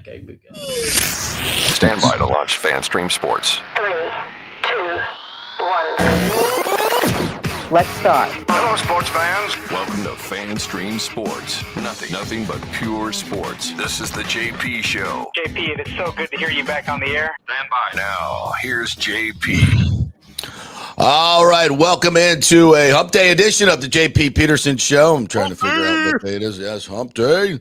Okay, we go. Stand by to launch FanStream Sports. 3, 2, 1. Let's start. Hello, sports fans. Welcome to FanStream Sports. Nothing but pure sports. This is the JP Show. JP, it is so good to hear you back on the air. Stand by. Now, here's JP. All right, welcome into a Hump Day edition of the JP Peterson Show. I'm trying to figure out what day it is. Yes, Hump Day.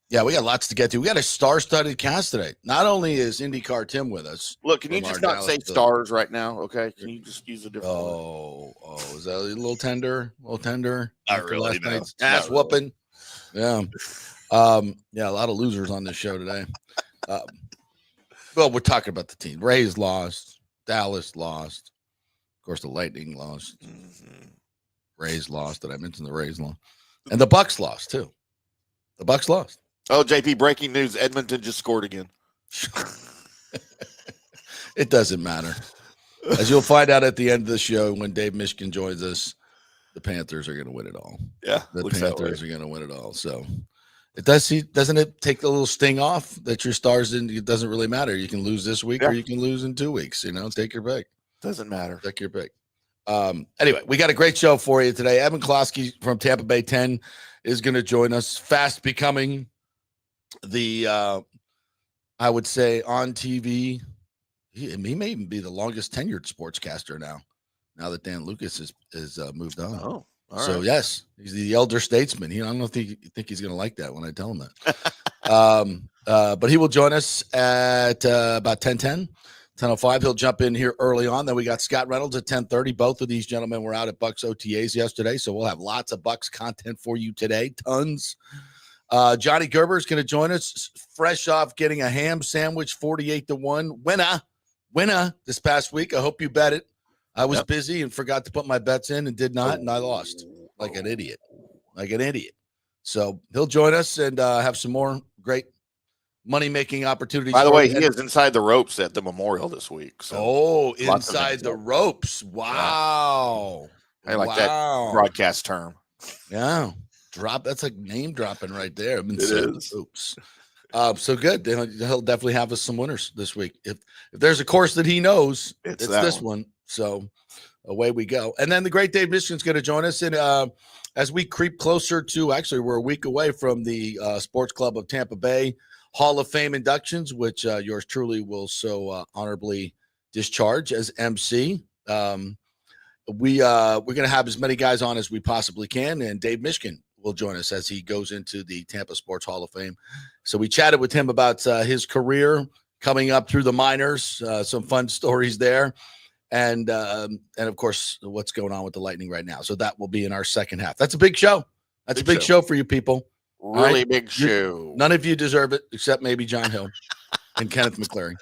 Yeah, we got lots to get to. We got a star-studded cast today. Not only is IndyCar Tim with us. Look, can you just not say stars right now, okay? Can you just use a different word? Is that a little tender? Not really, no. Ass whooping. Yeah. Yeah, a lot of losers on this show today. Well, we're talking about the team. Rays lost. Dallas lost. Of course, the Lightning lost. Mm-hmm. Rays lost. Did I mention the Rays lost? And the Bucs lost, too. The Bucs lost. Oh, JP, breaking news. Edmonton just scored again. It doesn't matter. As you'll find out at the end of the show when Dave Mishkin joins us, the Panthers are going to win it all. Yeah, the Panthers are going to win it all. So doesn't it take a little sting off that your stars it doesn't really matter. You can lose this week or you can lose in 2 weeks. Take your pick. Doesn't matter. Take your pick. Anyway, we got a great show for you today. Evan Closkey from Tampa Bay 10 is going to join us, fast becoming the I would say on TV. He may even be the longest tenured sportscaster now that Dan Lucas is moved on. Oh, all so right. yes, he's the elder statesman. I don't think he's going to like that when I tell him that. But he will join us at about 10:05. He'll jump in here early on. Then we got Scott Reynolds at 10:30. Both of these gentlemen were out at Bucs OTAs yesterday, so we'll have lots of Bucs content for you today. Tons. Johnny Gerber is going to join us, fresh off getting a ham sandwich, 48-1 winner this past week. I hope you bet it. I was busy and forgot to put my bets in and did not, and I lost like an idiot. So he'll join us and have some more great money-making opportunities. By the way, he is inside the ropes at the Memorial this week. So inside the ropes. Wow. I like that broadcast term. Yeah. That's like name dropping right there. It is. Oops. So good. He'll definitely have us some winners this week. If there's a course that he knows, it's this one. So away we go. And then the great Dave Mishkin's going to join us. And as we creep closer to, actually, we're a week away from the Sports Club of Tampa Bay Hall of Fame inductions, which yours truly will so honorably discharge as MC. We're going to have as many guys on as we possibly can. And Dave Mishkin will join us as he goes into the Tampa Sports Hall of Fame. So we chatted with him about his career coming up through the minors, some fun stories there, and of course what's going on with the Lightning right now. So that will be in our second half. That's a big show. That's a big show for you people. Really big show. None of you deserve it except maybe John Hill and Kenneth McCleary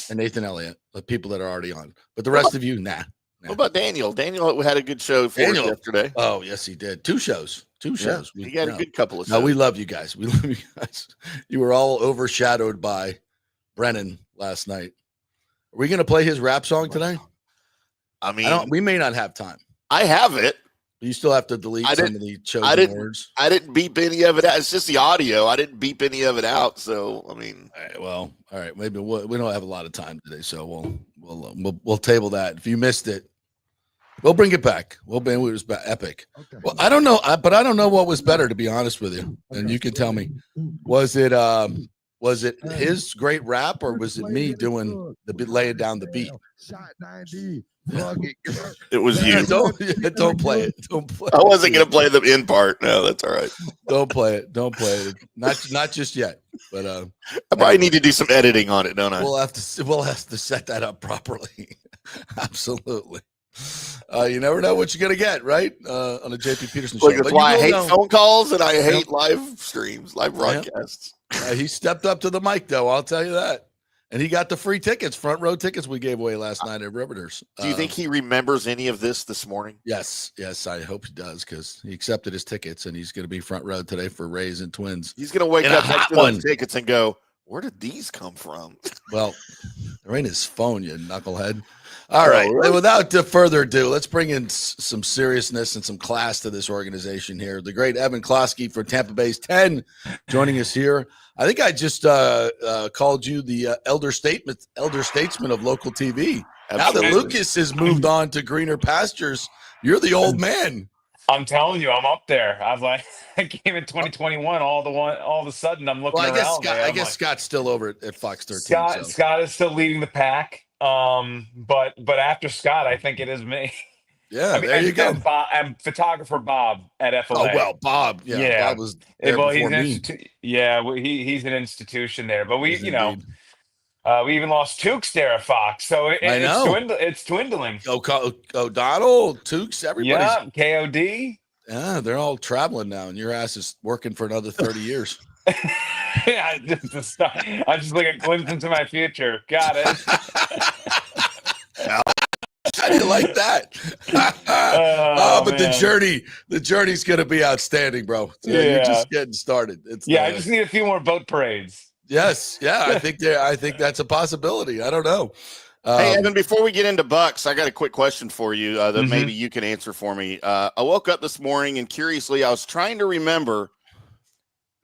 and Nathan Elliott, the people that are already on. But the rest of you, nah. What about Daniel? Daniel had a good show for us yesterday. Oh, yes, he did. Two shows. Yeah, he got a good couple of shows. No, we love you guys. We love you guys. You were all overshadowed by Brennan last night. Are we going to play his rap song today? I mean, we may not have time. I have it. You still have to delete some of the chosen words. I didn't beep any of it out. It's just the audio. I didn't beep any of it out. So, I mean. All right. Maybe we don't have a lot of time today, so we'll table that. If you missed it, we'll bring it back. It was epic. Okay. Well, I don't know, but I don't know what was better, to be honest with you. And you can tell me. Was it his great rap, or was it me doing laying down the beat? Shot 90. It was you. Don't play it. Don't play it. I wasn't going to play the in part. No, that's all right. Don't play it. Not just yet. But I probably need to do some editing on it, don't I? We'll have to set that up properly. Absolutely. You never know what you're gonna get, right? On a JP Peterson show. That's why I hate phone calls and I hate live streams, live broadcasts. He stepped up to the mic, though. I'll tell you that. And he got the free tickets, front row tickets we gave away last night at Riveters. Do you think he remembers any of this morning? Yes, I hope he does, because he accepted his tickets and he's going to be front row today for Rays and Twins. He's going to wake up next to those tickets and go, "Where did these come from?" Well, they're in his phone, you knucklehead. All right. really? Without further ado, let's bring in some seriousness and some class to this organization here. The great Evan Closkey from Tampa Bay's 10 joining us here. I think I just called you the elder statesman of local TV. Absolutely. Now that Lucas has moved on to greener pastures, you're the old man. I'm telling you, I'm up there. I came in 2021. All of a sudden, I'm looking around. I guess Scott's still over at Fox 13. Scott is still leading the pack. But after Scott, I think it is me. Yeah, there you go. I'm photographer Bob at FLA. Oh well, Bob. Yeah, Bob was there before me. He's an institution there. But we even lost Tukes there at Fox, so it's dwindling. O'Donnell, Tukes, everybody. Yeah, KOD. Yeah, they're all traveling now, and your ass is working for another 30 years. Yeah, I'm just like a glimpse into my future. Got it. How do you like that? But man. the journey's going to be outstanding, bro. So you're just getting started. I just need a few more boat parades. Yes, yeah, I think that's a possibility. I don't know. Hey, Evan, before we get into Bucks, I got a quick question for you that maybe you can answer for me. I woke up this morning and curiously, I was trying to remember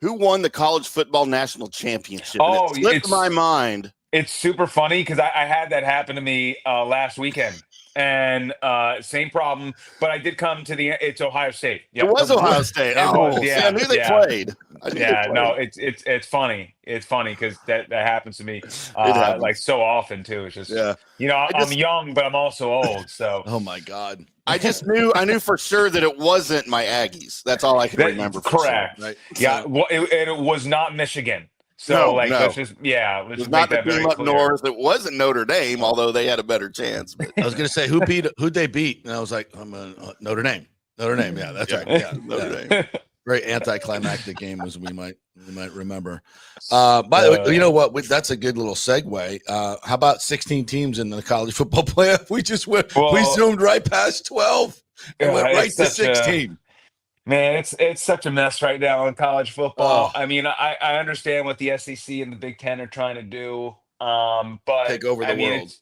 who won the college football national championship. Oh, it slipped my mind. It's super funny because I had that happen to me last weekend. And same problem, but I did come to it's Ohio State. Yep. It was Ohio State. Yeah, I knew they played. No, it's funny. It's funny because that happens to me like so often too. It's just I'm young, but I'm also old. So oh my God, I knew for sure that it wasn't my Aggies. That's all I can remember. Correct. Sure, right? Yeah, it was not Michigan. So let's just let's not make that very up clear. north. It wasn't Notre Dame, although they had a better chance. But. I was going to say who'd they beat, and I was like, Notre Dame. Notre Dame, yeah, that's right. Yeah, Notre Dame. Very anticlimactic game, as we might remember. By the way, you know what? That's a good little segue. How about 16 teams in the college football playoff? We just went. We zoomed right past 12 and went right to 16. Man, it's such a mess right now in college football. I mean, I understand what the SEC and the Big Ten are trying to do, but take over the world.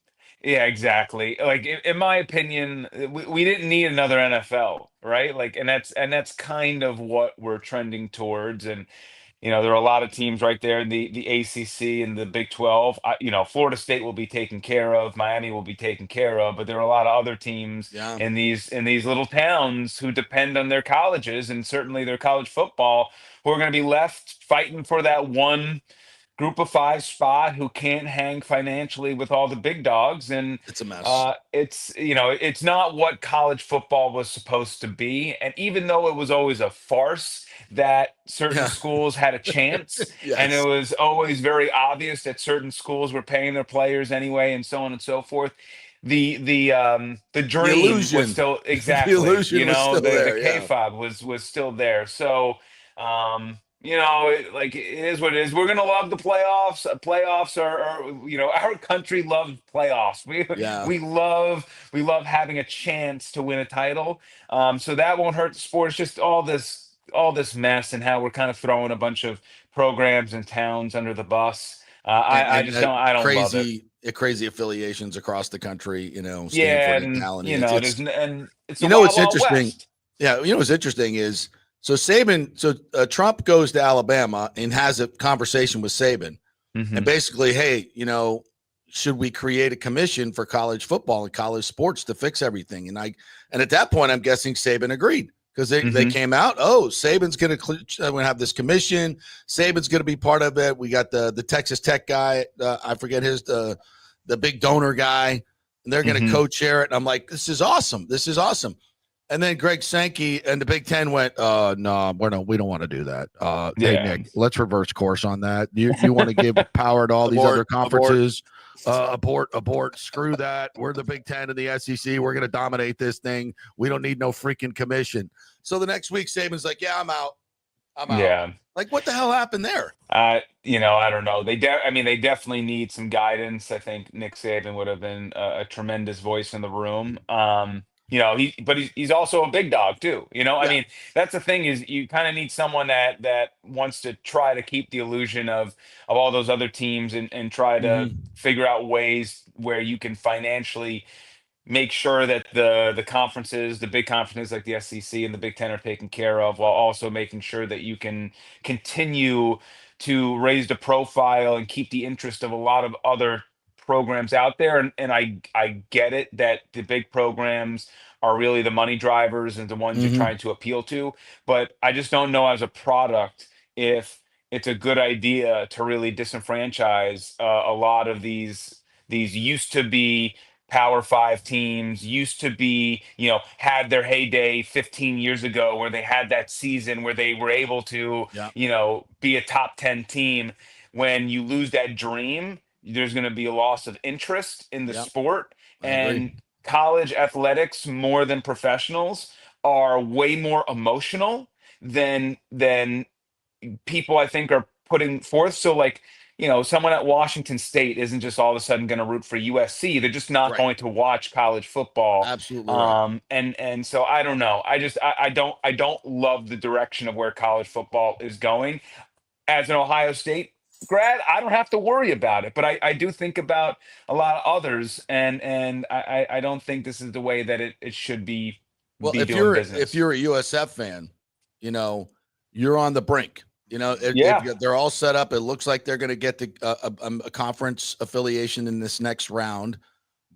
Yeah, exactly. Like in my opinion, we didn't need another NFL, right? Like, and that's kind of what we're trending towards. And there are a lot of teams right there in the ACC and the Big 12. Florida State will be taken care of. Miami will be taken care of. But there are a lot of other teams in these little towns who depend on their colleges and certainly their college football who are going to be left fighting for that one Group of 5 spot who can't hang financially with all the big dogs. And it's a mess. It's not what college football was supposed to be. And even though it was always a farce that certain schools had a chance, and it was always very obvious that certain schools were paying their players anyway, and so on and so forth. The dream was still exactly the illusion was still there, the kayfabe was still there. So it is what it is. We're gonna love the playoffs. Playoffs are our country loves playoffs. We love having a chance to win a title. So that won't hurt the sport. It's just all this mess and how we're kind of throwing a bunch of programs and towns under the bus. I don't love it. Crazy affiliations across the country. Stanford and Allen. it's what's interesting. West. Yeah, what's interesting is. So Trump goes to Alabama and has a conversation with Saban, and basically, hey, should we create a commission for college football and college sports to fix everything? And at that point, I'm guessing Saban agreed because they came out. Oh, Saban's going to have this commission. Saban's going to be part of it. We got the Texas Tech guy. I forget the big donor guy, and they're going to co-chair it. And I'm like, this is awesome. This is awesome. And then Greg Sankey and the Big Ten went, no, we don't want to do that. Hey, Nick, let's reverse course on that. You want to give power to all these other conferences? Abort. Screw that. We're the Big Ten and the SEC. We're going to dominate this thing. We don't need no freaking commission. So the next week, Saban's like, yeah, I'm out. Yeah. Like, what the hell happened there? I don't know. They definitely need some guidance. I think Nick Saban would have been a tremendous voice in the room. he's also a big dog too. I Yeah. mean, that's the thing is you kind of need someone that wants to try to keep the illusion of all those other teams and try to Hmm. figure out ways where you can financially make sure that the conferences, the big conferences like the SEC and the Big Ten are taken care of, while also making sure that you can continue to raise the profile and keep the interest of a lot of other programs out there. And I get it that the big programs are really the money drivers and the ones you're Hmm. trying to appeal to, but I just don't know as a product if it's a good idea to really disenfranchise a lot of these used to be Power Five teams, used to be, had their heyday 15 years ago where they had that season where they were able to, Yeah. be a top 10 team. When you lose that dream, there's going to be a loss of interest in the Yeah. sport. I agree. And college athletics, more than professionals, are way more emotional than people I think are putting forth. So like, someone at Washington State isn't just all of a sudden going to root for USC. They're just not Right. going to watch college football. Absolutely right. And so I don't know. I don't love the direction of where college football is going. As an Ohio State grad, I don't have to worry about it, but I do think about a lot of others, and I don't think this is the way that it should Well, be if doing if business. you're a USF fan, you know, you're on the brink. Yeah. They're all set up. It looks like they're going to get a conference affiliation in this next round,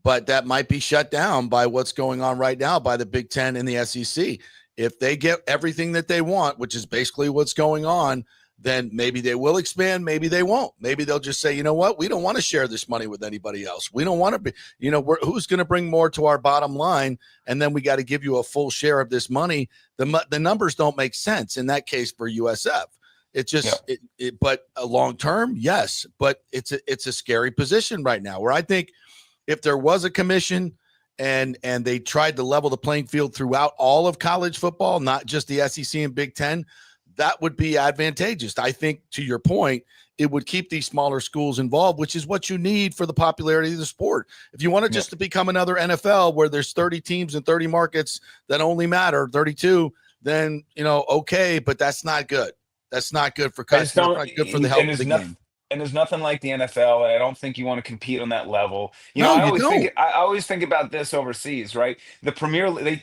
but that might be shut down by what's going on right now by the Big Ten and the SEC. If they get everything that they want, which is basically what's going on, then maybe they will expand. Maybe they won't. Maybe they'll just say, you know what? We don't want to share this money with anybody else. We don't want to be, who's going to bring more to our bottom line? And then we got to give you a full share of this money. The numbers don't make sense in that case for USF. It just, but a long term, yes, but it's a scary position right now where I think if there was a commission and they tried to level the playing field throughout all of college football, not just the SEC and Big Ten, that would be advantageous. I think, to your point, it would keep these smaller schools involved, which is what you need for the popularity of the sport. If you want it just to become another NFL where there's 30 teams and 30 markets that only matter, 32, then, okay, but that's not good. That's not good for cuts. That's not good for the health of the game. And there's nothing like the NFL, and I don't think you want to compete on that level. No, you don't. I always think about this overseas, right? The Premier League,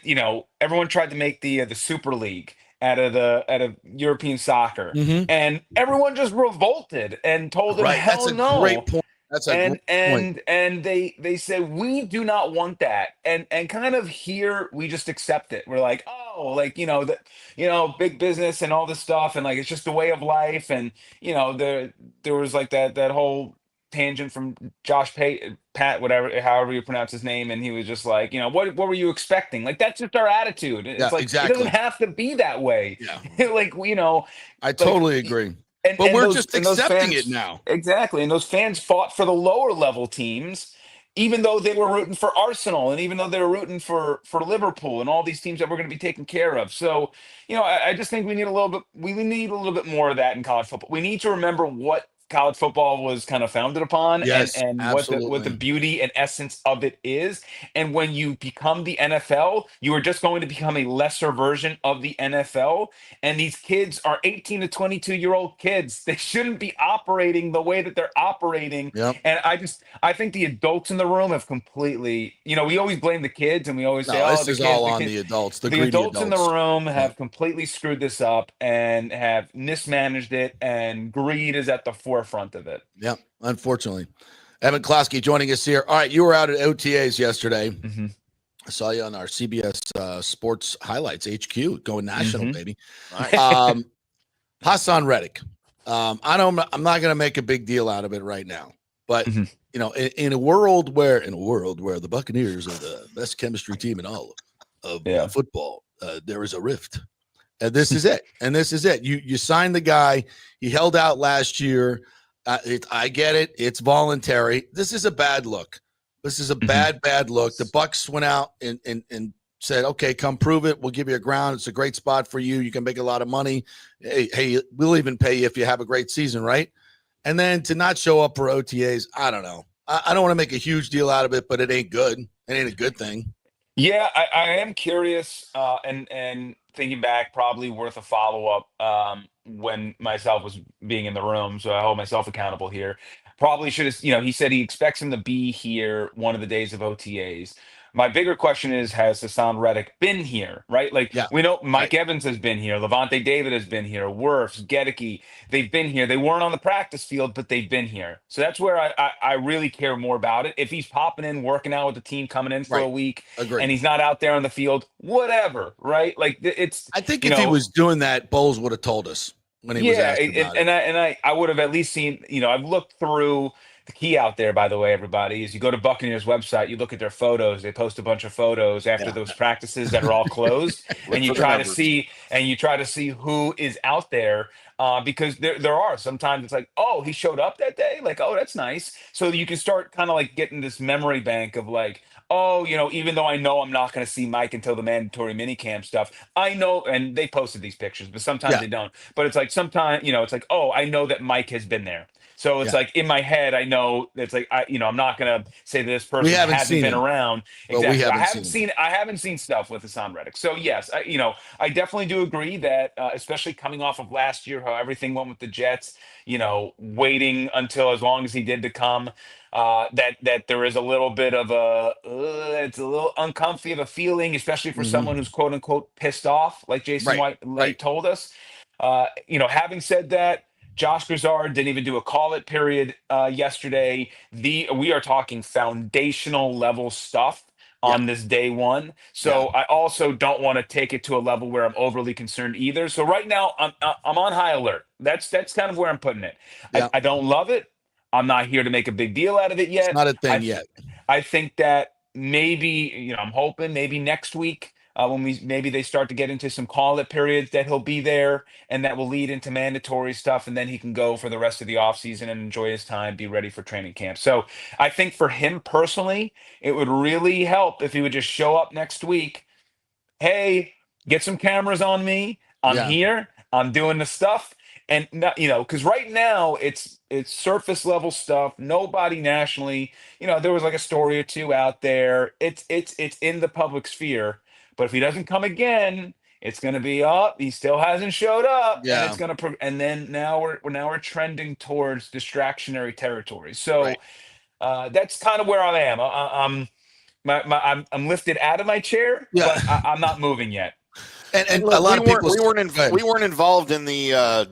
everyone tried to make the Super League out of European soccer, Mm-hmm. and everyone just revolted and told them, Right. hell That's a no. great point. That's a great point. And they said we do not want that, and kind of here we just accept it. We're like, oh, like big business and all this stuff, and like it's just a way of life. And there was like that whole tangent from Josh Pat, whatever, however you pronounce his name, and he was just like, what were you expecting? Like that's just our attitude. It's like exactly. It doesn't have to be that way. Yeah. Like I totally agree. But we're just accepting it now. Exactly. And those fans fought for the lower level teams, even though they were rooting for Arsenal and even though they were rooting for Liverpool and all these teams that we're going to be taken care of. So, I just think we need a little bit more of that in college football. We need to remember what college football was kind of founded upon, yes, and what the beauty and essence of it is. And when you become the NFL, you are just going to become a lesser version of the NFL. And these kids are 18 to 22-year-old kids. They shouldn't be operating the way that they're operating. Yep. And I think the adults in the room have completely, we always blame the kids and we always say, this is all on the adults. The adults in the room have completely screwed this up and have mismanaged it, and greed is at the forefront of it. Yeah, unfortunately. Evan Closkey joining us here. All right, you were out at OTAs yesterday. Mm-hmm. I saw you on our CBS Sports Highlights HQ going national, baby. Hassan Reddick. I'm not going to make a big deal out of it right now, but in a world where the Buccaneers are the best chemistry team in all of football, there is a rift. And this is it. You signed the guy. He held out last year. I get it. It's voluntary. This is a bad look. This is a bad look. The Bucs went out and said, okay, come prove it. We'll give you a ground. It's a great spot for you. You can make a lot of money. Hey, we'll even pay you if you have a great season, right? And then to not show up for OTAs, I don't know. I don't want to make a huge deal out of it, but it ain't good. It ain't a good thing. Yeah, I am curious, and thinking back, probably worth a follow up when myself was being in the room, so I hold myself accountable here. Probably should have, he said he expects him to be here one of the days of OTAs. My bigger question is, has Hassan Reddick been here, right? Like, Yeah. we know Right. Mike Evans has been here, Levante David has been here, Wirfs, Gedeke, they've been here. They weren't on the practice field, but they've been here. So that's where I really care more about it. If he's popping in, working out with the team, coming in for a Right. week, Agree. and he's not out there on the field, whatever, right? Like it's, I think if he was doing that, Bowles would have told us when he was yeah, asked about it. I would have at least seen, I've looked through the key out there, by the way, everybody, is you go to Buccaneers website, you look at their photos, they post a bunch of photos after Yeah. those practices that are all closed, and you for the try to numbers. see who is out there. Because there are sometimes it's like, oh, he showed up that day, like, oh, that's nice. So you can start kind of like getting this memory bank of like, oh, even though I know I'm not going to see Mike until the mandatory minicamp stuff, I know, and they posted these pictures, but sometimes Yeah. they don't. But it's like sometimes, it's like, oh, I know that Mike has been there. So it's Yeah. like in my head, I know it's like I'm not gonna say that this We person haven't hasn't seen been him, around. but we Exactly. haven't seen him. I haven't seen stuff with Hassan Reddick. So yes, I definitely do agree that especially coming off of last year, how everything went with the Jets, waiting until as long as he did to come, that there is a little bit of it's a little uncomfy of a feeling, especially for Mhm. someone who's quote unquote pissed off, like Jason Right. White Right. told us. Having said that, Josh Grizard didn't even do a call it period yesterday. We are talking foundational level stuff Yeah. on this day one. Yeah. So I also don't want to take it to a level where I'm overly concerned either. So right now I'm on high alert. That's kind of where I'm putting it. Yeah. I don't love it. I'm not here to make a big deal out of it It's yet. not a I thing th- yet. I think that maybe I'm hoping maybe next week when maybe they start to get into some call it periods that he'll be there and that will lead into mandatory stuff, and then he can go for the rest of the offseason and enjoy his time, be ready for training camp. So I think for him personally, it would really help if he would just show up next week. Hey, get some cameras on me. I'm Yeah. here. I'm doing the stuff. And not, because right now it's surface level stuff. Nobody nationally, there was like a story or two out there. It's in the public sphere. But if he doesn't come again, it's going to be up. He still hasn't showed up, and Yeah. it's going to. And then now we're trending towards distractionary territory. So Right. that's kind of where I am. I'm lifted out of my chair, Yeah. but I'm not moving yet. And Look, a lot of people. we Go weren't involved in the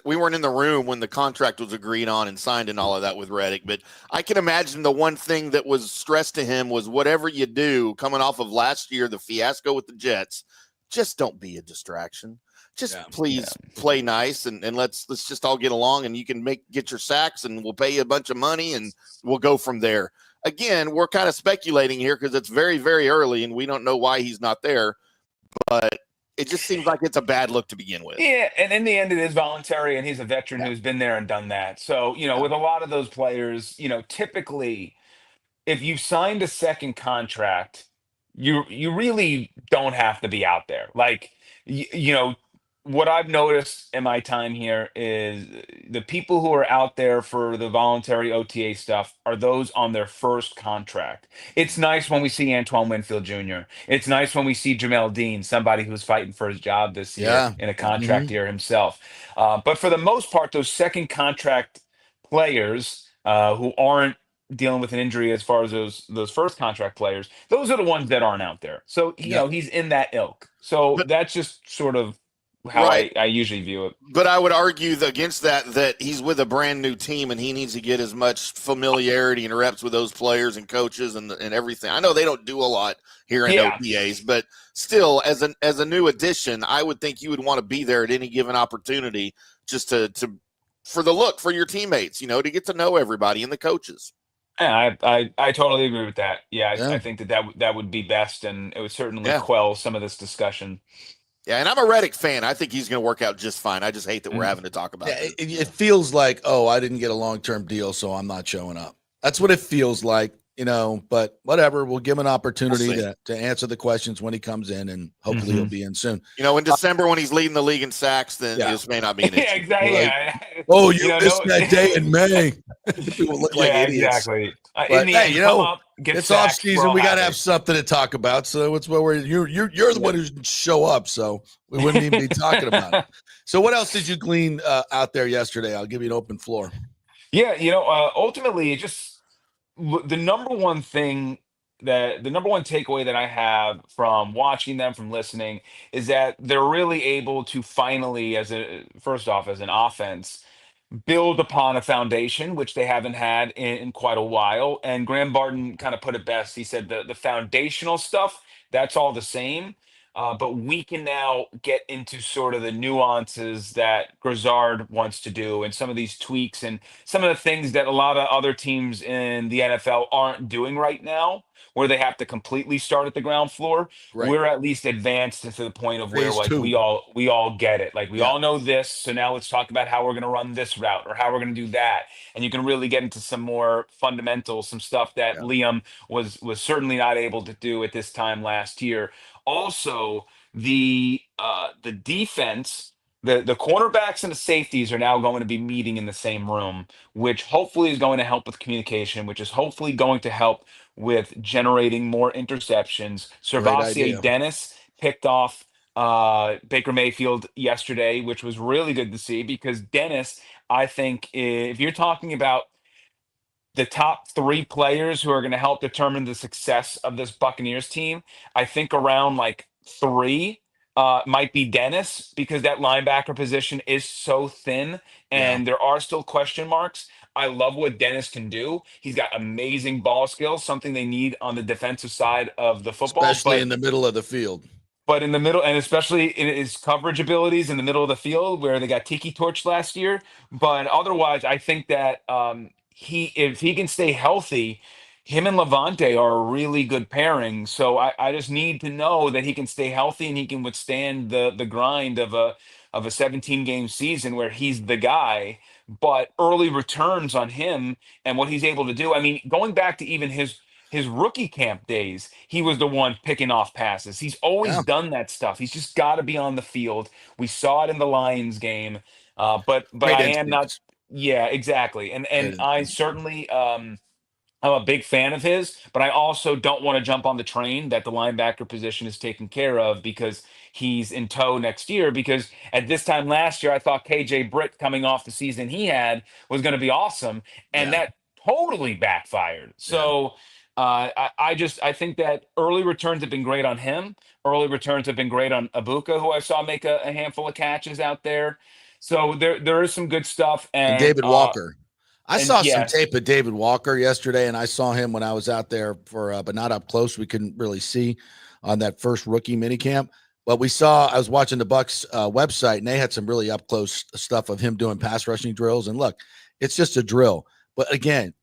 we weren't in the room when the contract was agreed on and signed and all of that with Reddick. But I can imagine the one thing that was stressed to him was whatever you do coming off of last year, the fiasco with the Jets, just don't be a distraction. Just please play nice and let's just all get along, and you can get your sacks and we'll pay you a bunch of money and we'll go from there. Again, we're kind of speculating here because it's very, very early and we don't know why he's not there, but it just seems like it's a bad look to begin with. Yeah, and in the end, it is voluntary, and he's a veteran who's been there and done that. So, with a lot of those players, typically, if you've signed a second contract, you really don't have to be out there. Like, what I've noticed in my time here is the people who are out there for the voluntary OTA stuff are those on their first contract. It's nice when we see Antoine Winfield Jr. It's nice when we see Jamel Dean, somebody who's fighting for his job this year Yeah. in a contract year himself. But for the most part, those second contract players who aren't dealing with an injury as far as those first contract players, those are the ones that aren't out there. So, he's in that ilk. So But- that's just sort of how Right. I usually view it. But I would argue against that he's with a brand new team and he needs to get as much familiarity and reps with those players and coaches and everything. I know they don't do a lot here in OTAs, but still, as a new addition, I would think you would want to be there at any given opportunity just to for the look for your teammates, to get to know everybody and the coaches. Yeah, I totally agree with that. Yeah, I think that would be best, and it would certainly quell some of this discussion. Yeah, and I'm a Reddick fan. I think he's going to work out just fine. I just hate that we're having to talk about it. It feels like, oh, I didn't get a long-term deal, so I'm not showing up. That's what it feels like, but whatever. We'll give him an opportunity to answer the questions when he comes in, and hopefully he'll be in soon. In December when he's leading the league in sacks, then this may not be an issue. Yeah, exactly. Right. Oh, you missed that day in May. People look like Yeah, idiots. exactly. In But the hey, end, come up, get it's off sacks. We're season. all We got to have happy. something to talk about. So it's what you're the one who show up. So we wouldn't even be talking about it. So what else did you glean out there yesterday? I'll give you an open floor. Yeah, ultimately, it just the number one thing the number one takeaway that I have from watching them, from listening, is that they're really able to finally, first off, as an offense, build upon a foundation which they haven't had in quite a while. And Graham Barton kind of put it best. He said the foundational stuff, that's all the same. But we can now get into sort of the nuances that Grizzard wants to do, and some of these tweaks and some of the things that a lot of other teams in the NFL aren't doing right now, where they have to completely start at the ground floor. Right. We're at least advanced to the point of where, Phase like, two. we all get it. Like, we Yeah. all know this, so now let's talk about how we're going to run this route or how we're going to do that. And you can really get into some more fundamentals, some stuff that Yeah. Liam was certainly not able to do at this time last year. Also, the defense, the cornerbacks and the safeties are now going to be meeting in the same room, which hopefully is going to help with communication, which is hopefully going to help with generating more interceptions. Great Servassier idea. Dennis picked off Baker Mayfield yesterday, which was really good to see, because Dennis, I think, if you're talking about the top three players who are going to help determine the success of this Buccaneers team, I think around like three might be Dennis, because that linebacker position is so thin Yeah. and there are still question marks. I love what Dennis can do. He's got amazing ball skills, something they need on the defensive side of the football. Especially in the middle of the field. But in the middle, and especially in his coverage abilities in the middle of the field, where they got tiki torch last year. But otherwise, I think that if he can stay healthy, him and Levante are a really good pairing. So I just need to know that he can stay healthy and he can withstand the grind of a 17 game season where he's the guy. But early returns on him and what he's able to do. I mean, going back to even his rookie camp days, he was the one picking off passes. He's always Yeah. done that stuff. He's just got to be on the field. We saw it in the Lions game. But Great I am not. instincts. Yeah, exactly. And Great I instincts. certainly I'm a big fan of his, but I also don't want to jump on the train that the linebacker position is taken care of because he's in tow next year. Because at this time last year, I thought KJ Britt, coming off the season he had, was going to be awesome, and Yeah. that totally backfired. Yeah. So I think that early returns have been great on him. Early returns have been great on Abuka, who I saw make a handful of catches out there. So there is some good stuff, And David Walker. I and saw some yeah, tape of David Walker yesterday, and I saw him when I was out there but not up close. We couldn't really see on that first rookie minicamp. But I was watching the Bucs website, and they had some really up close stuff of him doing pass rushing drills. And look, it's just a drill. But again,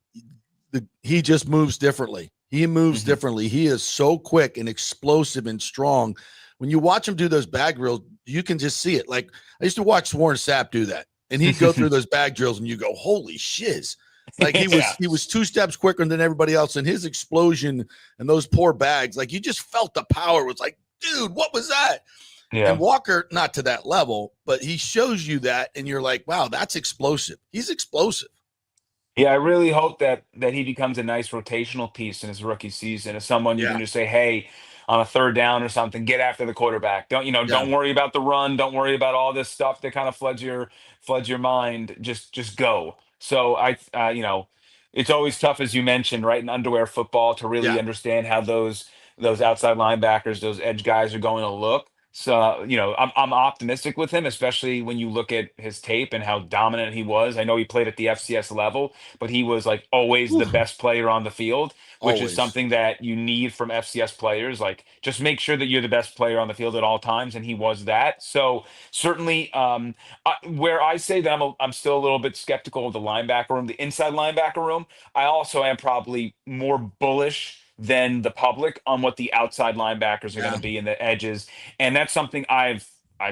he just moves differently. He moves differently. He is so quick and explosive and strong. When you watch him do those bag drills, you can just see it. Like, I used to watch Warren Sapp do that, and he'd go through those bag drills, and you go, "Holy shiz!" Like he was 2 steps quicker than everybody else, and his explosion and those poor bags, like you just felt the power. It was like, dude, what was that? yeah. And Walker, not to that level, but he shows you that, and you're like, wow, that's explosive. He's explosive. Yeah, I really hope that he becomes a nice rotational piece in his rookie season, as someone you Yeah, can just say, "Hey, on a third down or something, get after the quarterback. yeah, Don't worry about the run. Don't worry about all this stuff that kind of floods your mind. Just go." So it's always tough, as you mentioned, right, in underwear football, to really yeah. understand how those outside linebackers, those edge guys, are going to look. So, I'm optimistic with him, especially when you look at his tape and how dominant he was. I know he played at the FCS level, but he was like always the Whew. best player on the field, which is Always. something that you need from FCS players. Like, just make sure that you're the best player on the field at all times, and he was that. So certainly, where I say that I'm still a little bit skeptical of the linebacker room, the inside linebacker room. I also am probably more bullish than the public on what the outside linebackers are going Yeah, to be in the edges, and that's something I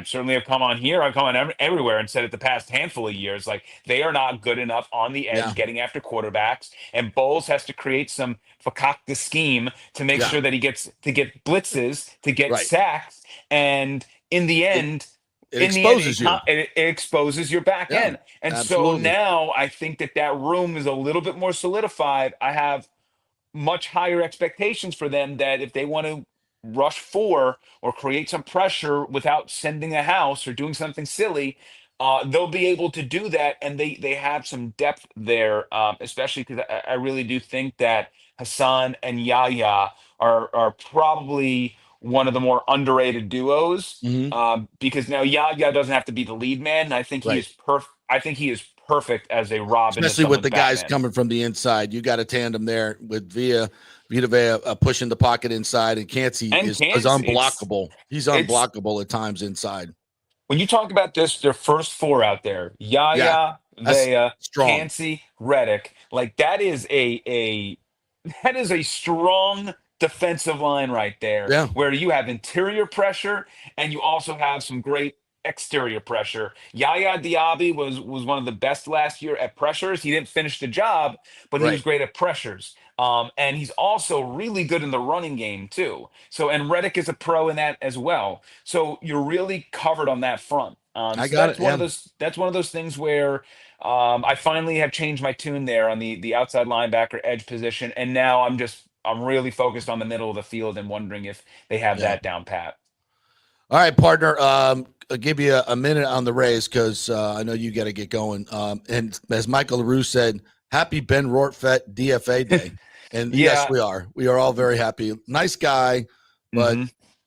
certainly have come on here. I've come on everywhere and said it the past handful of years. Like, they are not good enough on the yeah, edge getting after quarterbacks. And Bowles has to create some fakakta scheme to make yeah. sure that he gets to get blitzes, to get Right. sacks. And in the It, end, It in the end, exposes you. it exposes your back Yeah, end. And so absolutely. now I think that room is a little bit more solidified. I have much higher expectations for them that if they want to rush four or create some pressure without sending a house or doing something silly, they'll be able to do that, and they have some depth there, especially because I really do think that Hassan and Yahya are probably one of the more underrated duos, Hmm. because now Yahya doesn't have to be the lead man. And I think he Right. is perfect. I think he is perfect as a Robin to Especially with someone's the guys Batman. coming from the inside. You got a tandem there with Vita Vea pushing the pocket inside, and Cansey And is Kansas, unblockable. He's it's unblockable at times inside. when you talk about this, their first four out there, Yeah, Yaya, that's Vea, strong. Cansey, Reddick, like that is that is a strong defensive line right there, Yeah, where you have interior pressure and you also have some great exterior pressure. Yaya Diaby was one of the best last year at pressures. He didn't finish the job, but he was right. great at pressures. And he's also really good in the running game too. So, and Reddick is a pro in that as well. So you're really covered on that front. I So got it. that's one of Yeah. those things where I finally have changed my tune there on the outside linebacker edge position, and now I'm really focused on the middle of the field and wondering if they have Yeah. that down pat. All right, partner. I'll give you a minute on the Rays because I know you got to get going. And as Michael LaRue said, happy Ben Rortfett DFA day. And yes, Yeah. we are. We are all very happy. Nice guy, but Hmm.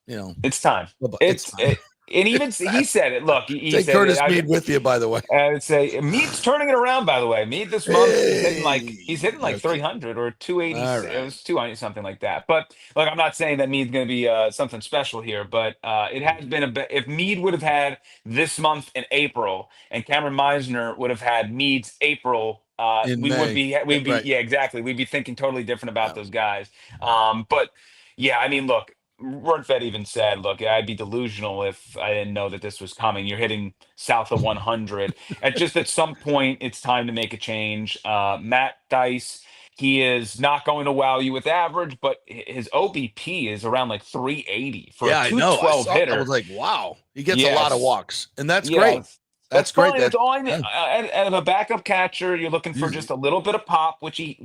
you know, It's time. it's time. And even It's he time. said it. Look, he Take said it. Curtis Mead with you, by the way. I would say Mead's turning it around. By the way, Mead this month he's hitting like Okay. 300 or 280. All It right. was 200 something like that. But look, I'm not saying that Mead's going to be something special here, but it has been if Mead would have had this month in April and Cameron Meisner would have had Mead's April. In We would May. be Yeah, we'd be right. yeah, exactly, we'd be thinking totally different about Yeah. those guys. But yeah, I mean, look, Rortvedt even said, "Look, I'd be delusional if I didn't know that this was coming. You're hitting south of 100. At some point, it's time to make a change." Matt Dice, he is not going to wow you with average, but his OBP is around like 380 for a Yeah, I know. I 212 saw. I was hitter. like, wow. He gets a lot of Yes, walks, and that's yeah, great. that's That's great. fine. That's That all I need. yeah. And a backup catcher, you're looking for He's- just a little bit of pop, he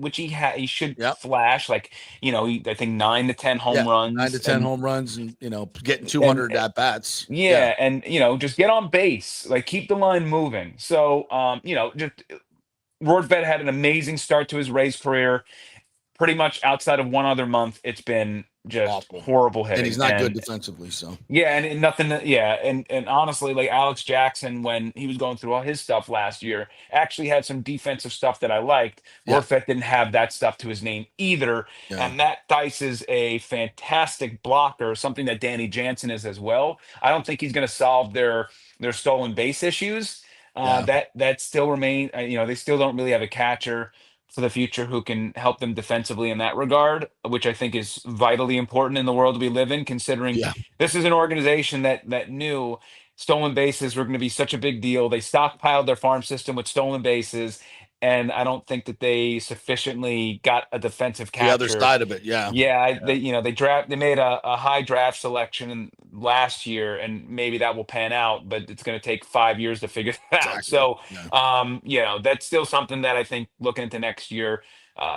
should yeah. flash. Like I think 9 to 10 home Yeah, 9 to runs 10 and home runs and, getting and 200 at bats. Yeah. yeah, and just get on base, like keep the line moving. So, just Rortvedt had an amazing start to his Rays career. Pretty much outside of one other month, it's been just Awful. horrible And hitting. he's not good And defensively, so. yeah, and nothing. Yeah, and honestly, like Alex Jackson, when he was going through all his stuff last year, actually had some defensive stuff that I liked. Yeah. Rortvedt didn't have that stuff to his name either. Yeah. And Matt Dice is a fantastic blocker, something that Danny Jansen is as well. I don't think he's going to solve their stolen base issues. Yeah. That still remain. They still don't really have a catcher for the future who can help them defensively in that regard, which I think is vitally important in the world we live in, considering Yeah. this is an organization that knew stolen bases were going to be such a big deal. They stockpiled their farm system with stolen bases, and I don't think that they sufficiently got a defensive The other catcher. side of it. Yeah. Yeah, Yeah. they made a high draft selection last year, and maybe that will pan out, but it's going to take 5 years to figure that out. Exactly. So, Yeah. that's still something that I think looking into next year.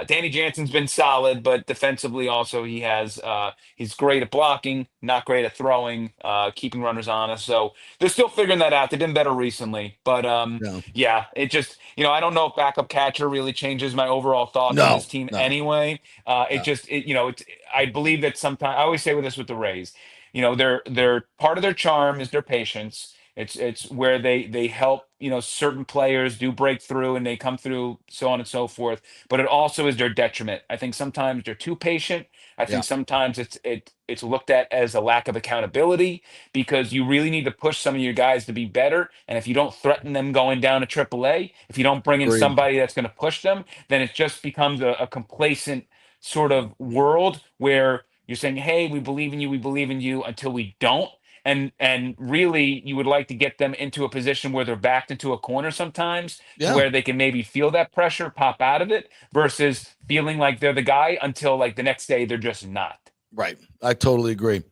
Danny Jansen's been solid, but defensively also he's great at blocking, not great at throwing, keeping runners honest. So they're still figuring that out. They've been better recently, but Yeah. yeah, it just I don't know if backup catcher really changes my overall thoughts on No. this team No. anyway. Yeah. It's I believe that sometimes I always say with the Rays, they're part of their charm is their patience. It's where they help certain players do breakthrough and they come through, so on and so forth. But it also is their detriment. I think sometimes they're too patient. I Yeah. think sometimes it's looked at as a lack of accountability because you really need to push some of your guys to be better. And if you don't threaten them going down to AAA, if you don't bring in Agreed. somebody that's going to push them, then it just becomes a complacent sort of world where you're saying, "Hey, we believe in you," until we don't. And really, you would like to get them into a position where they're backed into a corner sometimes, to Yeah. where they can maybe feel that pressure, pop out of it, versus feeling like they're the guy until like the next day they're just not. Right. I totally agree.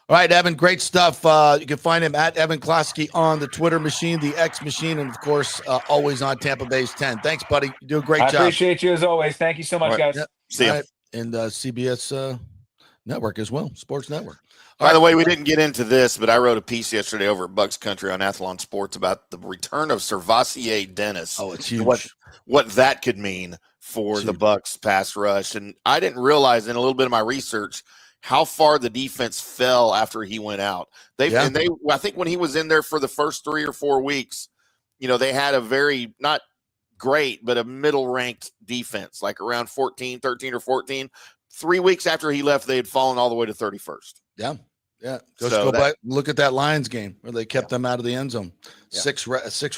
All right, Evan, great stuff. You can find him at Evan Closkey on the Twitter machine, the X machine, and, of course, always on Tampa Bay's 10. Thanks, buddy. You do a great job. I appreciate you as always. Thank you so much, guys. Yep. See you. Right. And CBS Network as well, Sports Network. By the way, we didn't get into this, but I wrote a piece yesterday over at Bucs Country on Athlon Sports about the return of Servassier Dennis. Oh, it's huge. What that could mean for the Bucs pass rush. And I didn't realize in a little bit of my research how far the defense fell after he went out. I think when he was in there for the first 3 or 4 weeks, they had a very, not great, but a middle ranked defense, like around 13 or 14. 3 weeks after he left, they had fallen all the way to 31st. Yeah. Just go back, look at that Lions game where they kept them out of the end zone. Yeah. 6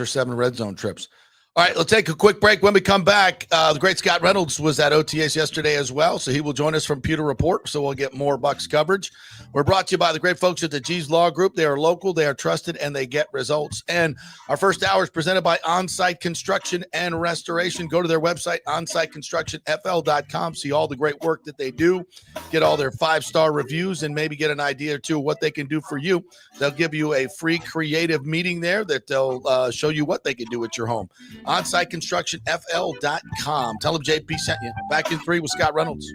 or 7 red zone trips. All right, let's take a quick break. When we come back, the great Scott Reynolds was at OTAs yesterday as well, so he will join us from Pewter Report, so we'll get more Bucs coverage. We're brought to you by the great folks at the G's Law Group. They are local, they are trusted, and they get results. And our first hour is presented by On-Site Construction and Restoration. Go to their website, onsiteconstructionfl.com, see all the great work that they do, get all their 5-star reviews, and maybe get an idea or two of what they can do for you. They'll give you a free creative meeting there that they'll show you what they can do at your home. OnSiteConstructionFL.com. Tell them JP sent you. Back in 3 with Scott Reynolds.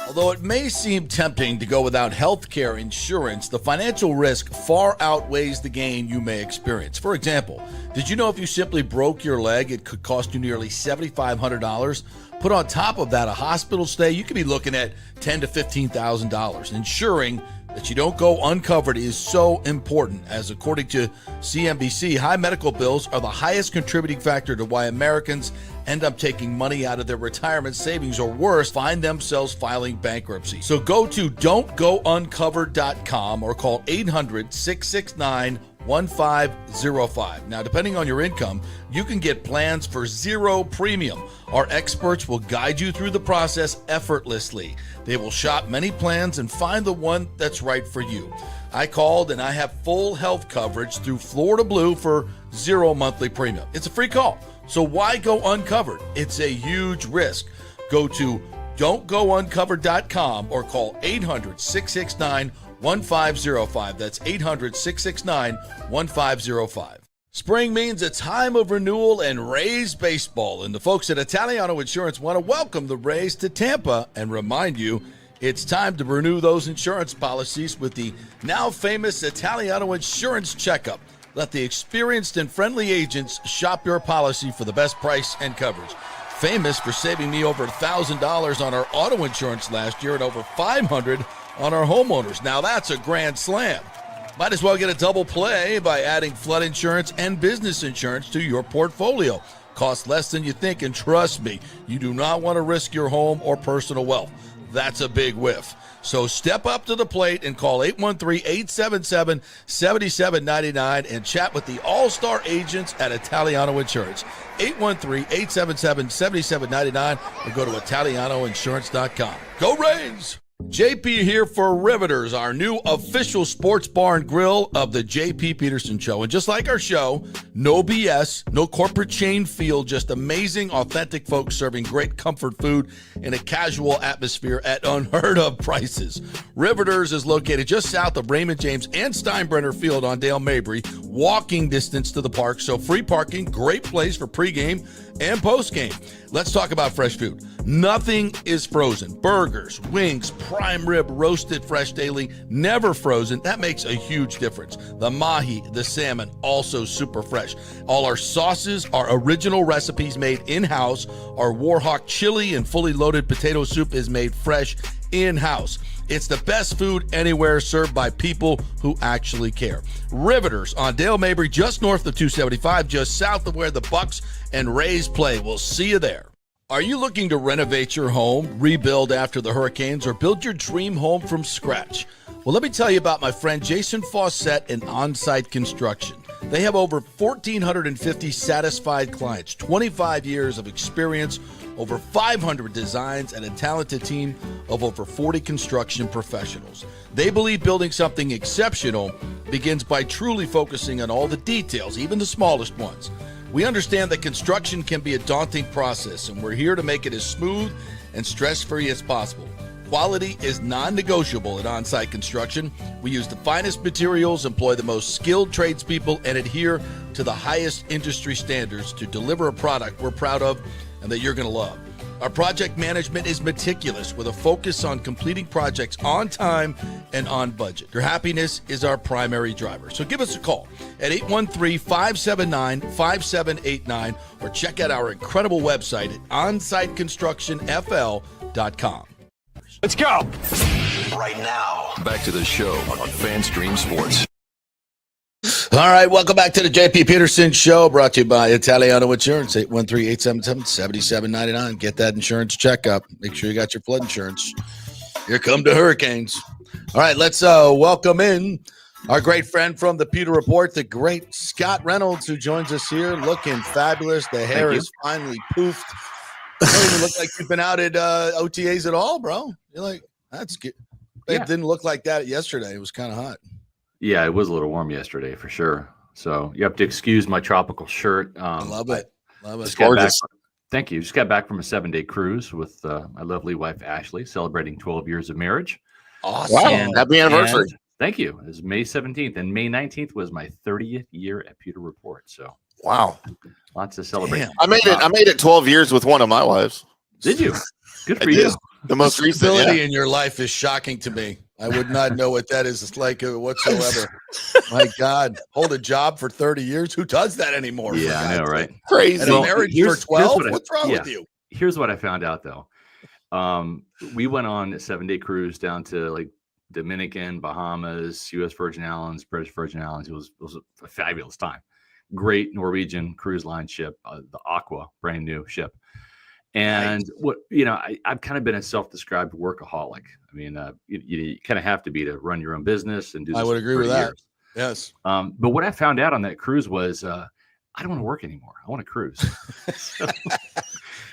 Although it may seem tempting to go without health care insurance, the financial risk far outweighs the gain you may experience. For example, did you know if you simply broke your leg, it could cost you nearly $7,500? Put on top of that a hospital stay, you could be looking at $10,000 to $15,000. Ensuring that you don't go uncovered is so important, as according to CNBC, high medical bills are the highest contributing factor to why Americans end up taking money out of their retirement savings, or worse, find themselves filing bankruptcy. So go to don'tgouncovered.com or call 800-669-1505. Now, depending on your income, you can get plans for 0 premium. Our experts will guide you through the process effortlessly. They will shop many plans and find the one that's right for you. I called and I have full health coverage through Florida Blue for 0 monthly premium. It's a free call. So why go uncovered? It's a huge risk. Go to don'tgouncovered.com or call 800-669-1505. That's 800-669-1505. Spring means a time of renewal and Rays baseball, and the folks at Italiano Insurance want to welcome the Rays to Tampa and remind you it's time to renew those insurance policies with the now famous Italiano Insurance Checkup. Let the experienced and friendly agents shop your policy for the best price and coverage. Famous for saving me over $1,000 on our auto insurance last year and over $500 on our homeowners. Now that's a grand slam. Might as well get a double play by adding flood insurance and business insurance to your portfolio. Costs less than you think, and trust me, you do not want to risk your home or personal wealth. That's a big whiff. So step up to the plate and call 813-877-7799 and chat with the all-star agents at Italiano Insurance. 813-877-7799 or go to ItalianoInsurance.com. Go Rays! JP here for Riveters, our new official sports bar and grill of the JP Peterson Show. And just like our show, no BS, no corporate chain feel, just amazing, authentic folks serving great comfort food in a casual atmosphere at unheard of prices. Riveters is located just south of Raymond James and Steinbrenner Field on Dale Mabry, walking distance to the park, so free parking, great place for pregame and postgame. Let's talk about fresh food. Nothing is frozen. Burgers, wings, prime rib, roasted fresh daily, never frozen. That makes a huge difference. The mahi, the salmon, also super fresh. All our sauces are original recipes made in-house. Our Warhawk chili and fully loaded potato soup is made fresh in-house. It's the best food anywhere, served by people who actually care. Riveters on Dale Mabry, just north of 275, just south of where the Bucs and Rays play. We'll see you there. Are you looking to renovate your home, rebuild after the hurricanes, or build your dream home from scratch? Well, let me tell you about my friend Jason Fawcett and On-Site Construction. They have over 1,450 satisfied clients, 25 years of experience, over 500 designs, and a talented team of over 40 construction professionals. They believe building something exceptional begins by truly focusing on all the details, even the smallest ones. We understand that construction can be a daunting process, and we're here to make it as smooth and stress-free as possible. Quality is non-negotiable at On-Site Construction. We use the finest materials, employ the most skilled tradespeople, and adhere to the highest industry standards to deliver a product we're proud of and that you're going to love. Our project management is meticulous with a focus on completing projects on time and on budget. Your happiness is our primary driver. So give us a call at 813-579-5789 or check out our incredible website at onsiteconstructionfl.com. Let's go. Right now, back to the show on FanStream Sports. All right, welcome back to the JP Peterson Show, brought to you by Italiano Insurance, 813-877-7799. Get that insurance checkup. Make sure you got your flood insurance. Here come the hurricanes. All right, let's welcome in our great friend from the Pewter Report, the great Scott Reynolds, who joins us here looking fabulous. The hair is finally poofed. You don't even look like you've been out at OTAs at all, bro. You're like, that's good. It didn't look like that yesterday. It was kind of hot. Yeah, it was a little warm yesterday for sure. So you have to excuse my tropical shirt. I love it. It's gorgeous. Thank you. Just got back from a 7-day cruise with my lovely wife, Ashley, celebrating 12 years of marriage. Awesome. Wow. Happy anniversary. Thank you. It was May 17th, and May 19th was my 30th year at Pewter Report. So wow. Lots to celebrate. Damn. I made it 12 years with one of my wives. Did you? Good for you. The most recent in your life is shocking to me. I would not know what that is like whatsoever. My God, hold a job for 30 years. Who does that anymore? Yeah, I know, right? Crazy. And a marriage for 12? What's wrong with you? Here's what I found out, though. We went on a 7-day cruise down to like Dominican, Bahamas, U.S. Virgin Islands, British Virgin Islands. It was a fabulous time. Great Norwegian cruise line ship, the Aqua, brand new ship. And I've kind of been a self-described workaholic. I mean, you kind of have to be to run your own business and do this. I would agree with that. Years. Yes. But what I found out on that cruise was I don't want to work anymore. I want to cruise. So,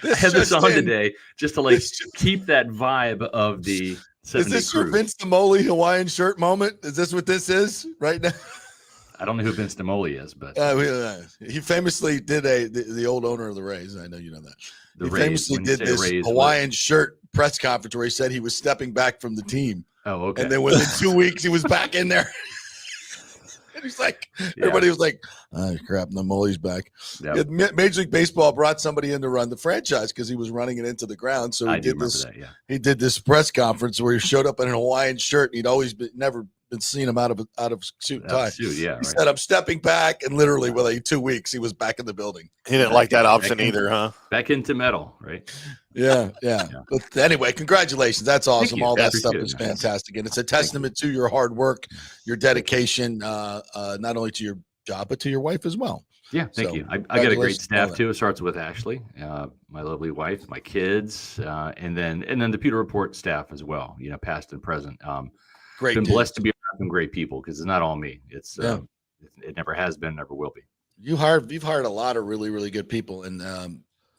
I had this on today just to keep that vibe of the 7-day cruise. Is this your Vince DeMoli Hawaiian shirt moment? Is this what this is right now? I don't know who Vince DeMoli is, but he famously did the old owner of the Rays. I know you know that. He Rays, famously did this Hawaiian shirt press conference where he said he was stepping back from the team. Oh, okay. And then within 2 weeks, he was back in there. And he's like, everybody was like, oh, crap, DeMoli's back. Yep. Major League Baseball brought somebody in to run the franchise because he was running it into the ground. So he did this press conference where he showed up in a Hawaiian shirt. And he'd always never been seen him out of suit and tie. He said, I'm stepping back, and literally within 2 weeks he was back in the building. He didn't like that option either, huh? Back into metal, right? Yeah. But anyway, congratulations. That's awesome. All that stuff is man. fantastic. And it's a testament to your hard work, your dedication, not only to your job, but to your wife as well. Yeah, thank you. I got a great staff too. It starts with Ashley, my lovely wife, my kids, and then the Pewter Report staff as well, past and present. Great. Been blessed to be around some great people because it's not all me. It's it never has been, never will be. You've hired a lot of really, really good people, and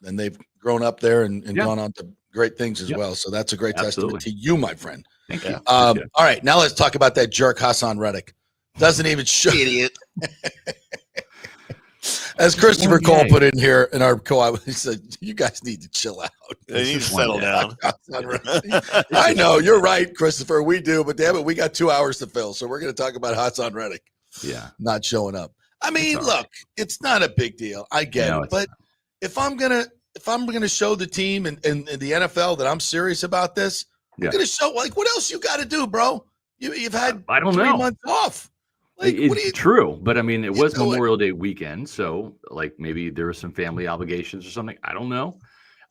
they've grown up there and gone on to great things as well. So that's a great testament to you, my friend. Thank you. All right, now let's talk about that jerk Hassan Reddick. Doesn't even show. Idiot. As Christopher Cole put in here in our co-op, he said, "You guys need to chill out. You need to settle down." I know you're right, Christopher. We do, but damn it, we got 2 hours to fill, so we're going to talk about Hassan Reddick. Yeah, not showing up. I mean, look, it's not a big deal. I get it, but if I'm gonna show the team and the NFL that I'm serious about this, I'm gonna show what else you got to do, bro. You've had 3 months off. It's true, but I mean, it was Memorial Day weekend, so maybe there were some family obligations or something. I don't know.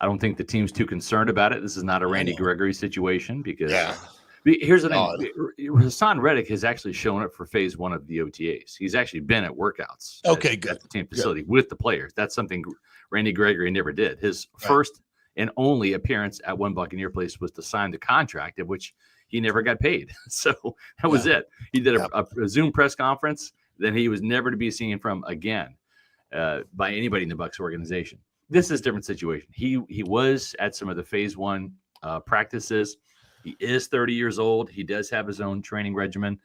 I don't think the team's too concerned about it. This is not a Randy Gregory situation because here's the thing: Hassan Reddick has actually shown up for phase 1 of the OTAs. He's actually been at workouts. At the team facility with the players. That's something Randy Gregory never did. His first and only appearance at one Buccaneer place was to sign the contract, of which he never got paid. So that was it. He did a Zoom press conference. Then he was never to be seen from again by anybody in the Bucs organization. This is a different situation. He was at some of the phase 1 practices. He is 30 years old. He does have his own training regimen.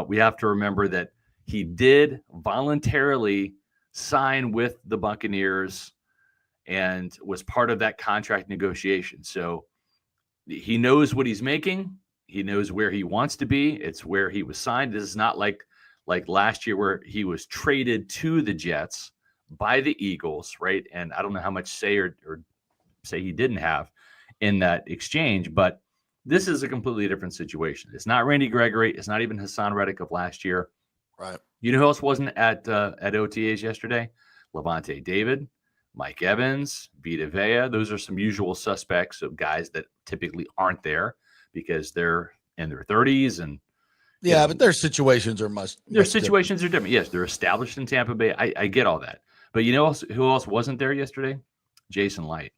We have to remember that he did voluntarily sign with the Buccaneers and was part of that contract negotiation. So he knows what he's making. He knows where he wants to be. It's where he was signed. This is not like last year where he was traded to the Jets by the Eagles, right? And I don't know how much say or say he didn't have in that exchange, but this is a completely different situation. It's not Randy Gregory. It's not even Hassan Reddick of last year. Right. You know who else wasn't at OTAs yesterday? Levante David, Mike Evans, Vita Vea. Those are some usual suspects of guys that typically aren't there because they're in their 30s and but their situations are their situations are different. Yes, they're established in Tampa Bay. I get all that. But you know who else wasn't there yesterday? Jason Light.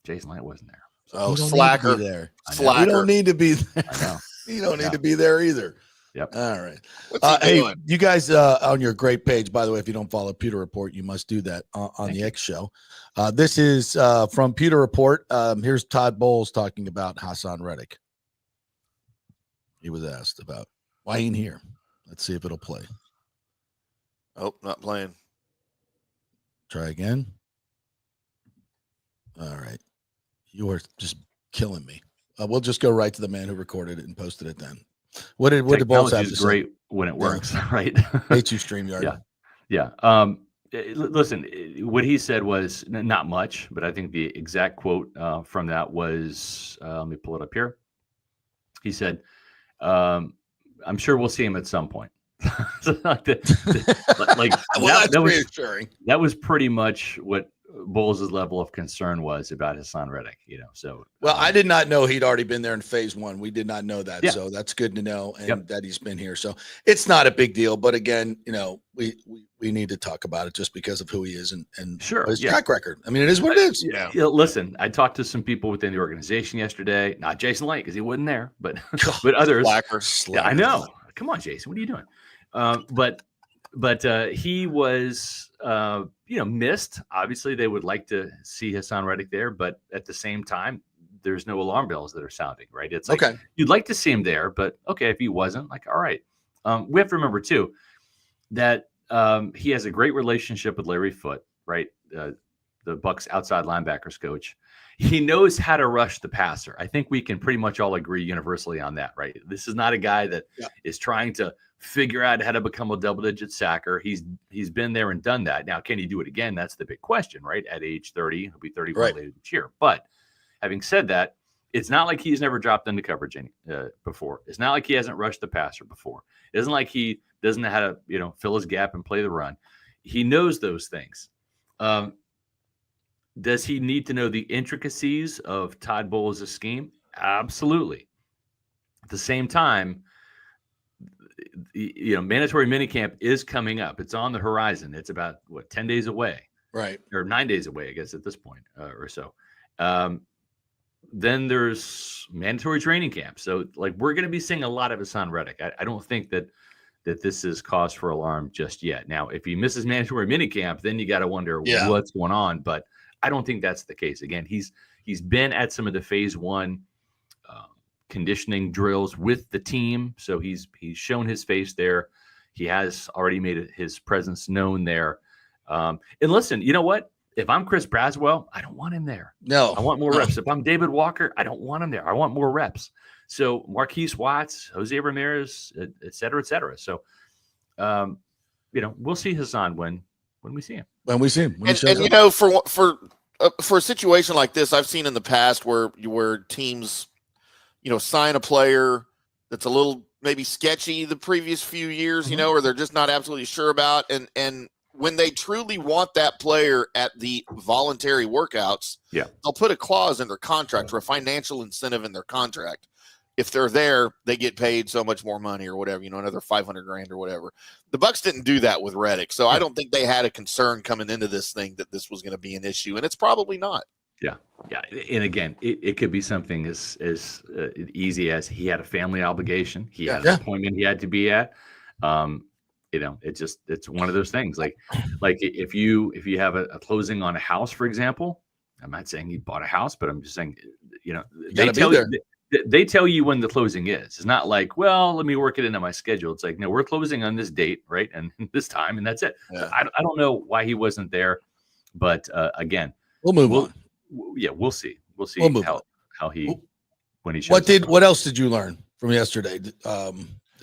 Jason Light wasn't there. Oh, slacker. There. Slacker. You don't need to be there. I know. You don't need to be there either. Yep. All right. What's he doing? You guys on your great page, by the way, if you don't follow Pewter Report, you must do that on the X show. This is from Pewter Report. Here's Todd Bowles talking about Hassan Reddick. He was asked about why he ain't here. Let's see if it'll play. Oh, not playing. Try again. All right. You are just killing me. We'll just go right to the man who recorded it and posted it then. What did Bowles have to say? Great when it works, right? Hate you, StreamYard. Yeah. Listen, what he said was not much, but I think the exact quote from that was, let me pull it up here. He said, I'm sure we'll see him at some point. That was pretty much what Bowles' level of concern was about Hassan Reddick, So I did not know he'd already been there in phase one. We did not know that, so that's good to know, and that he's been here. So it's not a big deal, but again, we need to talk about it just because of who he is and his track record. I mean, it is what it is. Listen, I talked to some people within the organization yesterday, not Jason Light because he wasn't there, but others. Slacker. I know. Come on, Jason, what are you doing? But he was, missed. Obviously, they would like to see Hassan Reddick there, but at the same time, there's no alarm bells that are sounding, right? It's like you'd like to see him there, but if he wasn't, all right. We have to remember too that he has a great relationship with Larry Foote, right? The Bucs outside linebackers coach. He knows how to rush the passer. I think we can pretty much all agree universally on that, right? This is not a guy that is trying to figure out how to become a double-digit sacker. He's been there and done that. Now, can he do it again? That's the big question, right? At age 30, he'll be 31 later this year. But having said that, it's not like he's never dropped into coverage before. It's not like he hasn't rushed the passer before. It isn't like he doesn't know how to, fill his gap and play the run. He knows those things. Does he need to know the intricacies of Todd Bowles' scheme? Absolutely. At the same time, mandatory minicamp is coming up. It's on the horizon. It's about 10 days away, right? Or 9 days away, I guess, at this point or so. Then there's mandatory training camp. So we're going to be seeing a lot of Hassan Reddick. I don't think that this is cause for alarm just yet. Now, if he misses mandatory minicamp, then you got to wonder what's going on. But I don't think that's the case. Again, he's been at some of the phase one conditioning drills with the team, so he's shown his face there. He has already made his presence known there. And listen, you know what? If I'm Chris Braswell, I don't want him there. No, I want more reps. If I'm David Walker, I don't want him there. I want more reps. So Marquise Watts, Jose Ramirez, et cetera, et cetera. So, we'll see Hassan when we see him. When we see him. For a situation like this, I've seen in the past where teams, sign a player that's a little maybe sketchy the previous few years, or they're just not absolutely sure about. And when they truly want that player at the voluntary workouts, they'll put a clause in their contract or a financial incentive in their contract. If they're there, they get paid so much more money or whatever, another $500,000 or whatever. The Bucs didn't do that with Reddick. So I don't think they had a concern coming into this thing that this was going to be an issue, and it's probably not. Yeah. And again, it could be something as easy as he had a family obligation. He had an appointment he had to be at. It's one of those things. Like if you have a closing on a house, for example, I'm not saying he bought a house, but I'm just saying, they tell you when the closing is. It's not like, well, let me work it into my schedule. It's like, no, we're closing on this date, right? And this time, and that's it. Yeah. I don't know why he wasn't there, but again, we'll move on. We'll see. We'll see how he when he shows up. What else did you learn from yesterday?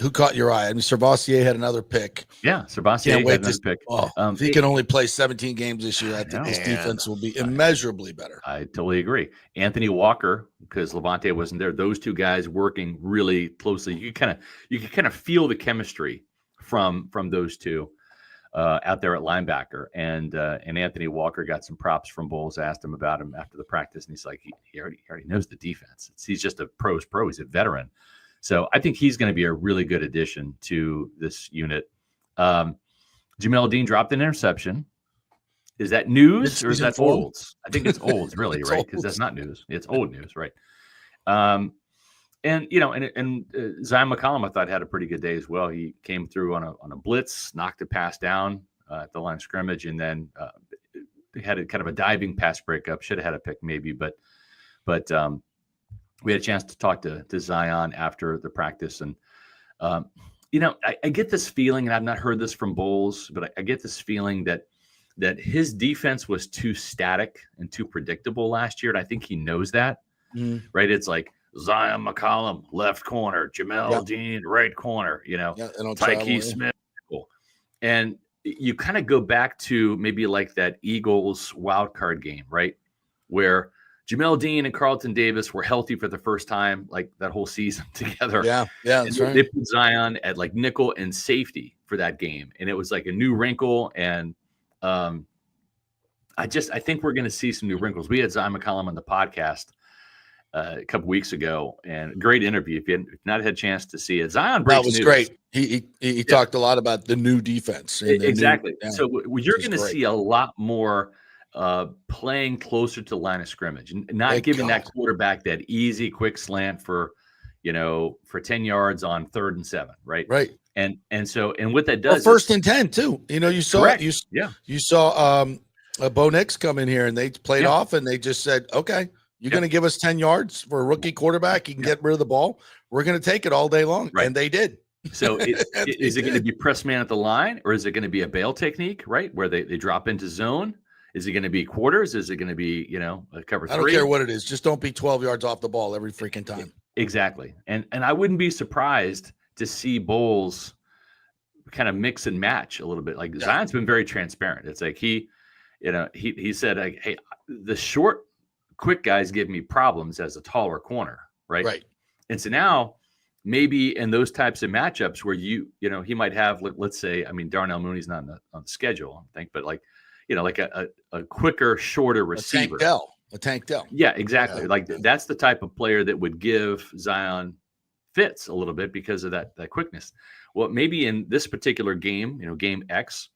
Who caught your eye? I mean, Servassier had another pick. Yeah, Servassier had another pick. If he can only play 17 games this year, I think his defense will be immeasurably better. I totally agree. Anthony Walker, because Levante wasn't there, those two guys working really closely. You can kind of feel the chemistry from those two out there at linebacker. And Anthony Walker got some props from Bowles. Asked him about him after the practice, and he's like, he already knows the defense. He's just a pro's pro. He's a veteran. So I think he's going to be a really good addition to this unit. Jamel Dean dropped an interception. Is that news or is that old? I think it's old, really, right? Because that's not news. It's old news, right? And Zion McCollum, I thought, had a pretty good day as well. He came through on a blitz, knocked a pass down at the line of scrimmage, and then had a kind of a diving pass breakup. Should have had a pick maybe, but we had a chance to talk to Zion after the practice. And, I get this feeling, and I've not heard this from Bowles, but I get this feeling that his defense was too static and too predictable last year. And I think he knows that, right? It's like Zion McCollum, left corner, Jamel Dean, right corner, Tyke Smith. And you kind of go back to maybe like that Eagles wild card game, right? Where Jamel Dean and Carlton Davis were healthy for the first time, like that whole season together. Yeah, that's right. They put Zion at like nickel and safety for that game, and it was like a new wrinkle. And I think we're going to see some new wrinkles. We had Zion McCollum on the podcast a couple weeks ago, and great interview. If you've not had a chance to see it, Zion breaks news. That was great. He talked a lot about the new defense. Exactly. So you're going to see a lot more playing closer to the line of scrimmage and not giving that quarterback that easy, quick slant for 10 yards on 3rd and 7, right? Right. And what that does, first and 10 too. You saw you saw Bo Nix come in here and they played off and they just said, okay, you're going to give us 10 yards for a rookie quarterback. He can get rid of the ball. We're going to take it all day long. Right. And they did. So is it going to be press man at the line, or is it going to be a bail technique, right? Where they drop into zone? Is it going to be quarters? Is it going to be, a cover 3? I don't care what it is. Just don't be 12 yards off the ball every freaking time. Exactly. And I wouldn't be surprised to see Bowles kind of mix and match a little bit. Like Zion's been very transparent. It's like he said, like, hey, the short, quick guys give me problems as a taller corner, right? Right. And so now maybe in those types of matchups where he might have, let's say, I mean, Darnell Mooney's not on the schedule, I think, but like a quicker, shorter receiver. A Tank Dell. Yeah, exactly. That's the type of player that would give Zion fits a little bit because of that quickness. Well, maybe in this particular game, game X,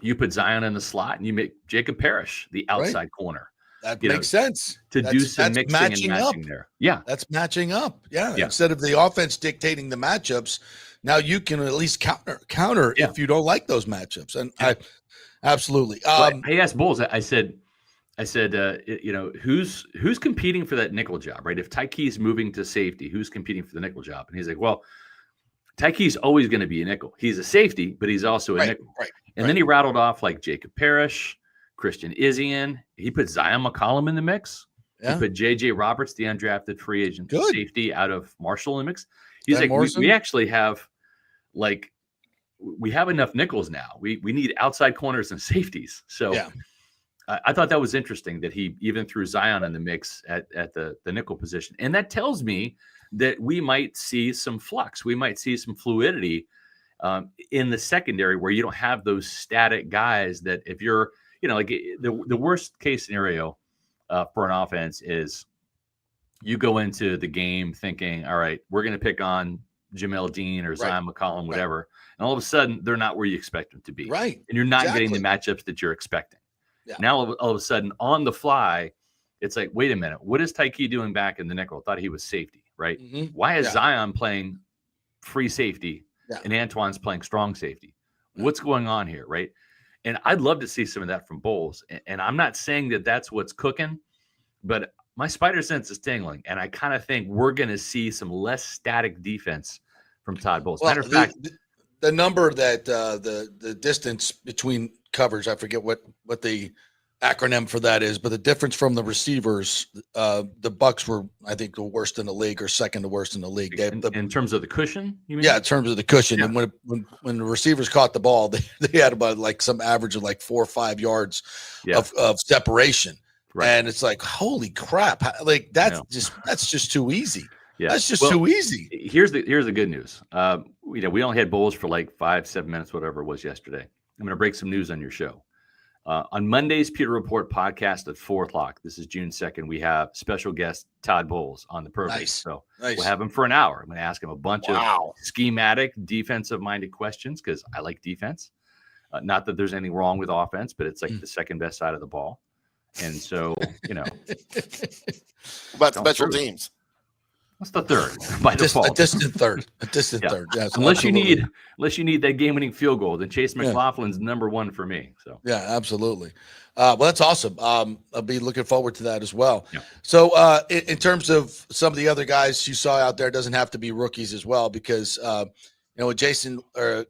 you put Zion in the slot and you make Jacob Parrish the outside corner. That makes sense. Do some mixing and matching there. Yeah. That's matching up. Yeah. Instead of the offense dictating the matchups, now you can at least counter if you don't like those matchups. And absolutely. I asked Bowles, I said, who's competing for that nickel job, right? If Tyke's moving to safety, who's competing for the nickel job? And he's like, well, Tyke's always going to be a nickel. He's a safety, but he's also a nickel. Right. And then he rattled off like Jacob Parrish, Christian Izien. He put Zion McCollum in the mix. Yeah. He put J.J. Roberts, the undrafted free agent safety out of Marshall in the mix. He's like, we actually have we have enough nickels now. We need outside corners and safeties. So I thought that was interesting that he even threw Zion in the mix at the nickel position. And that tells me that we might see some flux. We might see some fluidity in the secondary where you don't have those static guys that if you're, the worst case scenario for an offense is you go into the game thinking, all right, we're going to pick on Jamel Dean or Zion McCollum, whatever. And all of a sudden they're not where you expect them to be. Right. And you're not getting the matchups that you're expecting. Yeah. Now, all of a sudden on the fly, it's like, wait a minute, what is Tyke doing back in the nickel? I thought he was safety, right? Mm-hmm. Why is Zion playing free safety and Antoine's playing strong safety? What's going on here, right? And I'd love to see some of that from Bowles. And I'm not saying that that's what's cooking, but my spider sense is tingling. And I kind of think we're going to see some less static defense from Todd Bowles. Matter of fact, the number that the distance between covers, I forget what the acronym for that is, but the difference from the receivers, the Bucs were, I think, the worst in the league or second to worst in the league. In terms of the cushion, you mean? Yeah, in terms of the cushion. Yeah. And when the receivers caught the ball, they had about like some average of like 4 or 5 yards of separation. Right. And it's like, holy crap. Like that's just too easy. Yeah. That's just too easy. Here's the good news. We only had bowls for like 5-7 minutes, whatever it was yesterday. I'm going to break some news on your show. On Monday's Pewter Report podcast at 4:00, this is June 2nd, we have special guest Todd Bowles on the program. Nice. So Nice. We'll have him for an hour. I'm going to ask him a bunch of schematic, defensive-minded questions because I like defense. Not that there's anything wrong with offense, but it's like the second best side of the ball. And so, What about special teams? What's the third by default? A distant third. Third. Yes, unless you need that game-winning field goal, then Chase McLaughlin's number one for me. So yeah, absolutely. Well, that's awesome. I'll be looking forward to that as well. Yeah. So in terms of some of the other guys you saw out there, it doesn't have to be rookies as well, because when Jason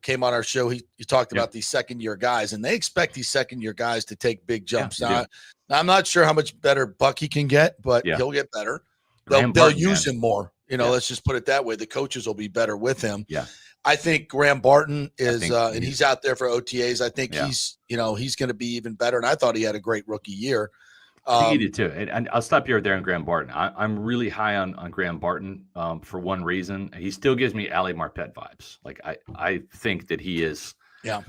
came on our show, he talked about these second-year guys, and they expect these second-year guys to take big jumps. Now, I'm not sure how much better Buck he can get, but he'll get better. They'll use him more. Let's just put it that way. The coaches will be better with him. Yeah. I think Graham Barton is, and he's out there for OTAs. I think he's going to be even better. And I thought he had a great rookie year. I think he did too. And I'll stop you right there on Graham Barton. I'm really high on Graham Barton for one reason. He still gives me Ali Marpet vibes. Like I think that he is. Yeah.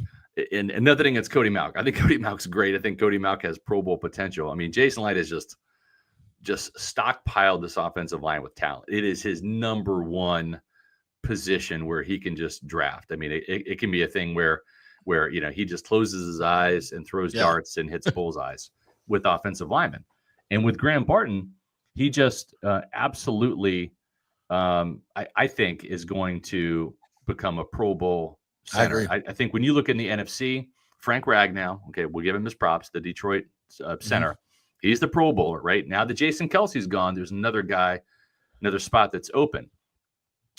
And another thing, it's Cody Mauch. I think Cody Mauch's great. I think Cody Mauch has Pro Bowl potential. I mean, Jason Light is just stockpiled this offensive line with talent. It is his number one position where he can just draft. I mean, it can be a thing where he just closes his eyes and throws darts and hits bullseyes with offensive linemen. And with Graham Barton, he just absolutely, I think, is going to become a Pro Bowl center. I agree. I think when you look in the NFC, Frank Ragnow, okay, we'll give him his props, the Detroit center. Mm-hmm. He's the Pro Bowler, right? Now that Jason Kelsey's gone, there's another guy, another spot that's open.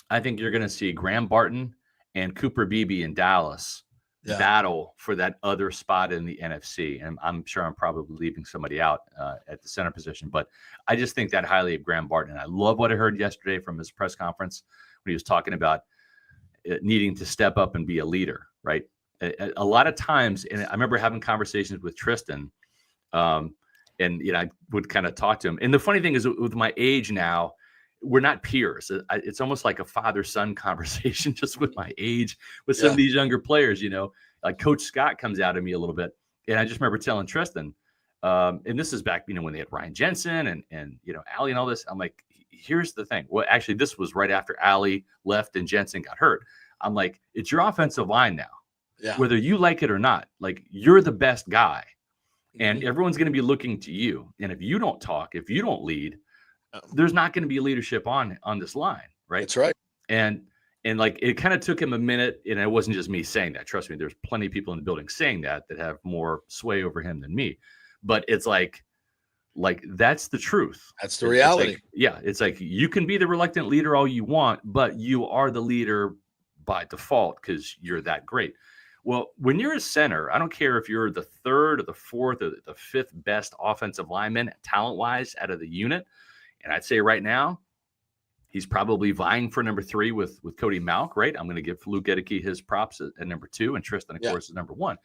I think you're going to see Graham Barton and Cooper Beebe in Dallas battle for that other spot in the NFC. And I'm sure I'm probably leaving somebody out at the center position, but I just think that highly of Graham Barton. And I love what I heard yesterday from his press conference when he was talking about needing to step up and be a leader, right? A lot of times, and I remember having conversations with Tristan, and I would kind of talk to him. And the funny thing is, with my age now, we're not peers. It's almost like a father-son conversation, just with my age, with some of these younger players. Like Coach Scott comes out of me a little bit, and I just remember telling Tristan, and this is back, when they had Ryan Jensen and Allie and all this. I'm like, here's the thing. Well, actually, this was right after Allie left and Jensen got hurt. I'm like, it's your offensive line now, whether you like it or not. Like, you're the best guy. And everyone's going to be looking to you. And if you don't talk, if you don't lead, there's not going to be leadership on this line, right? That's right. And like, it kind of took him a minute, and it wasn't just me saying that. Trust me, there's plenty of people in the building saying that have more sway over him than me. But it's like that's the truth. That's the reality. It's like you can be the reluctant leader all you want, but you are the leader by default because you're that great. Well, when you're a center, I don't care if you're the third or the fourth or the fifth best offensive lineman talent-wise out of the unit. And I'd say right now, he's probably vying for number 3 with Cody Mauch, right? I'm going to give Luke Gedeke his props at number 2, and Tristan, of course, is number 1.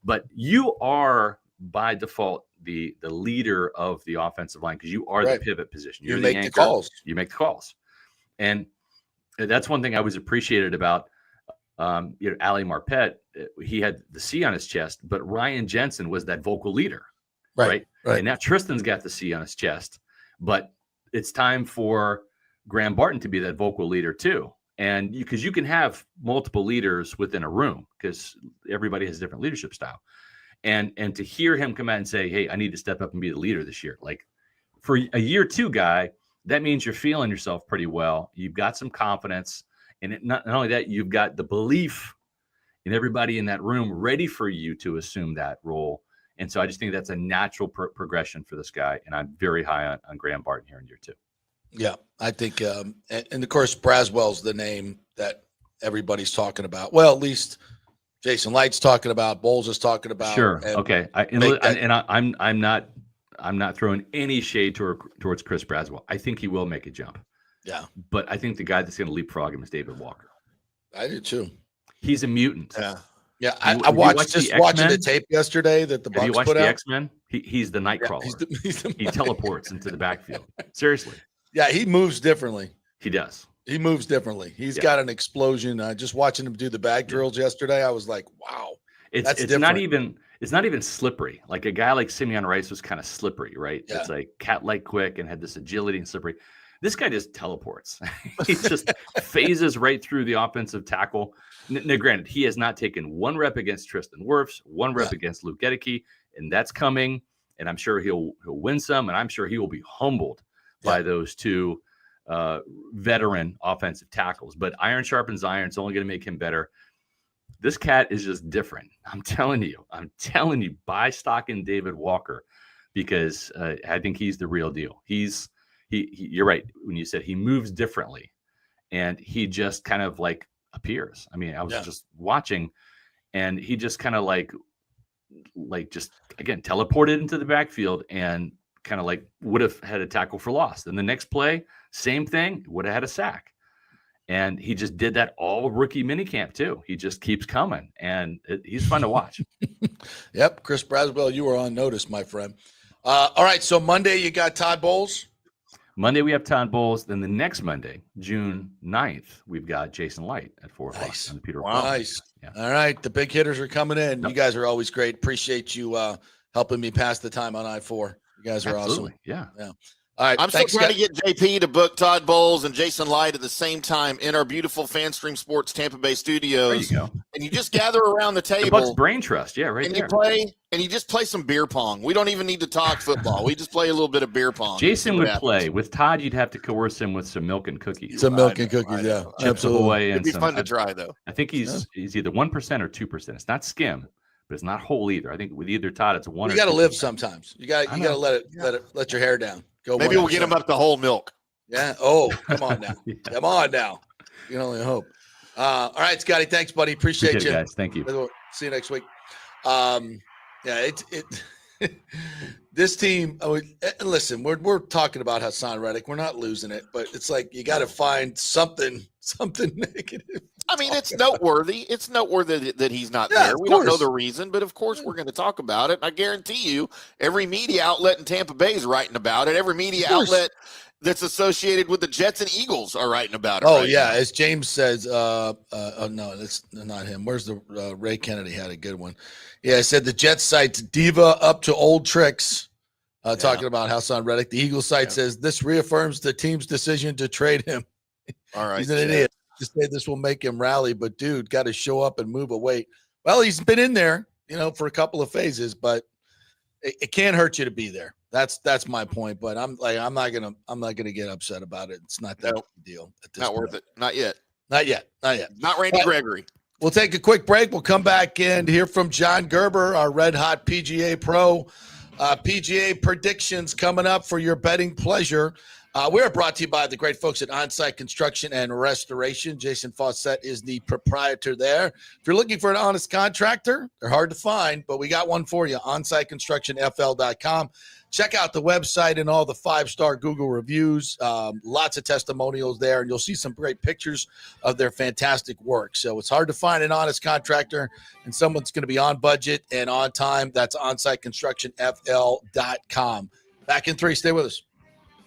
But you are, by default, the leader of the offensive line because you are the pivot position. You make the calls. You make the calls. And that's one thing I was appreciated about Ali Marpet. He had the C on his chest, but Ryan Jensen was that vocal leader, right? And now Tristan's got the C on his chest, but it's time for Graham Barton to be that vocal leader too. And because you can have multiple leaders within a room because everybody has different leadership style. And to hear him come out and say, hey, I need to step up and be the leader this year. Like, for a year 2 guy, that means you're feeling yourself pretty well. You've got some confidence. And not only that, you've got the belief in everybody in that room ready for you to assume that role. And so I just think that's a natural progression for this guy. And I'm very high on Graham Barton here in year 2. Yeah, I think, and of course, Braswell's the name that everybody's talking about. Well, at least Jason Light's talking about, Bowles is talking about. Sure. Okay. I'm not throwing any shade towards Chris Braswell. I think he will make a jump. Yeah. But I think the guy that's going to leapfrog him is David Walker. I do too. He's a mutant. Yeah. Yeah. I watched watching the tape yesterday that the Bucs put out. Have you watched the X-Men? He's the Nightcrawler. He teleports into the backfield. Seriously. Yeah. He moves differently. He does. He moves differently. He's got an explosion. Just watching him do the bag drills yesterday, I was like, wow. It's not even slippery. Like a guy like Simeon Rice was kind of slippery, right? Yeah. It's like cat-like quick and had this agility and slippery. This guy just teleports. He just phases right through the offensive tackle. Now, granted, he has not taken one rep against Tristan Wirfs, one rep against Luke Gedeke, and that's coming. And I'm sure he'll win some, and I'm sure he will be humbled by those two veteran offensive tackles. But iron sharpens iron. It's only going to make him better. This cat is just different. I'm telling you, buy stock in David Walker because I think he's the real deal. You're right when you said he moves differently, and he just kind of like appears. I mean, I was just watching, and he just kind of like just again teleported into the backfield and kind of like would have had a tackle for loss. And the next play, same thing, would have had a sack. And he just did that all rookie minicamp too. He just keeps coming, and he's fun to watch. Yep, Chris Braswell, you were on notice, my friend. All right, so Monday you got Todd Bowles. Monday we have Todd Bowles. Then the next Monday, June 9th, we've got Jason Light at 4 o'clock on the Peter. Wow. Nice. Yeah. All right, the big hitters are coming in. Yep. You guys are always great. Appreciate you helping me pass the time on I-4. You guys are awesome. Yeah. All right, I'm still trying to get JP to book Todd Bowles and Jason Light at the same time in our beautiful FanStream Sports Tampa Bay studios. There you go. And you just gather around the table. The Bucs Brain Trust, right and there. You just play some beer pong. We don't even need to talk football. We just play a little bit of beer pong. Jason would play. With Todd, you'd have to coerce him with some milk and cookies. Some milk and cookies, yeah. Chips Ahoy. It'd be fun to try, though. I think he's either 1% or 2%. It's not skim, but it's not whole either. I think with either Todd, it's 1 or 2%. You got to live sometimes. You got to let your hair down. Maybe we'll get him up to whole milk. Yeah. Oh, come on now. Come on now. You can only hope. All right, Scotty. Thanks, buddy. Appreciate you, guys. Thank you. See you next week. This team. Listen, we're talking about Hassan Reddick. We're not losing it, but it's like you got to find something negative. I mean, it's noteworthy. It's noteworthy that he's not there. We don't know the reason, but of course we're going to talk about it. I guarantee you, every media outlet in Tampa Bay is writing about it. Every media outlet that's associated with the Jets and Eagles are writing about it. Oh, yeah. As James says, no, that's not him. Where's the Ray Kennedy had a good one. Yeah, I said the Jets site's diva up to old tricks, talking about Hassan Reddick. The Eagles site says this reaffirms the team's decision to trade him. All right. He's an idiot. Just say this will make him rally, but dude, got to show up and move a weight. Well, he's been in there, for a couple of phases, but it can't hurt you to be there. That's my point. But I'm not gonna get upset about it. It's not that big a deal. Not worth it. Not yet. Not Randy Gregory. We'll take a quick break. We'll come back and hear from John Gerber, our red hot PGA pro. PGA predictions coming up for your betting pleasure. We are brought to you by the great folks at Onsite Construction and Restoration. Jason Fawcett is the proprietor there. If you're looking for an honest contractor, they're hard to find, but we got one for you, onsiteconstructionfl.com. Check out the website and all the 5-star Google reviews. Lots of testimonials there, and you'll see some great pictures of their fantastic work. So it's hard to find an honest contractor and someone's going to be on budget and on time. That's onsiteconstructionfl.com. Back in 3. Stay with us.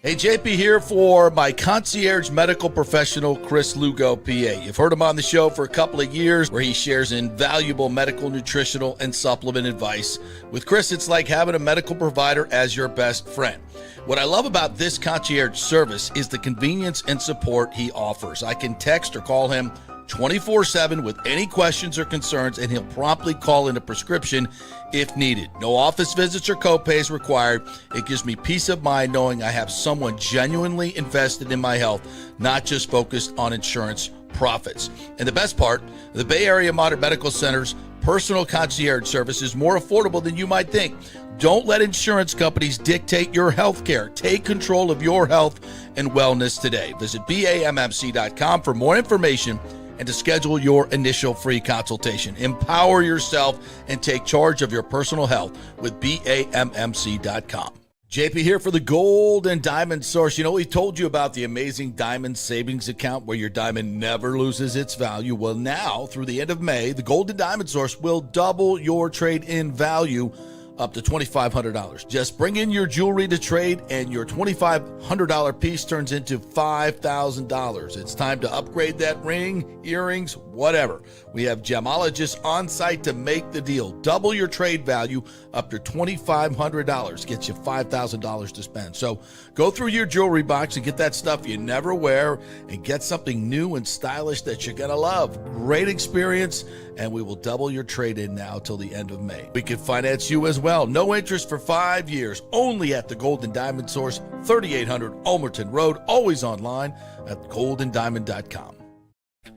Hey, JP here for my concierge medical professional, Chris Lugo, PA. You've heard him on the show for a couple of years where he shares invaluable medical, nutritional, and supplement advice. With Chris, it's like having a medical provider as your best friend. What I love about this concierge service is the convenience and support he offers. I can text or call him 24/7 with any questions or concerns, and he'll promptly call in a prescription if needed. No office visits or copays required. It gives me peace of mind knowing I have someone genuinely invested in my health, not just focused on insurance profits. And the best part, the Bay Area Modern Medical Center's personal concierge service is more affordable than you might think. Don't let insurance companies dictate your health care. Take control of your health and wellness today. Visit BAMMC.com for more information and to schedule your initial free consultation. Empower yourself and take charge of your personal health with BAMMC.com. JP here for the Gold and Diamond Source. You know, we told you about the amazing Diamond Savings Account where your diamond never loses its value. Well, now, through the end of May, the Gold and Diamond Source will double your trade-in value up to $2,500. Just bring in your jewelry to trade, and your $2,500 piece turns into $5,000. It's time to upgrade that ring, earrings, whatever. We have gemologists on site to make the deal. Double your trade value up to $2,500. Gets you $5,000 to spend. So go through your jewelry box and get that stuff you never wear and get something new and stylish that you're going to love. Great experience, and we will double your trade-in now till the end of May. We can finance you as well. No interest for 5 years. Only at the Gold and Diamond Source, 3800 Ulmerton Road. Always online at goldanddiamond.com.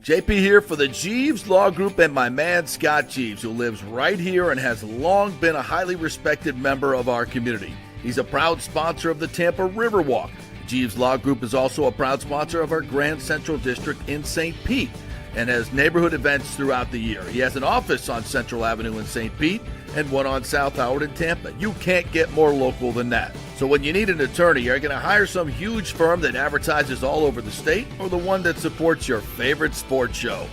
JP here for the Jeeves Law Group and my man Scott Jeeves, who lives right here and has long been a highly respected member of our community. He's a proud sponsor of the Tampa Riverwalk. Jeeves Law Group is also a proud sponsor of our Grand Central District in St. Pete and has neighborhood events throughout the year. He has an office on Central Avenue in St. Pete and one on South Howard in Tampa. You can't get more local than that. So when you need an attorney, you're going to hire some huge firm that advertises all over the state or the one that supports your favorite sports show.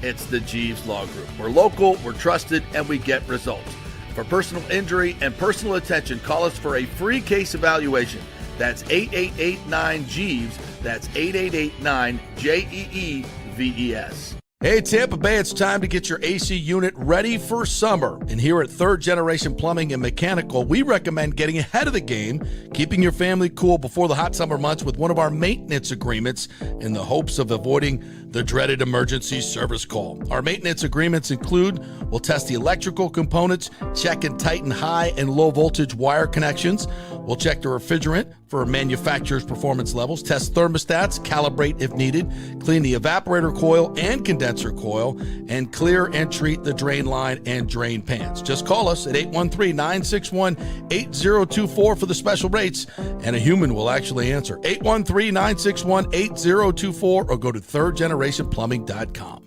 It's the Jeeves Law Group. We're local, we're trusted, and we get results. For personal injury and personal attention, call us for a free case evaluation. That's 8889-JEEVES. That's 8889-JEEVES. Hey, Tampa Bay, it's time to get your AC unit ready for summer. And here at Third Generation Plumbing and Mechanical, we recommend getting ahead of the game, keeping your family cool before the hot summer months with one of our maintenance agreements in the hopes of avoiding the dreaded emergency service call. Our maintenance agreements include, we'll test the electrical components, check and tighten high and low voltage wire connections. We'll check the refrigerant for manufacturer's performance levels, test thermostats, calibrate if needed, clean the evaporator coil and condenser coil, and clear and treat the drain line and drain pans. Just call us at 813-961-8024 for the special rates, and a human will actually answer. 813-961-8024 or go to thirdgenerationplumbing.com.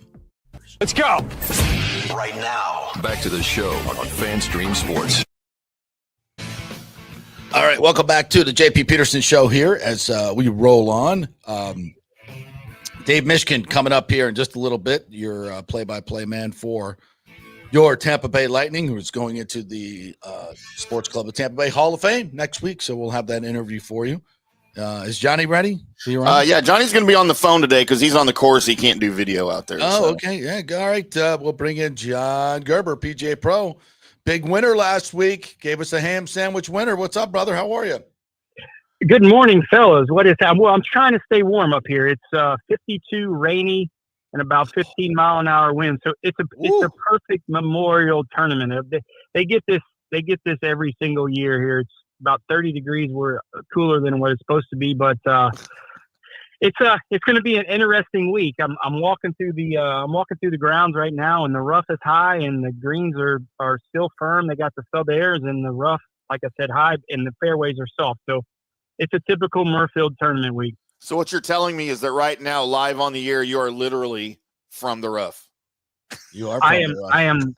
Let's go. Right now, back to the show on FanStream Sports. All right, welcome back to the JP Peterson Show here as we roll on. Dave Mishkin coming up here in just a little bit, your play-by-play man for your Tampa Bay Lightning, who's going into the Sports Club of Tampa Bay Hall of Fame next week, so we'll have that interview for you. Is Johnny ready? Yeah, Johnny's going to be on the phone today because he's on the course. He can't do video out there. Oh, so. Okay. Yeah, all right. We'll bring in John Gerber, PGA Pro. Big winner last week. Gave us a ham sandwich winner. What's up, brother? How are you? Good morning, fellas. What is that? Well, I'm trying to stay warm up here. It's 52, rainy, and about 15-mile-an-hour wind. So it's a perfect memorial tournament. They get this every single year here. It's about 30 degrees. We're cooler than what it's supposed to be, but it's going to be an interesting week. I'm walking through the grounds right now, and the rough is high, and the greens are still firm. They got the sub airs, and the rough, like I said, high, and the fairways are soft. So it's a typical Murfield tournament week. So what you're telling me is that right now, live on the air, you are literally from the rough. You are. I am.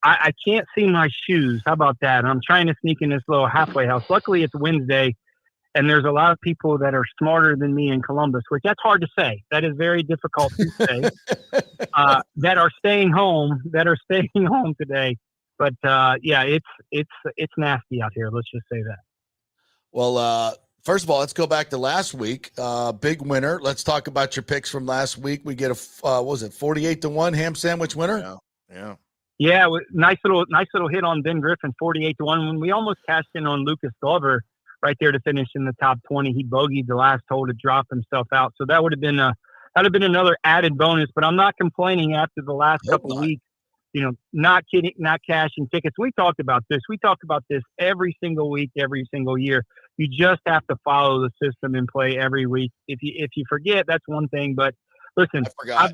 I can't see my shoes. How about that? I'm trying to sneak in this little halfway house. Luckily, it's Wednesday, and there's a lot of people that are smarter than me in Columbus, which that's hard to say. That is very difficult to say. That are staying home today. But yeah, it's nasty out here. Let's just say that. Well, first of all, let's go back to last week. Big winner. Let's talk about your picks from last week. We get a 48-1 ham sandwich winner? Yeah. Yeah, nice little hit on Ben Griffin, 48-1. When we almost cashed in on Lucas Glover right there to finish in the top 20, he bogeyed the last hole to drop himself out. So that would have been another added bonus. But I'm not complaining after the last couple of weeks. You know, not cashing tickets. We talked about this. We talk about this every single week, every single year. You just have to follow the system and play every week. If you forget, that's one thing. But listen, I forgot.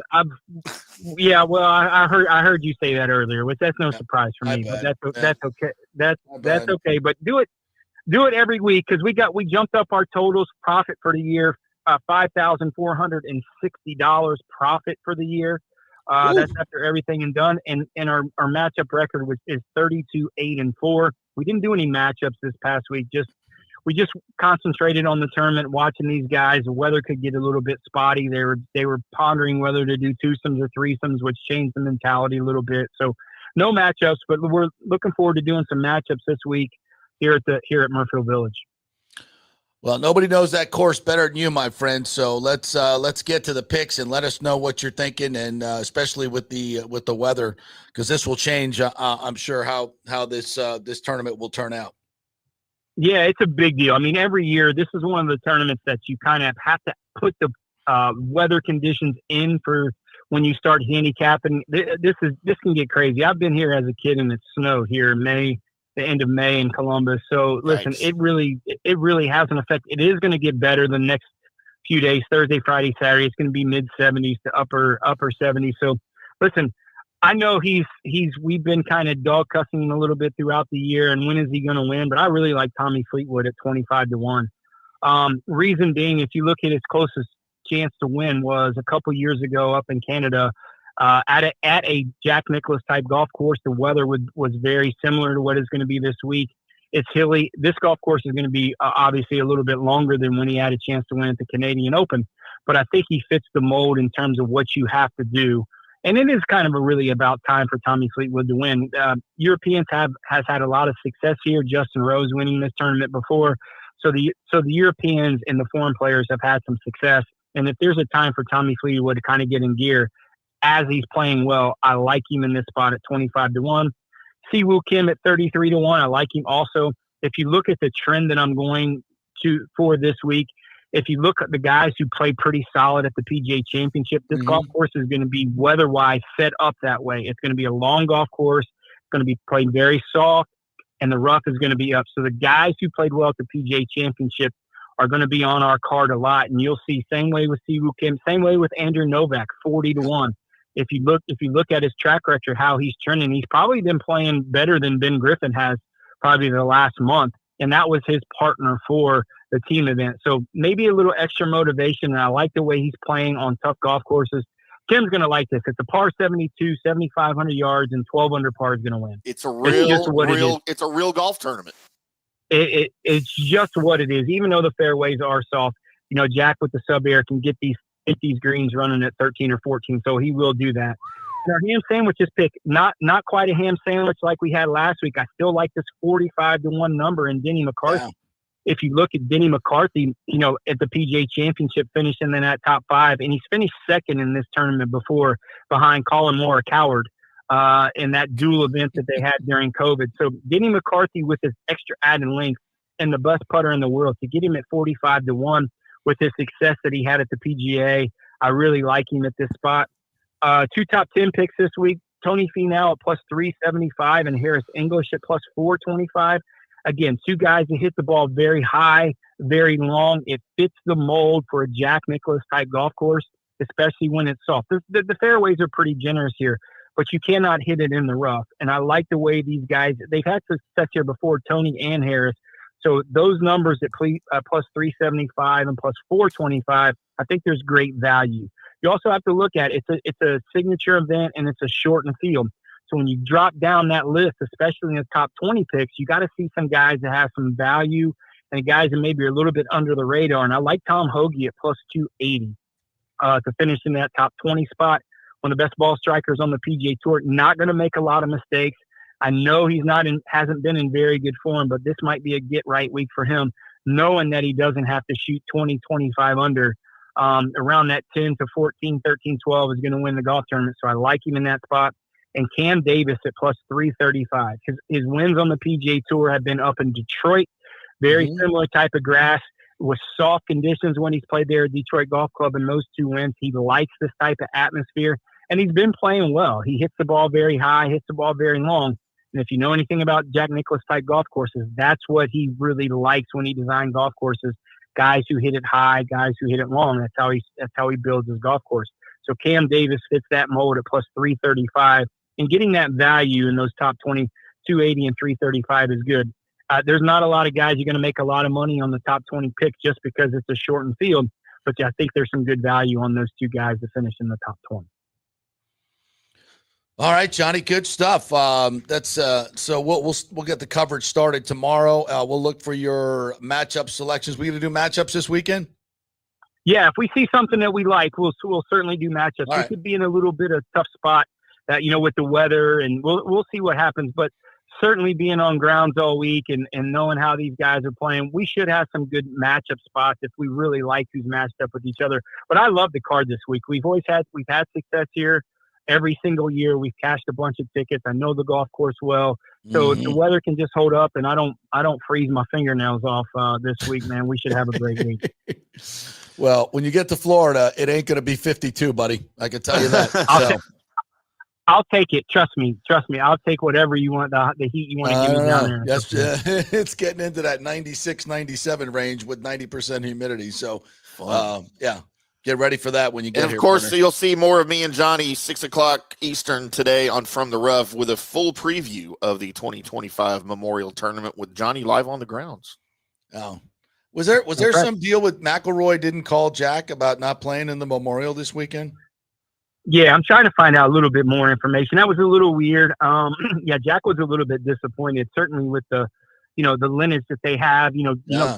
Yeah, well, I heard you say that earlier, which that's no surprise for me. But that's okay. That's okay. But do it every week because we jumped up our totals profit for the year, $5,460 profit for the year. That's after everything and done. And our matchup record is 32-8-4. We didn't do any matchups this past week. We just concentrated on the tournament, watching these guys. The weather could get a little bit spotty. They were pondering whether to do twosomes or threesomes, which changed the mentality a little bit. So no matchups, but we're looking forward to doing some matchups this week here at Murfield Village. Well, nobody knows that course better than you, my friend. So let's get to the picks and let us know what you're thinking, and especially with the weather, because this will change. I'm sure how this tournament will turn out. Yeah, it's a big deal. I mean, every year this is one of the tournaments that you kind of have to put the weather conditions in for when you start handicapping. This can get crazy. I've been here as a kid and it snowed here in May. The end of May in Columbus. So listen, Thanks. it really has an effect. It is going to get better the next few days, Thursday, Friday, Saturday. It's going to be mid 70s to upper 70s. So listen, I know we've been kind of dog cussing him a little bit throughout the year, and when is he going to win? But I really like Tommy Fleetwood at 25-1. Reason being, if you look at his closest chance to win was a couple years ago up in Canada, at a Jack Nicklaus type golf course. The weather was very similar to what is going to be this week. It's hilly. This golf course is going to be obviously a little bit longer than when he had a chance to win at the Canadian Open, but I think he fits the mold in terms of what you have to do. And it is kind of really about time for Tommy Fleetwood to win. Europeans has had a lot of success here. Justin Rose winning this tournament before. So the Europeans and the foreign players have had some success. And if there's a time for Tommy Fleetwood to kind of get in gear, as he's playing well, I like him in this spot at 25-1. Siwoo Kim at 33-1. I like him also. If you look at the trend that I'm going for this week, if you look at the guys who play pretty solid at the PGA Championship, this golf course is going to be weather-wise set up that way. It's going to be a long golf course. It's going to be played very soft, and the rough is going to be up. So the guys who played well at the PGA Championship are going to be on our card a lot, and you'll see same way with Siwoo Kim, same way with Andrew Novak, 40-1. If you look at his track record, how he's trending, he's probably been playing better than Ben Griffin has probably the last month, and that was his partner for the team event. So maybe a little extra motivation, and I like the way he's playing on tough golf courses. Kim's going to like this. It's a par 72, 7,500 yards, and 12 under par is going to win. It's a real golf tournament. It's just what it is. Even though the fairways are soft, Jack with the sub-air can get these greens running at 13 or 14, so he will do that. And our ham sandwiches pick, not quite a ham sandwich like we had last week. I still like this 45-1 number in Denny McCarthy. Yeah. If you look at Denny McCarthy, at the PGA Championship, finishing in that top 5, and he's finished second in this tournament before, behind Colin Moore, Coward, in that dual event that they had during COVID. So Denny McCarthy with his extra added length and the best putter in the world, to get him at 45-1 with his success that he had at the PGA, I really like him at this spot. 2 top 10 picks this week: Tony Finau at plus 375 and Harris English at plus 425. Again, 2 guys that hit the ball very high, very long. It fits the mold for a Jack Nicklaus type golf course, especially when it's soft. The fairways are pretty generous here, but you cannot hit it in the rough. And I like the way these guys, they've had success here before, Tony and Harris. So those numbers at plus 375 and plus 425, I think there's great value. You also have to look at it's a signature event, and it's a shortened field. So when you drop down that list, especially in the top 20 picks, you got to see some guys that have some value and guys that maybe are a little bit under the radar. And I like Tom Hoagie at plus 280 to finish in that top 20 spot. One of the best ball strikers on the PGA Tour, not going to make a lot of mistakes. I know hasn't been in very good form, but this might be a get-right week for him, knowing that he doesn't have to shoot 20, 25 under. Around that 10 to 14, 13, 12 is going to win the golf tournament, so I like him in that spot. And Cam Davis at plus 335. His wins on the PGA Tour have been up in Detroit, very similar type of grass with soft conditions when he's played there at Detroit Golf Club, and those 2 wins. He likes this type of atmosphere, and he's been playing well. He hits the ball very high, hits the ball very long. And if you know anything about Jack Nicklaus type golf courses, that's what he really likes when he designed golf courses. Guys who hit it high, guys who hit it long. That's how he builds his golf course. So Cam Davis fits that mold at plus 335, and getting that value in those top 20, 280 and 335 is good. There's not a lot of guys you're going to make a lot of money on the top 20 picks just because it's a shortened field, but I think there's some good value on those 2 guys to finish in the top 20. All right, Johnny, good stuff. That's so we'll get the coverage started tomorrow. We'll look for your matchup selections. We gonna do matchups this weekend? Yeah, if we see something that we like, we'll certainly do matchups. All We right. could be in a little bit of tough spot that with the weather, and we'll see what happens. But certainly being on grounds all week and knowing how these guys are playing, we should have some good matchup spots if we really like who's matched up with each other. But I love the card this week. We've had success here. Every single year we've cashed a bunch of tickets. I know the golf course well. So if the weather can just hold up and I don't freeze my fingernails off this week, man, we should have a great week. Well, when you get to Florida, it ain't going to be 52, buddy. I can tell you that. I'll take it. Trust me. I'll take whatever you want, the heat you want to give me down there. Yes, it's getting into that 96, 97 range with 90% humidity. So, yeah. Get ready for that when you get here. And of course, you'll see more of me and Johnny 6:00 Eastern today on From the Rough with a full preview of the 2025 Memorial Tournament with Johnny live on the grounds. Oh, was there some deal with McElroy didn't call Jack about not playing in the Memorial this weekend? Yeah, I'm trying to find out a little bit more information. That was a little weird. Yeah, Jack was a little bit disappointed, certainly with the lineage that they have.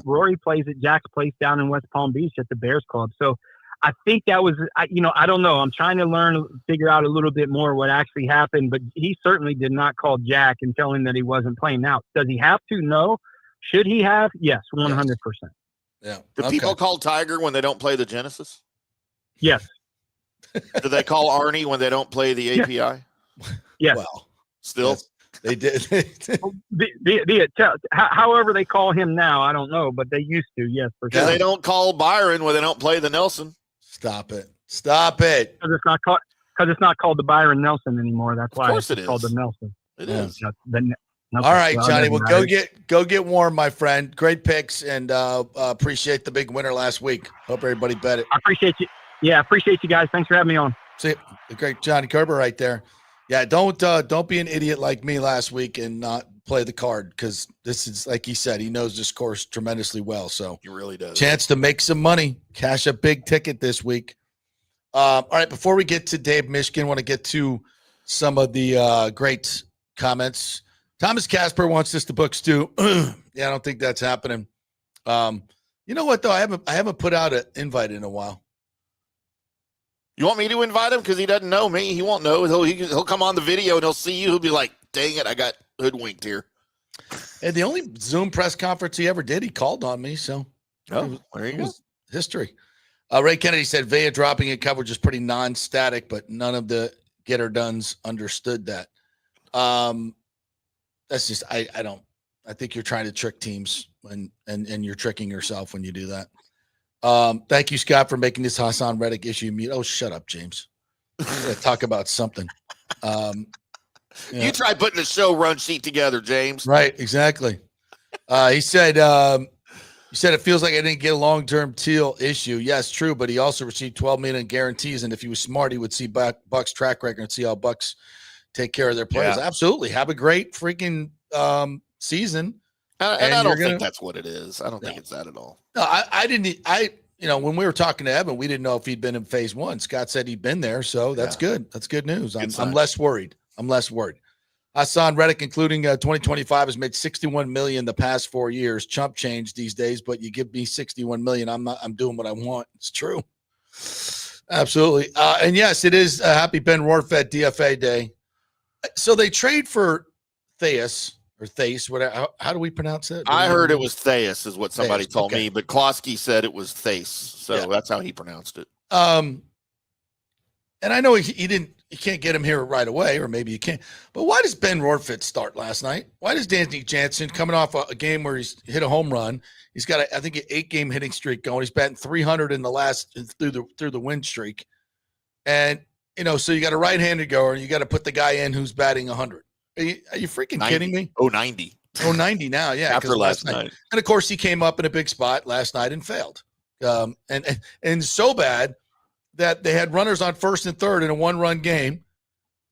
Rory plays at Jack's place down in West Palm Beach at the Bears Club. So I think that was, I don't know. I'm trying to figure out a little bit more what actually happened, but he certainly did not call Jack and tell him that he wasn't playing. Now, does he have to? No. Should he have? Yes, 100%. Yeah. Do people call Tiger when they don't play the Genesis? Yes. Do they call Arnie when they don't play the API? Yes. Well, still. Yes, they did. However they call him now, I don't know, but they used to. Yes, for sure. Because they don't call Byron when they don't play the Nelson. Stop it. Because it's not called the Byron Nelson anymore. That's why it's called the Nelson. It is. All right, Johnny. Well, go get warm, my friend. Great picks, and appreciate the big winner last week. Hope everybody bet it. I appreciate you. Yeah, appreciate you guys. Thanks for having me on. See, the great Johnny Gerber right there. Yeah, don't be an idiot like me last week and not play the card, because this is, like he said, he knows this course tremendously well. So he really does. Chance to make some money, cash a big ticket this week. All right, before we get to Dave Mishkin, I want to get to some of the great comments. Thomas Casper wants this to Bucs too. Yeah, I don't think that's happening. You know what though? I haven't put out an invite in a while. You want me to invite him? Because he doesn't know me. He won't know. He'll come on the video and he'll see you. He'll be like, dang it, I got hoodwinked here. And the only Zoom press conference he ever did, he called on me. So there you go. History. Ray Kennedy said Vea dropping in coverage is pretty non-static, but none of the get-her-dones understood that. That's just I think you're trying to trick teams and you're tricking yourself when you do that. Thank you, Scott, for making this Hassan Reddick issue mute. Oh, shut up, James. Talk about something. You try putting a show run sheet together, James. Right, exactly. He said it feels like I didn't get a long-term Teal issue. Yes, true, but he also received $12 million in guarantees, and if he was smart, he would see Bucs track record and see how Bucs take care of their players. Yeah. Absolutely. Have a great freaking season. And I don't think that's what it is. I don't think it's that at all. No, I didn't. When we were talking to Evan, we didn't know if he'd been in phase one. Scott said he'd been there, so that's good. That's good news. I'm less worried. Hassan Reddick, including 2025, has made $61 million the past 4 years. Chump change these days, but you give me $61 million, I'm doing what I want. It's true. Absolutely. And yes, it is a happy Ben Rohrfed DFA day. So they trade for Theus. Or Thace, whatever. How do we pronounce it? I heard it was Theus, is what somebody told me, but Closkey said it was Thace, so that's how he pronounced it. And I know you can't get him here right away, or maybe you can't. But why does Ben Rohrfed start last night? Why does Danny Jansen, coming off a game where he's hit a home run, he's got I think an 8-game hitting streak going. He's batting 300 in the last through the win streak, and so you got a right-handed goer, and you got to put the guy in who's batting 100. Are you freaking 90. kidding me? 90. 90 now, yeah. After last night. And, of course, he came up in a big spot last night and failed. And so bad that they had runners on first and third in a one-run game,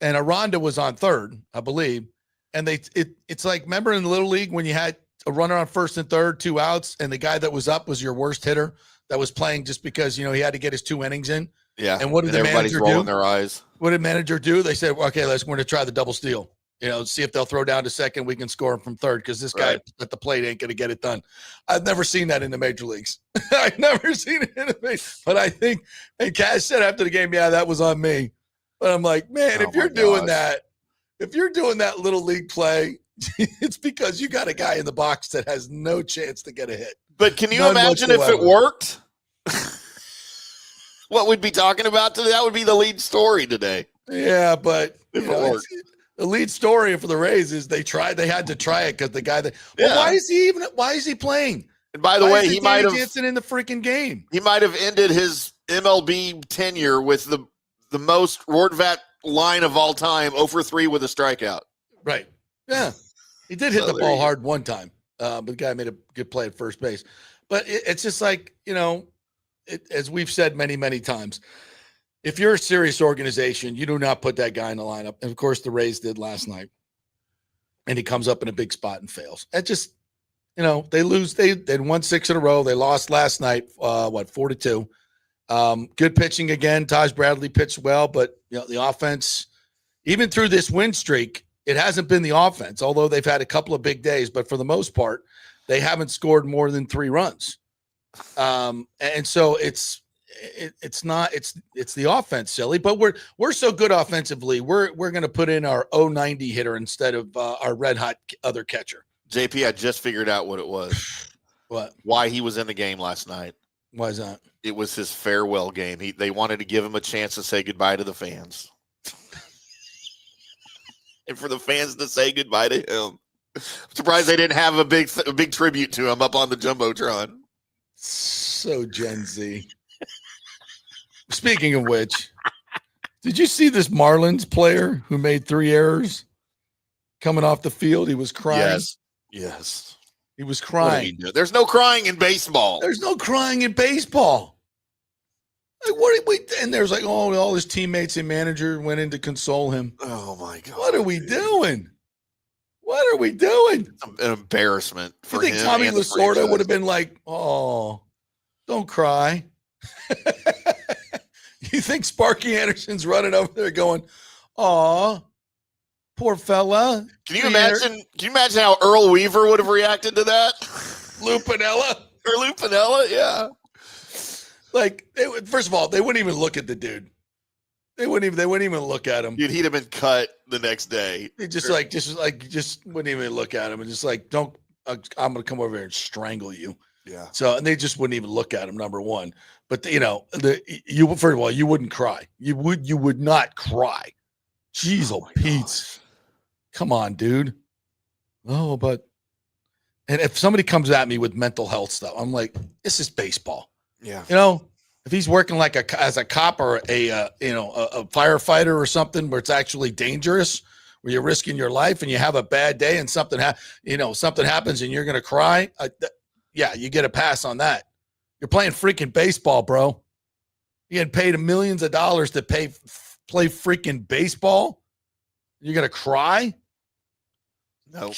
and Aranda was on third, I believe. And it's like, remember in the Little League when you had a runner on first and third, 2 outs, and the guy that was up was your worst hitter that was playing just because, he had to get his 2 innings in? Yeah. And what did the everybody's manager rolling do? their eyes. What did manager do? They said, okay, we're going to try the double steal. See if they'll throw down to second. We can score him from third because this guy at the plate ain't going to get it done. I've never seen that in the major leagues. I've never seen it in the major. But I think, and Cash said after the game, yeah, that was on me. But I'm like, man, if you're doing that little league play, it's because you got a guy in the box that has no chance to get a hit. But can you imagine if it worked? What we'd be talking about today? That would be the lead story today. Yeah, but the lead story for the Rays is they had to try it because the guy why is he playing? And by the way, he might have Jansen in the freaking game. He might have ended his MLB tenure with the most Rortvat line of all time, 0 for 3 with a strikeout. Right. Yeah. He did hit the ball hard one time. But the guy made a good play at first base. But it's just like, as we've said many, many times, if you're a serious organization, you do not put that guy in the lineup. And of course, the Rays did last night. And he comes up in a big spot and fails. It just, they lose. They won 6 in a row. They lost last night, 4-2. Good pitching again. Taj Bradley pitched well, but the offense, even through this win streak, it hasn't been the offense, although they've had a couple of big days. But for the most part, they haven't scored more than 3 runs. And so it's the offense, silly, but we're so good offensively. We're going to put in our 090 hitter instead of our red hot other catcher. JP, I just figured out what it was. What? Why he was in the game last night. Why is that? It was his farewell game. They wanted to give him a chance to say goodbye to the fans. And for the fans to say goodbye to him. I'm surprised they didn't have a big tribute to him up on the Jumbotron. So Gen Z. Speaking of which, did you see this Marlins player who made 3 errors coming off the field? He was crying. Yes. He was crying. There's no crying in baseball. There's no crying in baseball. Like, what did we? And there's like, all his teammates and manager went in to console him. Oh my God! What are we doing? What are we doing? An embarrassment for him. You think Tommy Lasorda would have been like, "Oh, don't cry"? You think Sparky Anderson's running over there going, "Oh, poor fella"? Can you imagine? Can you imagine how Earl Weaver would have reacted to that? Lupinella, yeah. Like, first of all, they wouldn't even look at the dude. They wouldn't even look at him. Dude, he'd have been cut the next day. They just wouldn't even look at him and just like, I'm going to come over here and strangle you. Yeah. So, and they just wouldn't even look at him. Number one, but first of all, you wouldn't cry. You would not cry. Jeez, Pete, come on, dude. Oh, but, and if somebody comes at me with mental health stuff, I'm like, this is baseball. Yeah. If he's working as a cop or a firefighter or something where it's actually dangerous, where you're risking your life and you have a bad day and something happens and you're going to cry. You get a pass on that. You're playing freaking baseball, bro. You getting paid millions of dollars to play freaking baseball. You're going to cry? No.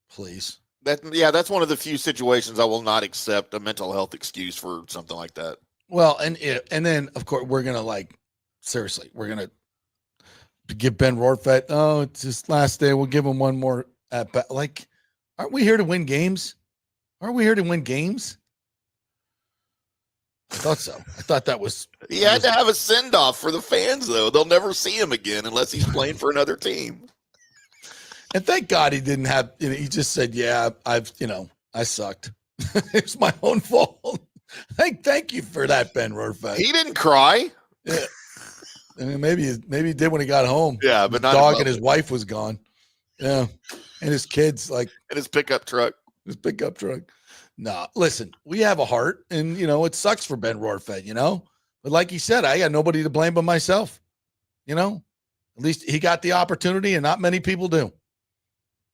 Please. That's one of the few situations I will not accept a mental health excuse for something like that. Well, and then of course we're gonna we're gonna give Ben Rortvedt. Oh, it's his last day. We'll give him one more at bat. Like, aren't we here to win games? I thought so. I thought that was. He had to have a send off for the fans, though. They'll never see him again unless he's playing for another team. And thank God he didn't have, he just said, yeah, I sucked. It's my own fault. Thank you for that, Ben Rortvedt. He didn't cry. Yeah. I mean, maybe he did when he got home. Yeah, but not dog and his wife was gone. Yeah. And his kids, and his pickup truck. Nah, listen, we have a heart and, it sucks for Ben Rortvedt, but like he said, I got nobody to blame but myself, at least he got the opportunity and not many people do.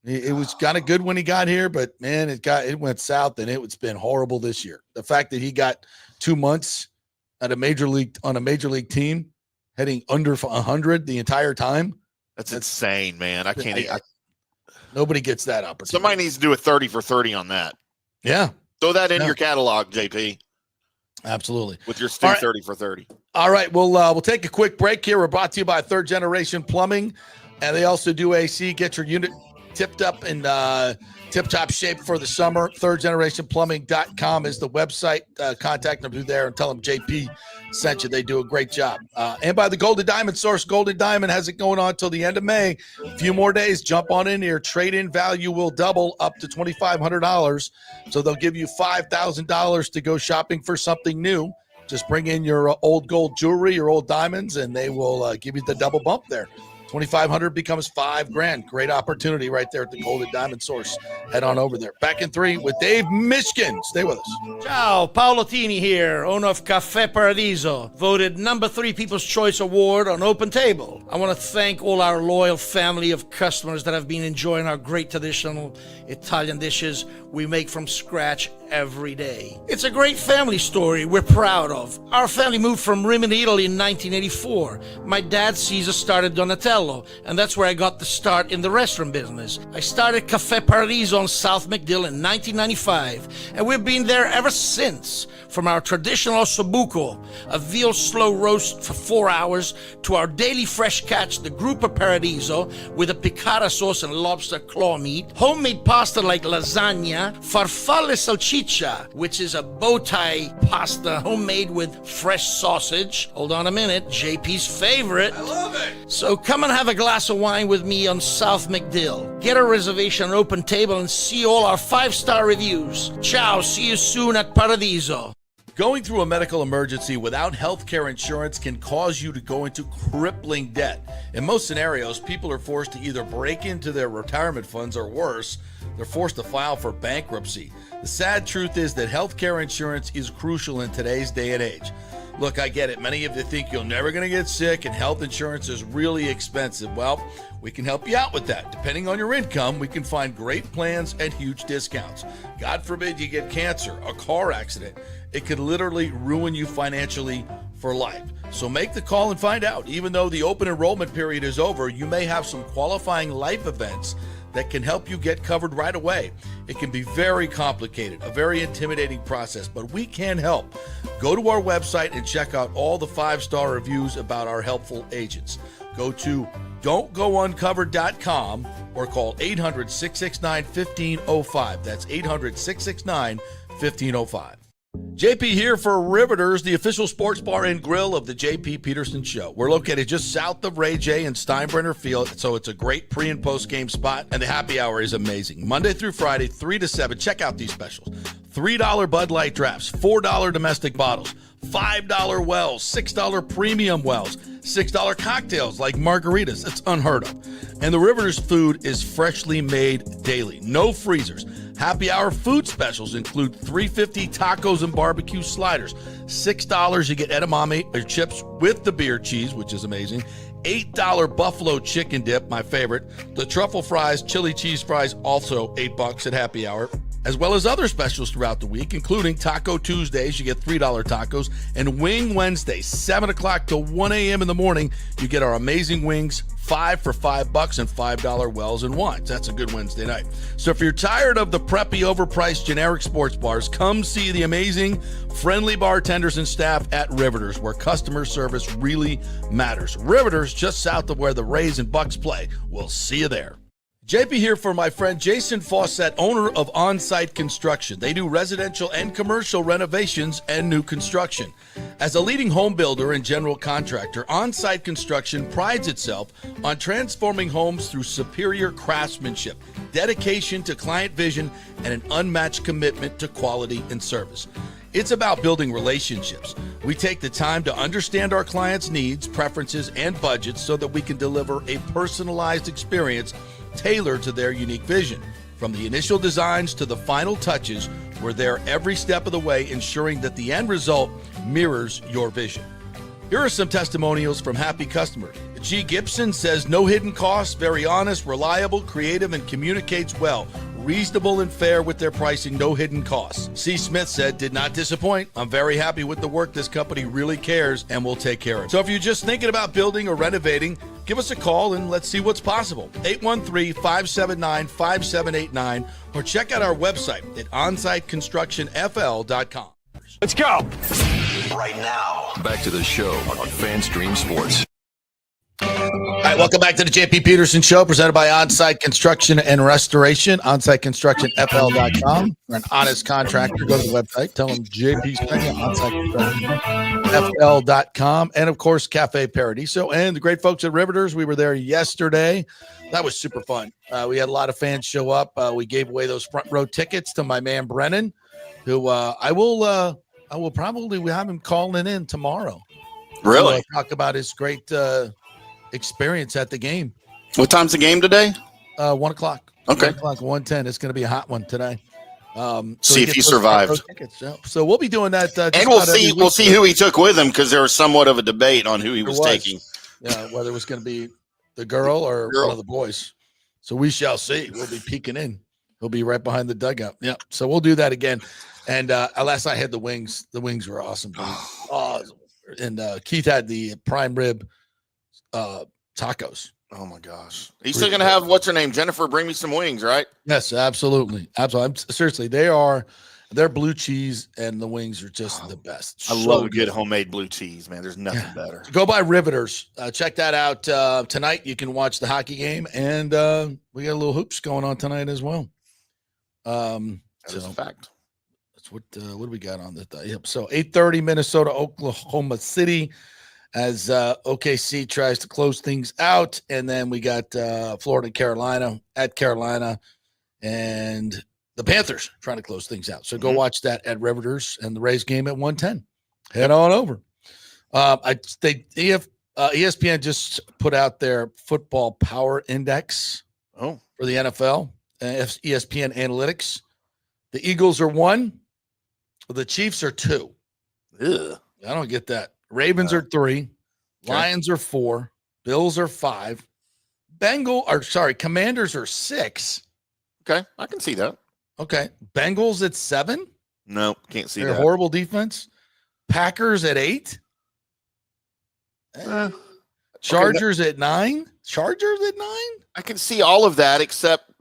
It was kind of good when he got here, but man, it went south and it's been horrible this year. The fact that he got 2 months on a major league team heading under 100 the entire time. That's insane, man. I can't. Nobody gets that opportunity. Somebody needs to do a 30 for 30 on that. Yeah. Throw that in your catalog, JP. Absolutely. With your Stu 30 for 30. All right. We'll take a quick break here. We're brought to you by Third Generation Plumbing. And they also do AC. Get your unit tipped up in tip-top shape for the summer. ThirdGenerationPlumbing.com is the website. Contact them through there and tell them JP sent you. They do a great job. And by the Golden Diamond Source. Golden Diamond has it going on until the end of May. A few more days. Jump on in here. Trade-in value will double up to $2,500. So they'll give you $5,000 to go shopping for something new. Just bring in your old gold jewelry, your old diamonds, and they will give you the double bump there. $2,500 becomes $5,000. Great opportunity right there at the Golden Diamond Source. Head on over there. Back in 3 with Dave Mishkin. Stay with us. Ciao, Paolo Tini here, owner of Caffè Paradiso, voted number 3 People's Choice Award on Open Table. I want to thank all our loyal family of customers that have been enjoying our great traditional Italian dishes we make from scratch every day. It's a great family story we're proud of. Our family moved from Rimini, Italy in 1984. My dad, Caesar, started Donatello, and that's where I got the start in the restaurant business. I started Caffè Paradiso on South McDill in 1995, and we've been there ever since. From our traditional ossobuco, a veal slow roast for 4 hours, to our daily fresh catch, the Gruppo Paradiso, with a piccata sauce and lobster claw meat, homemade pasta like lasagna, farfalle salchicha, which is a bow tie pasta homemade with fresh sausage. Hold on a minute, JP's favorite. I love it. So come and have a glass of wine with me on South McDill. Get a reservation on Open Table and see all our 5-star reviews. Ciao, see you soon at Paradiso. Going through a medical emergency without health care insurance can cause you to go into crippling debt. In most scenarios, people are forced to either break into their retirement funds or worse, they're forced to file for bankruptcy. The sad truth is that health care insurance is crucial in today's day and age. Look, I get it. Many of you think you're never going to get sick and health insurance is really expensive. Well, we can help you out with that. Depending on your income, we can find great plans and huge discounts. God forbid you get cancer, a car accident. It could literally ruin you financially for life. So make the call and find out. Even though the open enrollment period is over, you may have some qualifying life events that can help you get covered right away. It can be very complicated, a very intimidating process, but we can help. Go to our website and check out all the 5-star reviews about our helpful agents. Go to don'tgouncovered.com or call 800-669-1505. That's 800-669-1505. JP here for Riveters, the official sports bar and grill of the JP Peterson Show. We're located just south of Ray J and Steinbrenner Field, so it's a great pre- and post-game spot, and the happy hour is amazing. Monday through Friday, 3 to 7. Check out these specials. $3 Bud Light drafts, $4 domestic bottles, $5 wells, $6 premium wells, $6 cocktails like margaritas. It's unheard of. And the Riveters food is freshly made daily. No freezers. Happy hour food specials include $3.50 tacos and barbecue sliders. $6 you get edamame or chips with the beer cheese, which is amazing. $8 buffalo chicken dip, my favorite. The truffle fries, chili cheese fries, also $8 at happy hour. As well as other specials throughout the week, including Taco Tuesdays, you get $3 tacos, and Wing Wednesdays, 7 o'clock to 1 a.m. in the morning, you get our amazing wings, 5 for $5 and $5 wells and wines. That's a good Wednesday night. So if you're tired of the preppy, overpriced, generic sports bars, come see the amazing, friendly bartenders and staff at Riveters, where customer service really matters. Riveters, just south of where the Rays and Bucs play. We'll see you there. JP here for my friend Jason Fawcett, owner of On-Site Construction. They do residential and commercial renovations and new construction. As a leading home builder and general contractor, On-Site Construction prides itself on transforming homes through superior craftsmanship, dedication to client vision, and an unmatched commitment to quality and service. It's about building relationships. We take the time to understand our clients' needs, preferences, and budgets so that we can deliver a personalized experience tailored to their unique vision. From the initial designs to the final touches, we're there every step of the way, ensuring that the end result mirrors your vision. Here are some testimonials from happy customers. G. Gibson says, no hidden costs, very honest, reliable, creative, and communicates well. Reasonable and fair with their pricing, no hidden costs. C. Smith said, did not disappoint. I'm very happy with the work. This company really cares and will take care of it. So if you're just thinking about building or renovating, give us a call and let's see what's possible. 813-579-5789 or check out our website at onsiteconstructionfl.com. Let's go. right now. Back to the show on FanStream Sports. All right, welcome back to the JP Peterson Show, presented by Onsite Construction and Restoration, OnsiteConstructionFL.com. For an honest contractor, go to the website. Tell them JP sent you, OnsiteConstructionFL.com. And, of course, Cafe Paradiso. And the great folks at Riveters. We were there yesterday. That was super fun. We had a lot of fans show up. We gave away those front row tickets to my man Brennan, who I will probably have him calling in tomorrow. Really? To, talk about his great experience at the game. What time's the game today? 1 o'clock. Okay. 1 o'clock, 1:10. It's going to be a hot one today. See if he survived. So we'll be doing that. And we'll see who he took with him, because there was somewhat of a debate on who he was taking. Yeah, whether it was going to be the girl or one of the boys. So we shall see. We'll be peeking in. He'll be right behind the dugout. Yeah. So we'll do that again. And last night I had the wings. The wings were awesome. And Keith had the prime rib tacos. Oh my gosh. He's still gonna have what's her name? Jennifer, bring me some wings, right? Yes, absolutely. Absolutely. Seriously, they're blue cheese and the wings are just the best. I love a good homemade blue cheese, man. There's nothing better. Go by Riveters. Check that out tonight. You can watch the hockey game, and we got a little hoops going on tonight as well. That's a fact. That's what do we got on the yep. So 8:30 Minnesota, Oklahoma City, as OKC tries to close things out, and then we got Florida and Carolina at Carolina, and the Panthers trying to close things out. So go watch that at Riveters, and the Rays game at 1:10. Head on over. ESPN just put out their football power index for the NFL, ESPN Analytics. The Eagles are 1. The Chiefs are 2. Ugh. I don't get that. Ravens are 3. Lions are 4. Bills are 5. Commanders are 6. Okay, I can see that. Okay. Bengals at 7. No, can't see They're that. horrible defense. Packers at 8. Chargers at 9. Chargers at 9. I can see all of that, except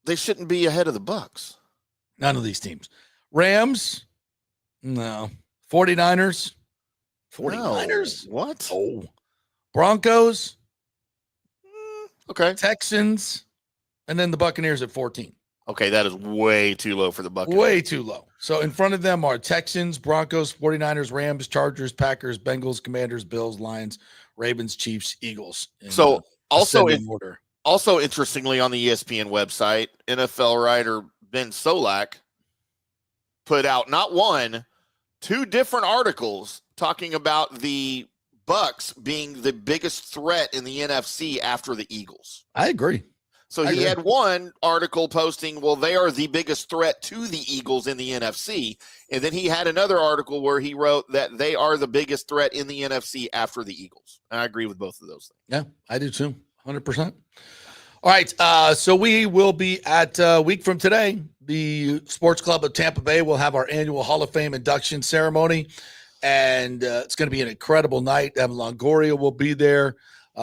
they shouldn't be ahead of the Bucs. None of these teams. Rams, no. 49ers. 49ers? No. What? Oh. Broncos. Okay. Texans. And then the Buccaneers at 14. Okay, that is way too low for the Buccaneers. Way too low. So in front of them are Texans, Broncos, 49ers, Rams, Chargers, Packers, Bengals, Commanders, Bills, Lions, Ravens, Chiefs, Eagles. So also order. Interestingly, on the ESPN website, NFL writer Ben Solak put out not one, 2 different articles talking about the Bucs being the biggest threat in the NFC after the Eagles. I agree. So he had one article posting, well, they are the biggest threat to the Eagles in the NFC. And then he had another article where he wrote that they are the biggest threat in the NFC after the Eagles. And I agree with both of those things. Yeah, I do too. 100%. All right. So we will be at a week from today. The Sports Club of Tampa Bay will have our annual Hall of Fame induction ceremony. And it's going to be an incredible night. Evan Longoria will be there.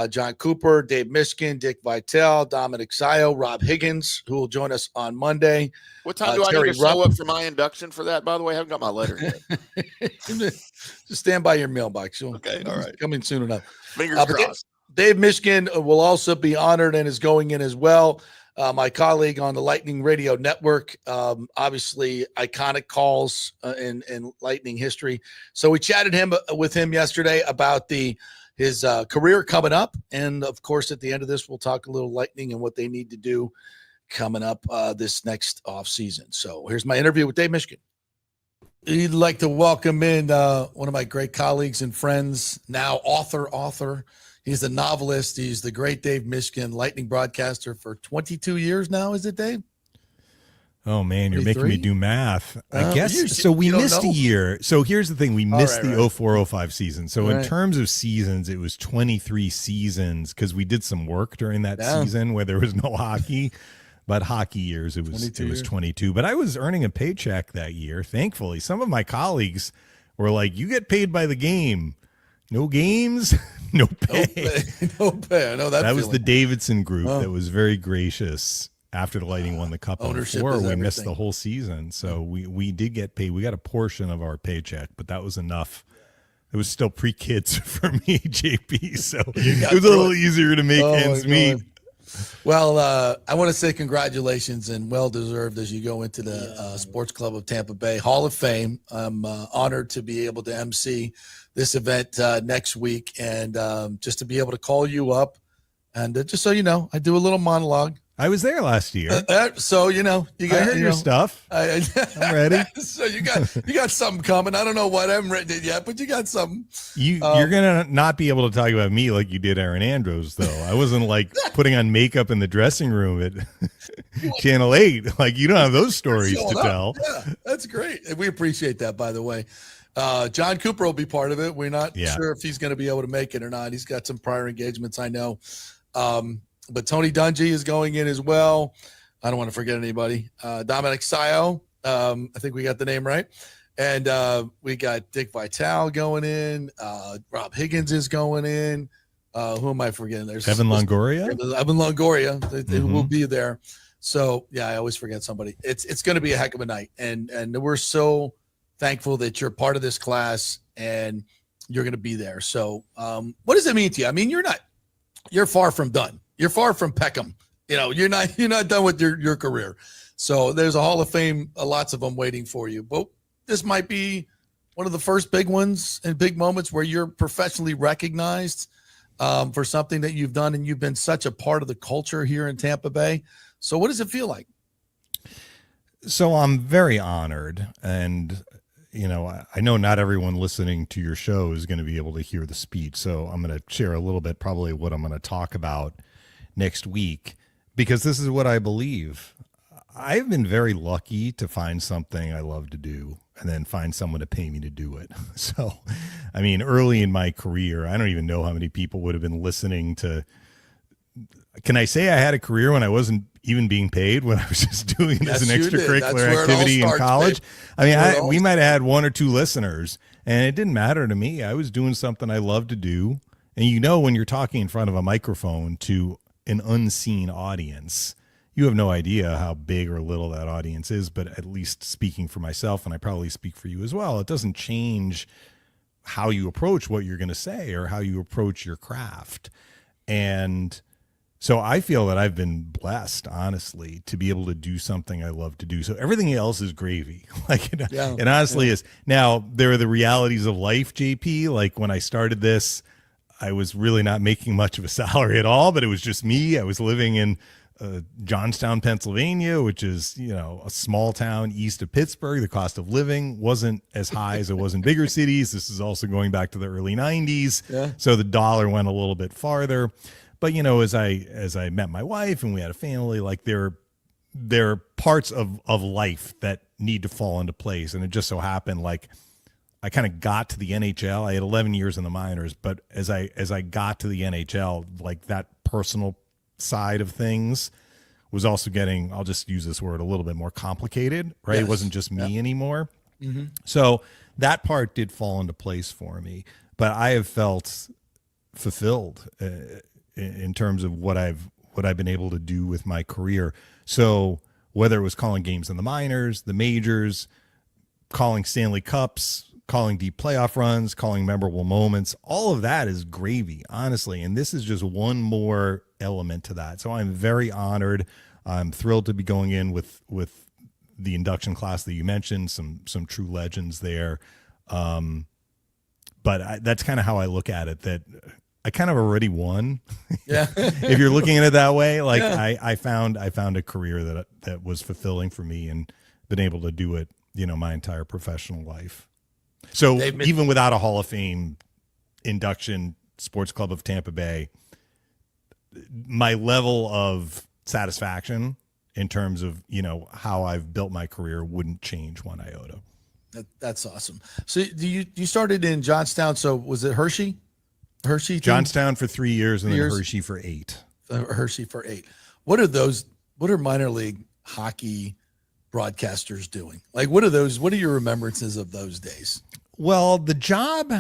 John Cooper, Dave Mishkin, Dick Vitale, Dominic Sayo, Rob Higgins, who will join us on Monday. What time do I need to show up for my induction for that? By the way, I haven't got my letter yet. Just stand by your mailbox. Okay, all right. Coming soon enough. Fingers crossed. Dave Mishkin will also be honored and is going in as well. My colleague on the Lightning Radio Network, obviously iconic calls in Lightning history. So we chatted with him yesterday about his career coming up. And, of course, at the end of this, we'll talk a little Lightning and what they need to do coming up this next offseason. So here's my interview with Dave Mishkin. He'd like to welcome in one of my great colleagues and friends, now author. He's the novelist. He's the great Dave Mishkin, Lightning broadcaster for 22 years now, is it, Dave? Oh, man, you're making me do math. I guess. So we missed a year. So here's the thing. We missed the 04-05 season. So in terms of seasons, it was 23 seasons because we did some work during that season where there was no hockey. But hockey years, it was 22. But I was earning a paycheck that year, thankfully. Some of my colleagues were like, you get paid by the game. No games, no pay. No pay. I know that was the Davidson group that was very gracious after the Lightning won the Cup in Ownership 04, is we everything. missed the whole season. So we did get paid. We got a portion of our paycheck, but that was enough. It was still pre-kids for me, JP. So it was a little easier to make ends meet. Well, I want to say congratulations and well-deserved as you go into the Sports Club of Tampa Bay Hall of Fame. I'm honored to be able to MC this event next week and just to be able to call you up. And just so you know, I do a little monologue. I was there last year. So, you got I heard your stuff. I'm ready. So you got something coming. I don't know what I haven't written it yet, but you got something. You're gonna not be able to talk about me like you did Aaron Andrews, though. I wasn't like putting on makeup in the dressing room at Channel 8. Like, you don't have those stories to tell. Yeah, that's great. And we appreciate that, by the way. John Cooper will be part of it. We're not sure if he's going to be able to make it or not. He's got some prior engagements, I know. But Tony Dungy is going in as well. I don't want to forget anybody. Dominic Sayo. I think we got the name right. And we got Dick Vitale going in. Rob Higgins is going in. Who am I forgetting? There's Evan Longoria. Evan Longoria. They will be there. So, yeah, I always forget somebody. It's going to be a heck of a night. And we're so thankful that you're part of this class and you're going to be there. So what does it mean to you? I mean, you're far from done. You're far from Peckham. You're not done with your career. So there's a Hall of Fame, lots of them waiting for you. But this might be one of the first big ones and big moments where you're professionally recognized for something that you've done, and you've been such a part of the culture here in Tampa Bay. So what does it feel like? So I'm very honored, and I know not everyone listening to your show is going to be able to hear the speech. So I'm going to share a little bit, probably what I'm going to talk about next week, because this is what I believe. I've been very lucky to find something I love to do and then find someone to pay me to do it. So, I mean, early in my career, I don't even know how many people would have been listening to. Can I say I had a career when I wasn't even being paid, when I was just doing it as an extracurricular activity in college? I mean, we might have had one or two listeners, and it didn't matter to me. I was doing something I loved to do. And when you're talking in front of a microphone to an unseen audience, you have no idea how big or little that audience is. But at least speaking for myself, and I probably speak for you as well, it doesn't change how you approach what you're going to say or how you approach your craft. And so I feel that I've been blessed, honestly, to be able to do something I love to do. So everything else is gravy. It honestly is. Now, there are the realities of life, JP. Like, when I started this, I was really not making much of a salary at all, but it was just me. I was living in Johnstown, Pennsylvania, which is, a small town east of Pittsburgh. The cost of living wasn't as high as it was in bigger cities. This is also going back to the early 90s. Yeah. So the dollar went a little bit farther. But, as I met my wife and we had a family, like, there are parts of life that need to fall into place. And it just so happened, like, I kind of got to the NHL. I had 11 years in the minors, but as I got to the NHL, like, that personal side of things was also getting, I'll just use this word, a little bit more complicated, right? Yes. It wasn't just me anymore. Mm-hmm. So that part did fall into place for me, but I have felt fulfilled in terms of what I've been able to do with my career. So whether it was calling games in the minors, the majors, calling Stanley Cups, calling deep playoff runs, calling memorable moments, all of that is gravy, honestly. And this is just one more element to that. So I'm very honored. I'm thrilled to be going in with the induction class that you mentioned, some true legends there. But that's kind of how I look at it, that I kind of already won. Yeah. If you're looking at it that way, like, yeah. I found a career that was fulfilling for me and been able to do it, my entire professional life. So even without a Hall of Fame induction, Sports Club of Tampa Bay, my level of satisfaction in terms of, how I've built my career wouldn't change one iota. That's awesome. So you started in Johnstown. So was it Hershey? Johnstown for 3 years and then Hershey for 8. Hershey for 8. What are minor league hockey broadcasters doing? Like, what are your remembrances of those days? Well, the job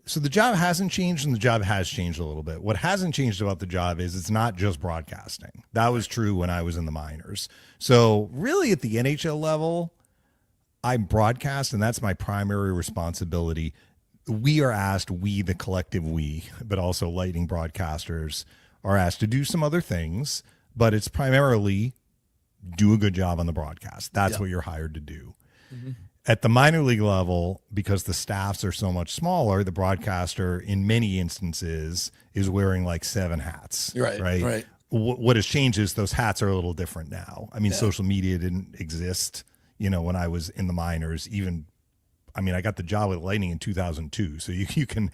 So the job hasn't changed and the job has changed a little bit. What hasn't changed about the job is it's not just broadcasting. That was true when I was in the minors. So really at the NHL level, I broadcast and that's my primary responsibility. We are asked, the collective we, but also Lightning broadcasters are asked to do some other things, but it's primarily do a good job on the broadcast. That's what you're hired to do. Mm-hmm. At the minor league level, because the staffs are so much smaller, the broadcaster in many instances is wearing like 7 hats. Right. What has changed is those hats are a little different now. I mean, social media didn't exist, when I was in the minors. I got the job with Lightning in 2002. So you can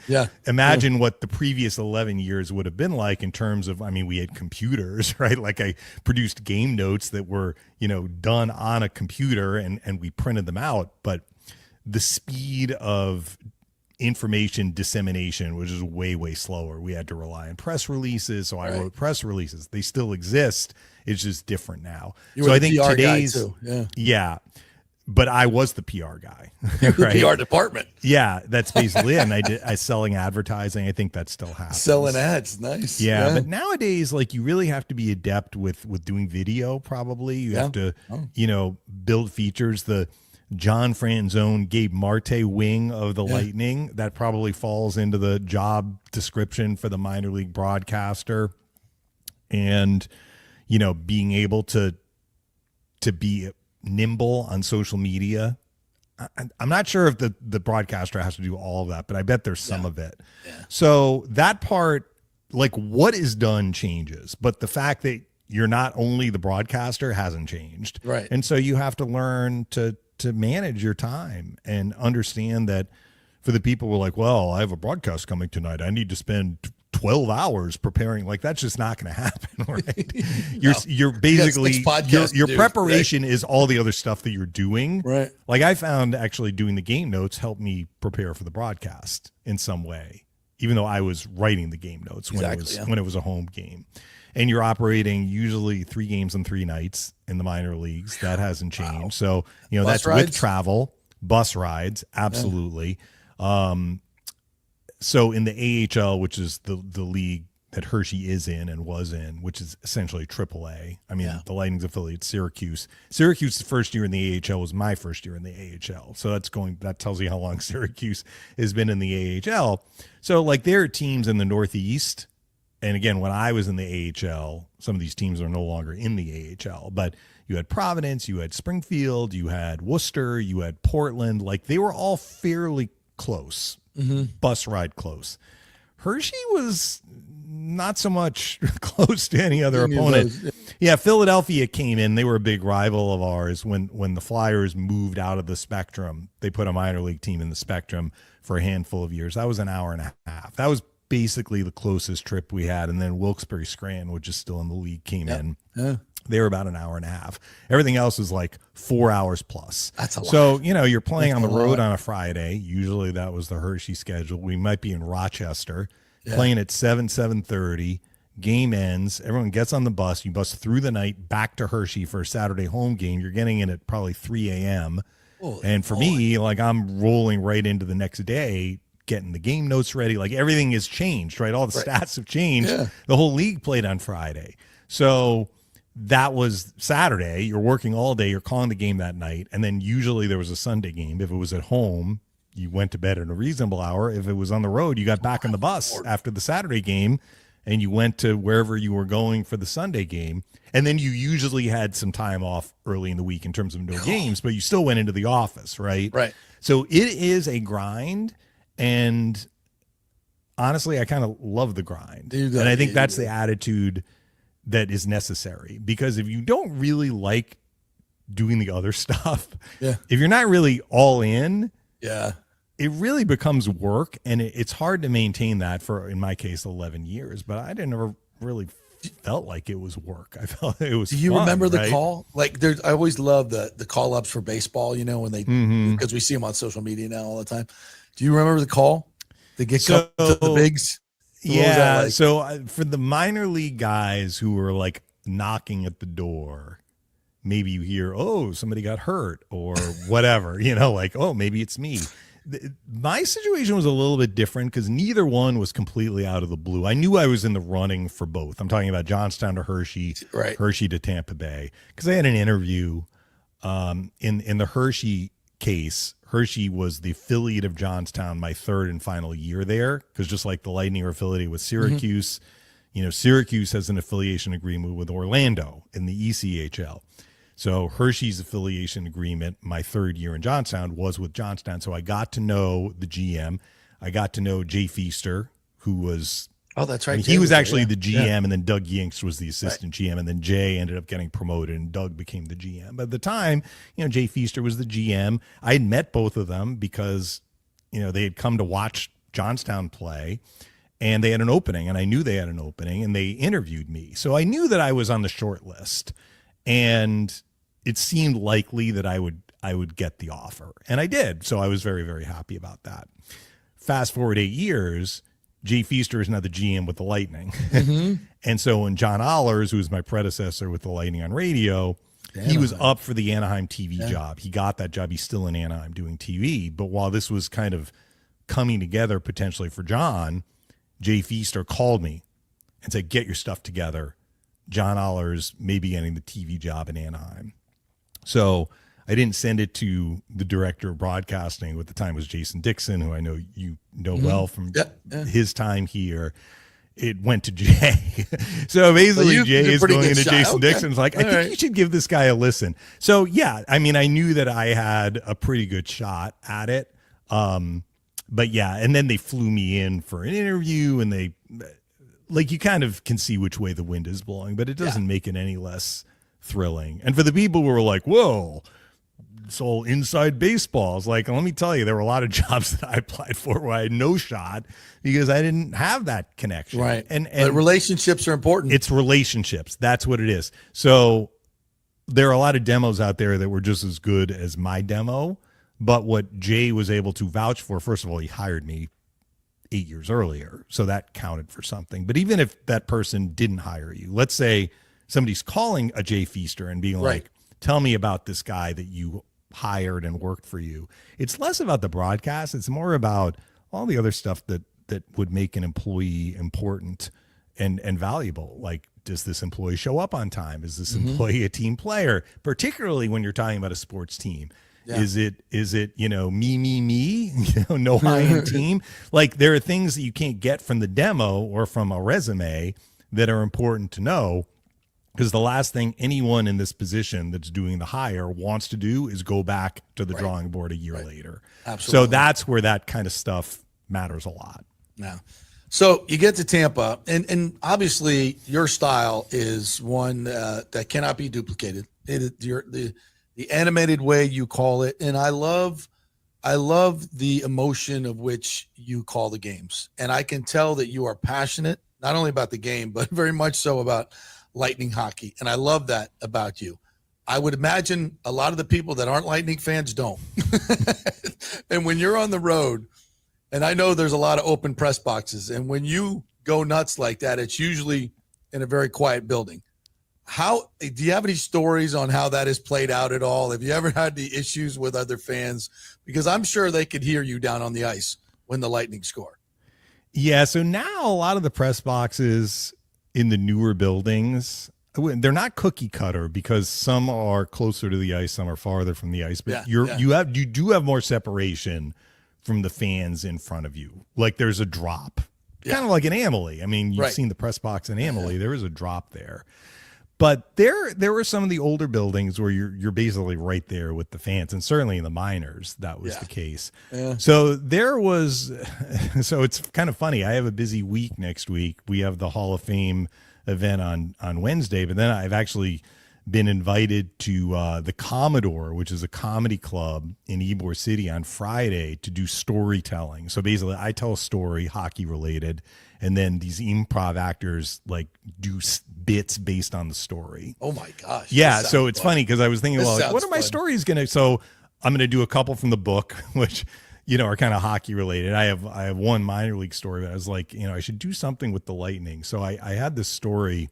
imagine what the previous 11 years would have been like in terms of, we had computers, right? Like I produced game notes that were, done on a computer and we printed them out. But the speed of information dissemination was just way, way slower. We had to rely on press releases. So I wrote press releases. They still exist. It's just different now. So I think PR today's, guy too. But I was the PR guy, right? The PR department. Yeah, that's basically it. And I selling advertising. I think that still happens. Selling ads, nice. Yeah, but nowadays, like you really have to be adept with doing video. Probably you have to, build features. The John Franzone, Gabe Marte wing of the Lightning that probably falls into the job description for the minor league broadcaster, and being able to be nimble on social media. I'm not sure if the broadcaster has to do all of that, but I bet there's some of it. Yeah. So that part, like what is done changes, but the fact that you're not only the broadcaster hasn't changed. Right. And so you have to learn to manage your time and understand that for the people who are like, well, I have a broadcast coming tonight, I need to spend 12 hours preparing, like that's just not going to happen, right? You're basically your preparation is all the other stuff that you're doing, right? Like I found actually doing the game notes helped me prepare for the broadcast in some way, even though I was writing the game notes when it was a home game. And you're operating usually 3 games on 3 nights in the minor leagues. That hasn't changed. So bus that's rides? with travel, bus rides, absolutely. So in the AHL, which is the league that Hershey is in and was in, which is essentially AAA. The Lightning's affiliate, Syracuse. Syracuse's first year in the AHL was my first year in the AHL. So that tells you how long Syracuse has been in the AHL. So like there are teams in the Northeast. And again, when I was in the AHL, some of these teams are no longer in the AHL, but you had Providence, you had Springfield, you had Worcester, you had Portland. Like they were all fairly close. Mm-hmm. Bus ride close. Hershey was not so much close to any other opponent. Yeah, Philadelphia came in. They were a big rival of ours when the Flyers moved out of the Spectrum. They put a minor league team in the Spectrum for a handful of years. That was an hour and a half. That was basically the closest trip we had. And then Wilkes-Barre Scranton, which is still in the league, came in. Yeah. They were about an hour and a half. Everything else is like 4 hours plus. That's a lot. So, you're playing on the road on a Friday. Usually that was the Hershey schedule. We might be in Rochester, playing at 7:30. Game ends. Everyone gets on the bus. You bus through the night back to Hershey for a Saturday home game. You're getting in at probably 3 a.m. And for me, like I'm rolling right into the next day, getting the game notes ready. Like everything has changed, right? All the stats have changed. Yeah. The whole league played on Friday. So that was Saturday. You're working all day. You're calling the game that night. And then usually there was a Sunday game. If it was at home, you went to bed at a reasonable hour. If it was on the road, you got back on the bus after the Saturday game and you went to wherever you were going for the Sunday game. And then you usually had some time off early in the week in terms of no games, but you still went into the office, right? Right. So it is a grind. And honestly, I kind of love the grind. And I think that's the attitude that is necessary, because if you don't really like doing the other stuff, if you're not really all in, it really becomes work, and it's hard to maintain that for, in my case, 11 years. But I didn't ever really felt like it was work. I felt it was. Do you fun, remember the right? call? Like I always love the call ups for baseball. When they, because we see them on social media now all the time. Do you remember the call? They get to the bigs. Yeah. Like? So for the minor league guys who were like knocking at the door, maybe you hear, oh, somebody got hurt or whatever, like, oh, maybe it's me. my situation was a little bit different because neither one was completely out of the blue. I knew I was in the running for both. I'm talking about Johnstown to Hershey, right. Hershey to Tampa Bay, because I had an interview in the Hershey case. Hershey was the affiliate of Johnstown my third and final year there, because just like the Lightning are affiliated with Syracuse, Syracuse has an affiliation agreement with Orlando in the ECHL. So Hershey's affiliation agreement my third year in Johnstown was with Johnstown. So I got to know the GM. I got to know Jay Feaster, who was that's right. He was actually the GM, and then Doug Yinks was the assistant GM, and then Jay ended up getting promoted, and Doug became the GM. But at the time, Jay Feaster was the GM. I had met both of them because, they had come to watch Johnstown play, and they had an opening, and I knew they had an opening, and they interviewed me. So I knew that I was on the short list, and it seemed likely that I would get the offer, and I did. So I was very, very happy about that. Fast forward 8 years, Jay Feaster is now the GM with the Lightning. And so when John Ollers, who was my predecessor with the Lightning on radio, he was up for the Anaheim TV job. He got that job. He's still in Anaheim doing TV. But while this was kind of coming together potentially for John, Jay Feaster called me and said, get your stuff together. John Ollers may be getting the TV job in Anaheim. So I didn't send it to the director of broadcasting, who at the time was Jason Dixon, who I know you know well from his time here. It went to Jay. So basically, Jay is going into Jason Dixon's like, I think you should give this guy a listen. So yeah, I mean, I knew that I had a pretty good shot at it. But yeah, and then they flew me in for an interview, and they, like, you kind of can see which way the wind is blowing, but it doesn't make it any less thrilling. And for the people who were like, whoa, it's all inside baseball, it's like, let me tell you, there were a lot of jobs that I applied for where I had no shot because I didn't have that connection. Right. And but relationships are important. It's relationships. That's what it is. So there are a lot of demos out there that were just as good as my demo. But what Jay was able to vouch for, first of all, he hired me 8 years earlier. So that counted for something. But even if that person didn't hire you, let's say somebody's calling a Jay Feaster and being like, tell me about this guy that you hired and worked for you. It's less about the broadcast. It's more about all the other stuff that would make an employee important and valuable. Like, does this employee show up on time? Is this employee a team player? Particularly when you're talking about a sports team. Yeah. Is it, me, no high-end team? Like, there are things that you can't get from the demo or from a resume that are important to know, because the last thing anyone in this position that's doing the hire wants to do is go back to the drawing board a year later. Absolutely. So that's where that kind of stuff matters a lot. Yeah. So you get to Tampa, and obviously your style is one that cannot be duplicated. The animated way you call it, and I love the emotion of which you call the games. And I can tell that you are passionate, not only about the game, but very much so about Lightning hockey. And I love that about you. I would imagine a lot of the people that aren't Lightning fans don't. And when you're on the road, and I know there's a lot of open press boxes, and when you go nuts like that, it's usually in a very quiet building. How do you have any stories on how that has played out at all? Have you ever had the issues with other fans? Because I'm sure they could hear you down on the ice when the Lightning score. Yeah. So now a lot of the press boxes in the newer buildings, they're not cookie cutter, because some are closer to the ice, some are farther from the ice, but you do have more separation from the fans in front of you. Like, there's a drop, kind of like an Amalie. I mean, you've seen the press box in Amalie. There is a drop there. But there were some of the older buildings where you're basically right there with the fans, and certainly in the minors that was the case. Yeah. So so it's kind of funny. I have a busy week next week. We have the Hall of Fame event on Wednesday, but then I've actually been invited to the Commodore, which is a comedy club in Ybor City, on Friday to do storytelling. So basically I tell a story, hockey related, and then these improv actors like do bits based on the story. Oh my gosh. Yeah. So it's funny, because I was thinking, well, like, what are my stories going to, so I'm going to do a couple from the book, which, are kind of hockey related. I have one minor league story, but I was like, I should do something with the Lightning. So I had this story.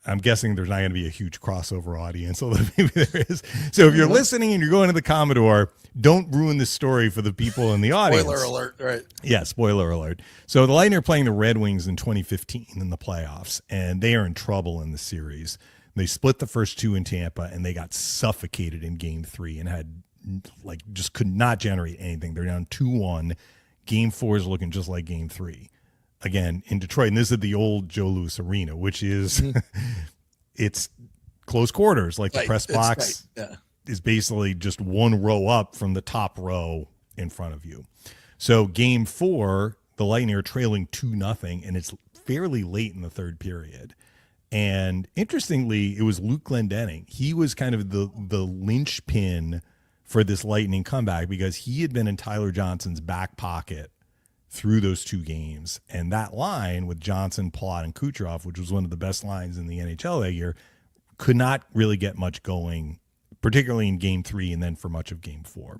I'm guessing there's not going to be a huge crossover audience, although maybe there is. So if you're listening and you're going to the Commodore, don't ruin the story for the people in the audience. Spoiler alert, right? Yeah, spoiler alert. So the Lightning are playing the Red Wings in 2015 in the playoffs, and they are in trouble in the series. They split the first two in Tampa, and they got suffocated in Game 3 and had just could not generate anything. They're down 2-1. Game 4 is looking just like Game 3. Again, in Detroit, and this is the old Joe Louis Arena, which is it's close quarters. Like the press box is basically just one row up from the top row in front of you. So Game 4, the Lightning are trailing 2-0, and it's fairly late in the third period. And interestingly, it was Luke Glendening. He was kind of the linchpin for this Lightning comeback because he had been in Tyler Johnson's back pocket through those two games. And that line with Johnson, Palat, and Kucherov, which was one of the best lines in the NHL that year, could not really get much going, particularly in Game 3 and then for much of Game 4.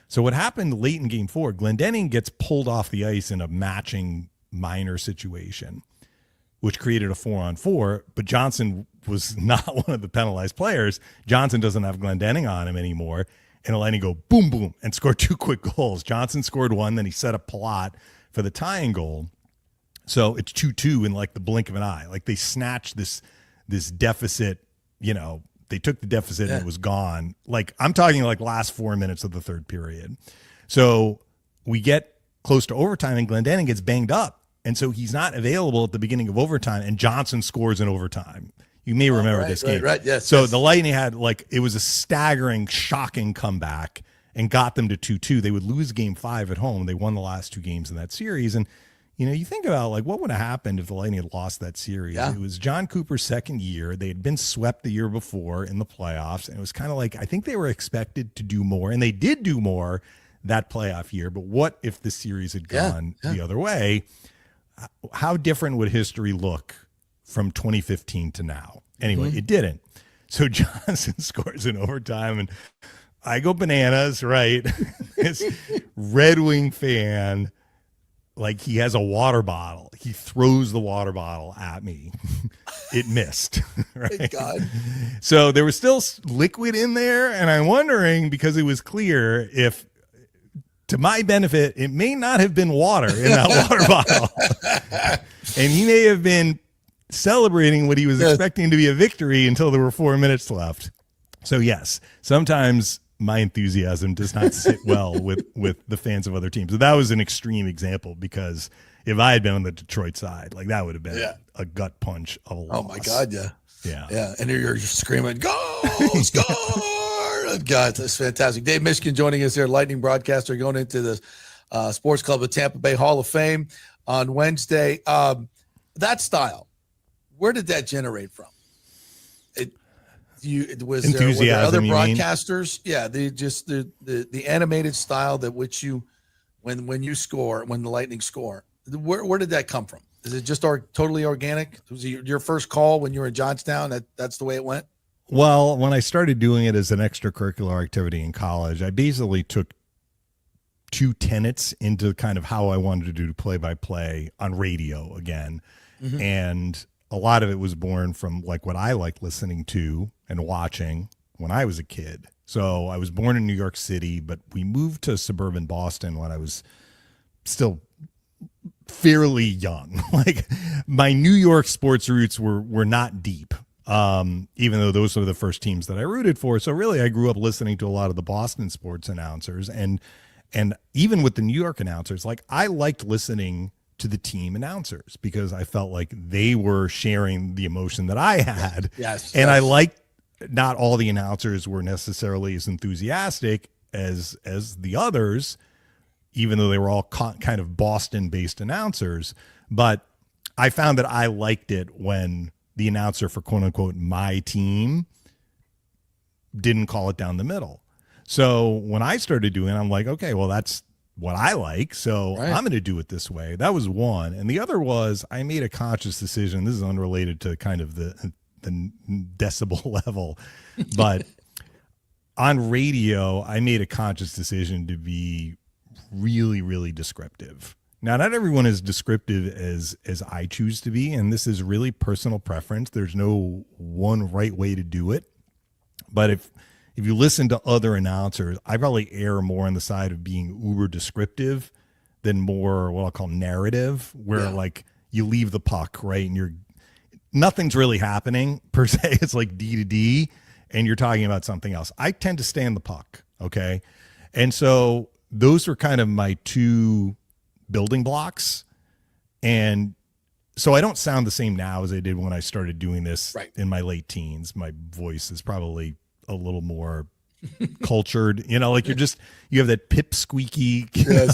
So what happened late in Game 4, Glendening gets pulled off the ice in a matching minor situation, which created a 4-on-4, but Johnson was not one of the penalized players. Johnson doesn't have Glendening on him anymore. And the Lightning go boom, boom, and score two quick goals. Johnson scored one, then he set up Palat for the tying goal. So it's 2-2 in like the blink of an eye. Like they snatched this deficit, they took the deficit and it was gone. Like I'm talking like last 4 minutes of the third period. So we get close to overtime and Glendening gets banged up. And so he's not available at the beginning of overtime, and Johnson scores in overtime. You may remember this game. Right, yes. So the Lightning had it was a staggering, shocking comeback and got them to 2-2. They would lose Game 5 at home. They won the last two games in that series. And, you think about what would have happened if the Lightning had lost that series. Yeah. It was John Cooper's second year. They had been swept the year before in the playoffs. And it was kind of I think they were expected to do more. And they did do more that playoff year. But what if the series had gone the other way? How different would history look from 2015 to now? Anyway, it didn't. So Johnson scores in overtime, and I go bananas, right? This Red Wing fan, he has a water bottle. He throws the water bottle at me. It missed, right? Thank God. So there was still liquid in there, and I'm wondering, because it was clear, if to my benefit, it may not have been water in that water bottle. And he may have been celebrating what he was expecting to be a victory until there were 4 minutes left. So yes, sometimes my enthusiasm does not sit well with the fans of other teams. So that was an extreme example, because if I had been on the Detroit side, that would have been a gut punch of a loss. Oh my God, yeah. Yeah. And you're just screaming, go, score! God, that's fantastic. Dave Mishkin joining us here, Lightning broadcaster, going into the Sports Club of Tampa Bay Hall of Fame on Wednesday. That style, where did that generate from? Were there other broadcasters? Yeah, the animated style that which you when you score, when the Lightning score, where did that come from? Is it just totally organic? Was it your first call when you were in Johnstown? That's the way it went? Well, when I started doing it as an extracurricular activity in college, I basically took two tenets into kind of how I wanted to do play-by-play on radio again. Mm-hmm. And a lot of it was born from what I liked listening to and watching when I was a kid. So I was born in New York City, but we moved to suburban Boston when I was still fairly young. My New York sports roots were not deep. Even though those were the first teams that I rooted for. So really, I grew up listening to a lot of the Boston sports announcers, and even with the New York announcers, I liked listening to the team announcers because I felt like they were sharing the emotion that I had. Yes. I liked not all the announcers were necessarily as enthusiastic as the others, even though they were all kind of Boston-based announcers. But I found that I liked it when the announcer for quote unquote my team didn't call it down the middle. So when I started doing it, I'm like, okay, well, that's what I like. So I'm going to do it this way. That was one. And the other was I made a conscious decision. This is unrelated to kind of the decibel level, but on radio, I made a conscious decision to be really, really descriptive. Now, not everyone is descriptive as I choose to be, and this is really personal preference. There's no one right way to do it. But if you listen to other announcers, I probably err more on the side of being uber descriptive than more what I'll call narrative, where like you leave the puck, right? And nothing's really happening per se. It's like D to D, and you're talking about something else. I tend to stay in the puck, okay? And so those are kind of my two building blocks. And so I don't sound the same now as I did when I started doing this in my late teens. My voice is probably a little more cultured, like you have that pip squeaky, I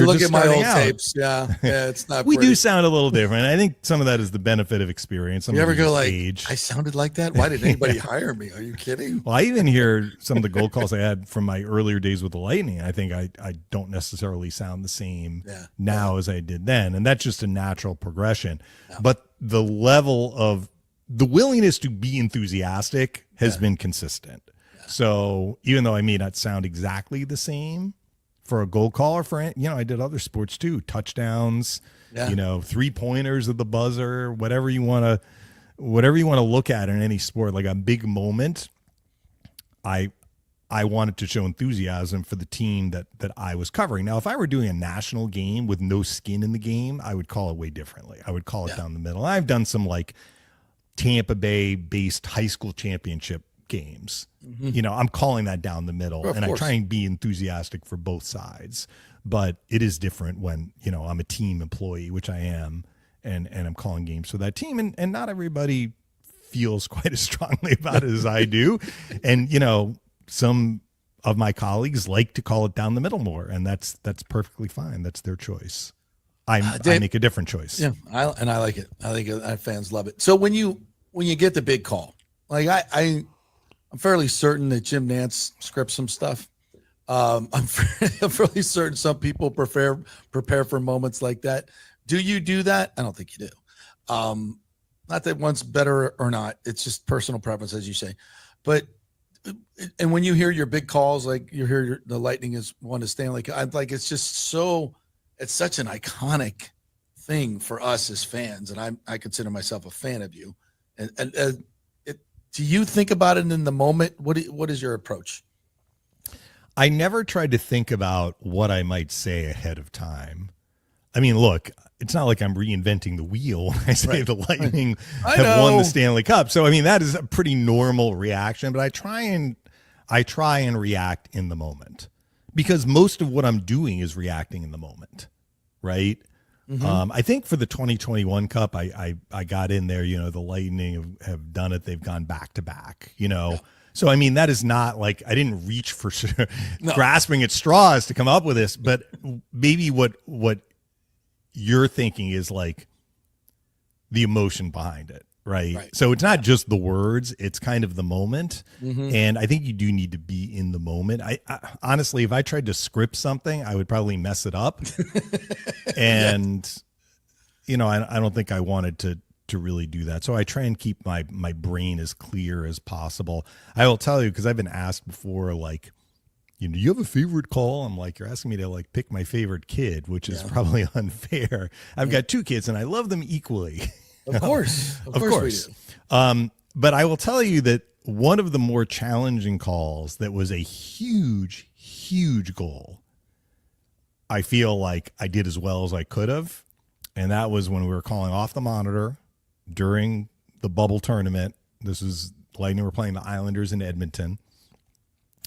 look at my old tapes. Yeah, it's not. We do sound a little different. I think some of that is the benefit of experience. You ever go like, age. I sounded like that? Why did anybody hire me? Are you kidding? Well, I even hear some of the gold calls I had from my earlier days with the Lightning. I think I don't necessarily sound the same now as I did then, and that's just a natural progression. But the level of the willingness to be enthusiastic has been consistent. So even though I may not sound exactly the same for a goal caller, I did other sports too, touchdowns, 3-pointers at the buzzer, whatever you want to look at in any sport, like a big moment. I wanted to show enthusiasm for the team that I was covering. Now, if I were doing a national game with no skin in the game, I would call it way differently. I would call it down the middle. I've done some like Tampa Bay based high school championship games. I'm calling that down the middle, and I try and be enthusiastic for both sides, but it is different when, I'm a team employee, which I am, and I'm calling games for that team. And not everybody feels quite as strongly about it as I do. And, some of my colleagues like to call it down the middle more, and that's perfectly fine. That's their choice. I make a different choice. Yeah, I like it. I think fans love it. So when you get the big call, like I'm fairly certain that Jim Nantz scripts some stuff. I'm fairly certain some people prepare for moments like that. Do you do that? I don't think you do. Not that one's better or not. It's just personal preference, as you say. But and when you hear your big calls, like you hear the Lightning is one to Stanley, it's just so. It's such an iconic thing for us as fans, and I consider myself a fan of you. And do you think about it in the moment? What is your approach? I never tried to think about what I might say ahead of time. I mean, look, it's not like I'm reinventing the wheel when I say the Lightning have won the Stanley Cup. So, I mean, that is a pretty normal reaction, but I try and react in the moment, because most of what I'm doing is reacting in the moment, right? I think for the 2021 Cup, I got in there, the Lightning have done it. They've gone back to back, So, I mean, that is not like I didn't reach for grasping at straws to come up with this, but maybe what you're thinking is like the emotion behind it. Right. So it's not just the words, it's kind of the moment. And I think you do need to be in the moment. I honestly, if I tried to script something, I would probably mess it up. And, I don't think I wanted to really do that. So I try and keep my brain as clear as possible. I will tell you, because I've been asked before, like, do you have a favorite call? I'm like, you're asking me to like pick my favorite kid, which is probably unfair. I've got 2 kids and I love them equally. Of course we do. But I will tell you that one of the more challenging calls that was a huge, huge goal, I feel like I did as well as I could have. And that was when we were calling off the monitor during the bubble tournament. This is Lightning were playing the Islanders in Edmonton.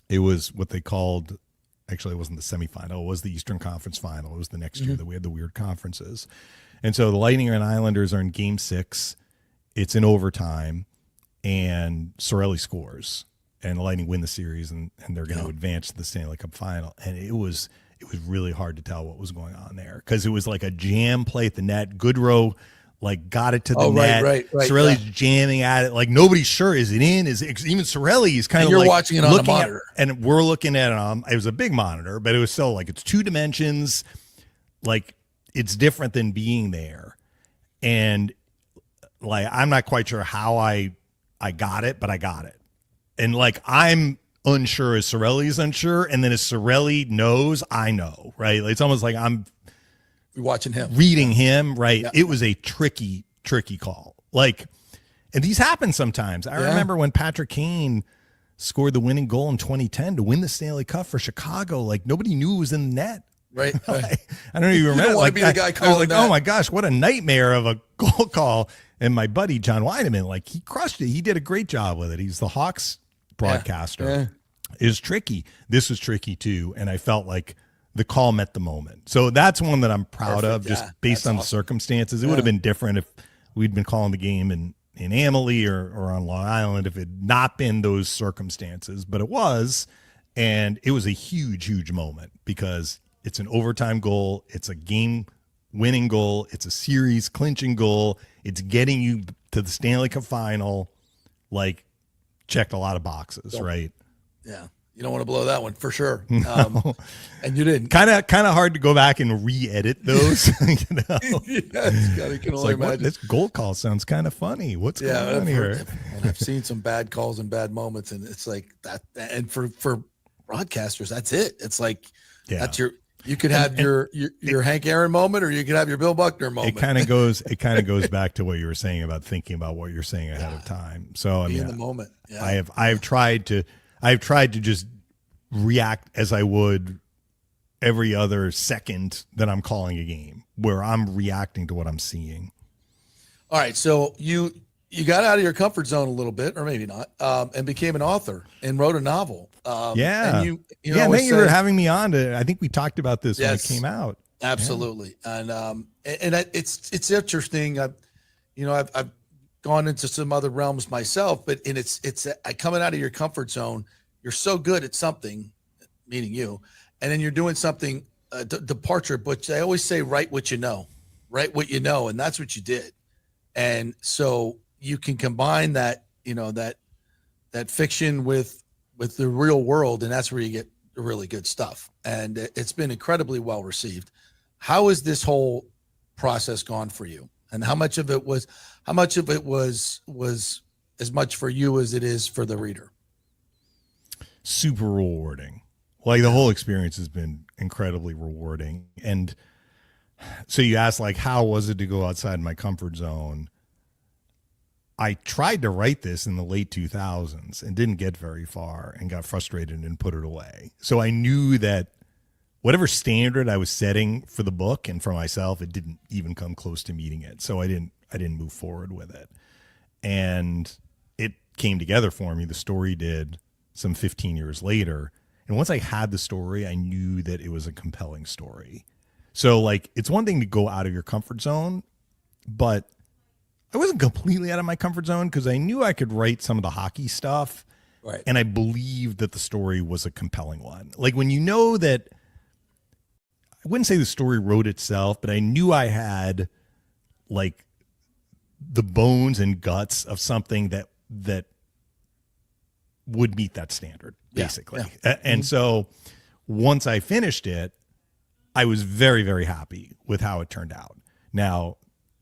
It was what they called, actually it wasn't the semifinal, it was the Eastern Conference final. It was the next year that we had the weird conferences. And so the Lightning and Islanders are in game 6. It's in overtime, and Cirelli scores, and the Lightning win the series, and they're going to advance to the Stanley Cup final. And it was really hard to tell what was going on there, because it was like a jam play at the net. Goodrow like got it to the net. Right. Cirelli's jamming at it. Like nobody's sure, is it in? Is it, even Cirelli is kind of like watching it on the monitor. And we're looking at it. It was a big monitor, but it was still like it's 2 dimensions. Like it's different than being there. And like I'm not quite sure how I got it, but I got it. And like I'm unsure as Sorelli's unsure, and then as Sorelli knows, I know, right? It's almost like I'm watching him, reading him, right? It was a tricky call. Like, and these happen sometimes. I remember when Patrick Kane scored the winning goal in 2010 to win the Stanley Cup for Chicago. Like, nobody knew it was in the net. Right. I don't even remember. You don't want to be the guy calling I was like, that. oh my gosh, what a nightmare of a goal call. And my buddy John Weideman, like, he crushed it. He did a great job with it. He's the Hawks broadcaster. Yeah. It was tricky. This was tricky too. And I felt like the call met the moment. So that's one that I'm proud of, just based on the circumstances. It would have been different if we'd been calling the game in Amalie or on Long Island if it had not been those circumstances. But it was, and it was a huge moment because it's an overtime goal. It's a game-winning goal. It's a series-clinching goal. It's getting you to the Stanley Cup final. Like, checked a lot of boxes, right? Yeah. You don't want to blow that one for sure. No. And you didn't. Kind of hard to go back and re-edit those. It's like, what, this goal call sounds kind of funny. What's going on here? And I've seen some bad calls and bad moments, and it's like that. And for broadcasters, that's it. It's like that's you could have your Hank Aaron moment, or you could have your Bill Buckner moment. It kind of goes back to what you were saying about thinking about what you're saying ahead of time. So I mean, in the moment. Yeah. I've tried to just react as I would every other second that I'm calling a game, where I'm reacting to what I'm seeing. All right, so you got out of your comfort zone a little bit, or maybe not, and became an author and wrote a novel. And you thank you for having me on. I think we talked about this when it came out. Absolutely, and it's interesting. I've gone into some other realms myself, but it's coming out of your comfort zone. You're so good at something, meaning you, and then you're doing something departure. But I always say, write what you know, and that's what you did. And so you can combine that, that fiction with the real world, and that's where you get really good stuff. And it's been incredibly well received. How has this whole process gone for you? And how much of it was as much for you as it is for the reader? Super rewarding. Like, the whole experience has been incredibly rewarding. And so you asked, like, how was it to go outside my comfort zone? I tried to write this in the late 2000s and didn't get very far and got frustrated and put it away. So I knew that whatever standard I was setting for the book and for myself, it didn't even come close to meeting it. So I didn't move forward with it. And it came together for me. The story did, some 15 years later. And once I had the story, I knew that it was a compelling story. So, like, it's one thing to go out of your comfort zone, but I wasn't completely out of my comfort zone because I knew I could write some of the hockey stuff. Right. And I believed that the story was a compelling one. Like, when you know that, I wouldn't say the story wrote itself, but I knew I had, like, the bones and guts of something that would meet that standard, basically. Yeah. And so once I finished it, I was very, very happy with how it turned out. Now,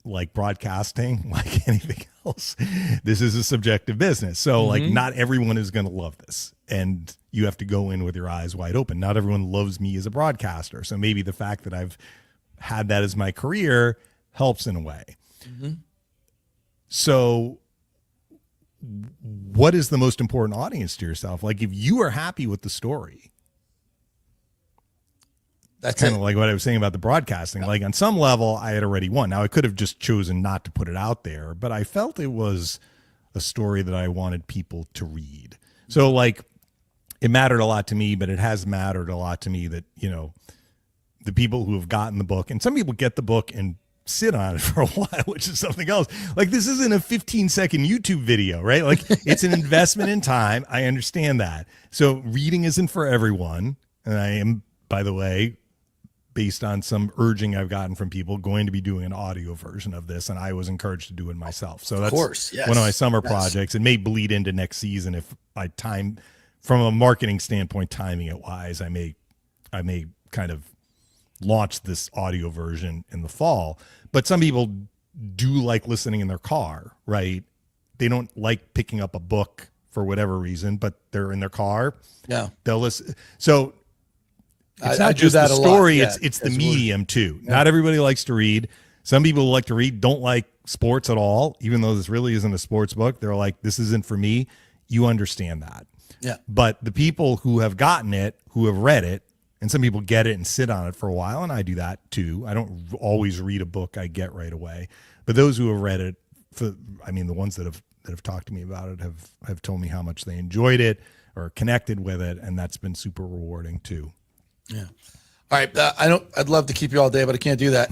like broadcasting, like anything else, this is a subjective business. So like, not everyone is going to love this, and you have to go in with your eyes wide open. Not everyone loves me as a broadcaster. So maybe the fact that I've had that as my career helps in a way. So what is the most important audience to yourself? Like, if you are happy with the story, that's kind of like what I was saying about the broadcasting. Like, on some level, I had already won. Now, I could have just chosen not to put it out there, but I felt it was a story that I wanted people to read. So, like, it mattered a lot to me, but it has mattered a lot to me that, the people who have gotten the book, and some people get the book and sit on it for a while, which is something else. Like, this isn't a 15-second YouTube video, right? Like, it's an investment in time. I understand that. So reading isn't for everyone. And I am, by the way, based on some urging I've gotten from people, going to be doing an audio version of this, and I was encouraged to do it myself. So that's one of my summer projects. It may bleed into next season if I time, from a marketing standpoint, timing it wise, I may kind of launch this audio version in the fall. But some people do like listening in their car, right? They don't like picking up a book for whatever reason, but they're in their car. Yeah. They'll listen. So it's I not do just the that a lot, story, yeah, it's the as medium too. Yeah. Not everybody likes to read. Some people who like to read don't like sports at all, even though this really isn't a sports book. They're like, this isn't for me. You understand that. Yeah. But the people who have gotten it, who have read it, and some people get it and sit on it for a while, and I do that too. I don't always read a book I get right away. But those who have read it, the ones that have talked to me about it have told me how much they enjoyed it or connected with it, and that's been super rewarding too. Yeah. All right. I'd love to keep you all day, but I can't do that.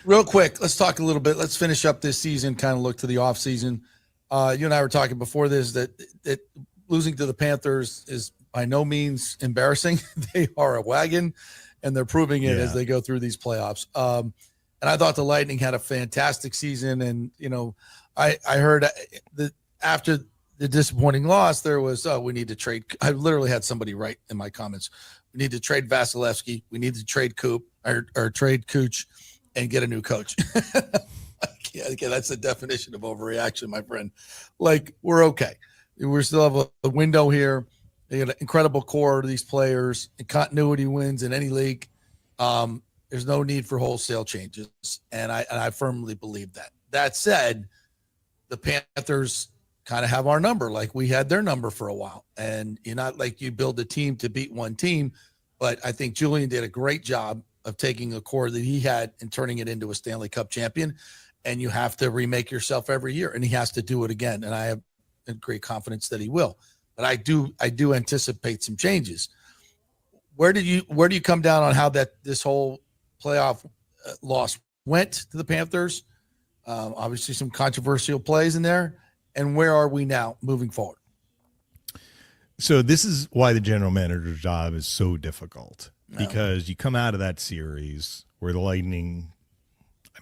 Real quick, let's talk a little bit. Let's finish up this season, kind of look to the off season. You and I were talking before this that losing to the Panthers is by no means embarrassing. They are a wagon, and they're proving it as they go through these playoffs. And I thought the Lightning had a fantastic season. And, I heard that after the disappointing loss, there was, we need to trade. I literally had somebody write in my comments, we need to trade Vasilevsky. We need to trade Coop or trade Cooch and get a new coach. Okay, that's the definition of overreaction, my friend. Like, we're okay. We still have a window here. They got an incredible core of these players, and continuity wins in any league. There's no need for wholesale changes, and I firmly believe that. That said, the Panthers kind of have our number, like we had their number for a while. And you're not like you build a team to beat one team, but I think Julian did a great job of taking a core that he had and turning it into a Stanley Cup champion. And you have to remake yourself every year, and he has to do it again. And I have great confidence that he will. But I do anticipate some changes. Where do you come down on how this whole playoff loss went to the Panthers? Obviously, some controversial plays in there. And where are we now moving forward? So this is why the general manager's job is so difficult, because you come out of that series where the Lightning,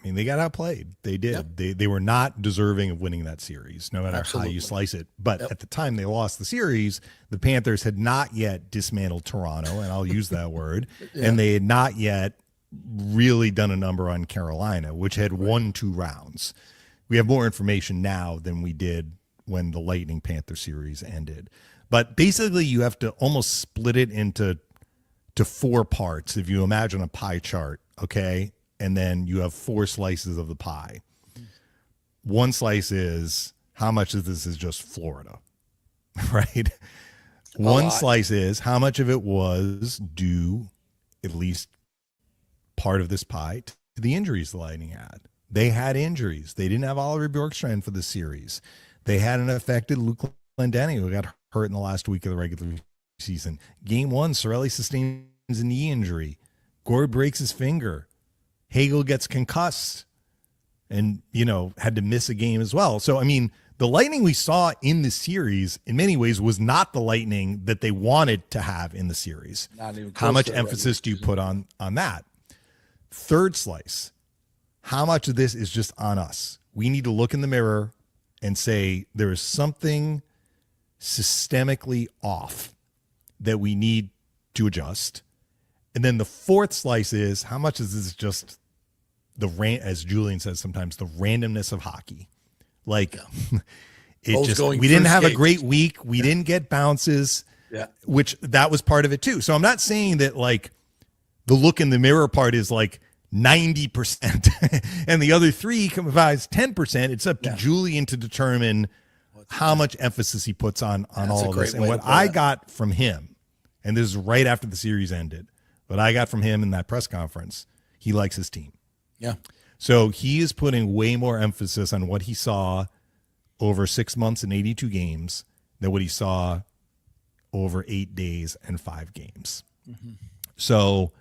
they got outplayed. They did. Yep. They were not deserving of winning that series, no matter how you slice it. But at the time they lost the series, the Panthers had not yet dismantled Toronto, and I'll use that word, and they had not yet really done a number on Carolina, which had won 2 rounds. We have more information now than we did when the Lightning Panther series ended. But basically you have to almost split it into 4 parts. If you imagine a pie chart, okay? And then you have 4 slices of the pie. One slice is how much of this is just Florida, right? One slice is how much of it was due, at least part of this pie, to the injuries the Lightning had. They had injuries. They didn't have Oliver Bjorkstrand for the series. They had an affected Luke Glendening, who got hurt in the last week of the regular season. Game 1, Cirelli sustains a knee injury. Gord breaks his finger. Hagel gets concussed and, had to miss a game as well. So, the Lightning we saw in the series, in many ways, was not the Lightning that they wanted to have in the series. How much emphasis do you put on that? Third slice. How much of this is just on us? We need to look in the mirror and say there is something systemically off that we need to adjust. And then the fourth slice is how much is this just as Julian says sometimes, the randomness of hockey. Like we didn't have a great week. We didn't get bounces, which that was part of it too. So I'm not saying that like the look in the mirror part is like 90% and the other 3 provides 10%. It's up to Julian to determine how much emphasis he puts on all of this. And what I got from him, and this is right after the series ended, what I got from him in that press conference, he likes his team. Yeah. So he is putting way more emphasis on what he saw over 6 months and 82 games than what he saw over 8 days and 5 games. Mm-hmm. So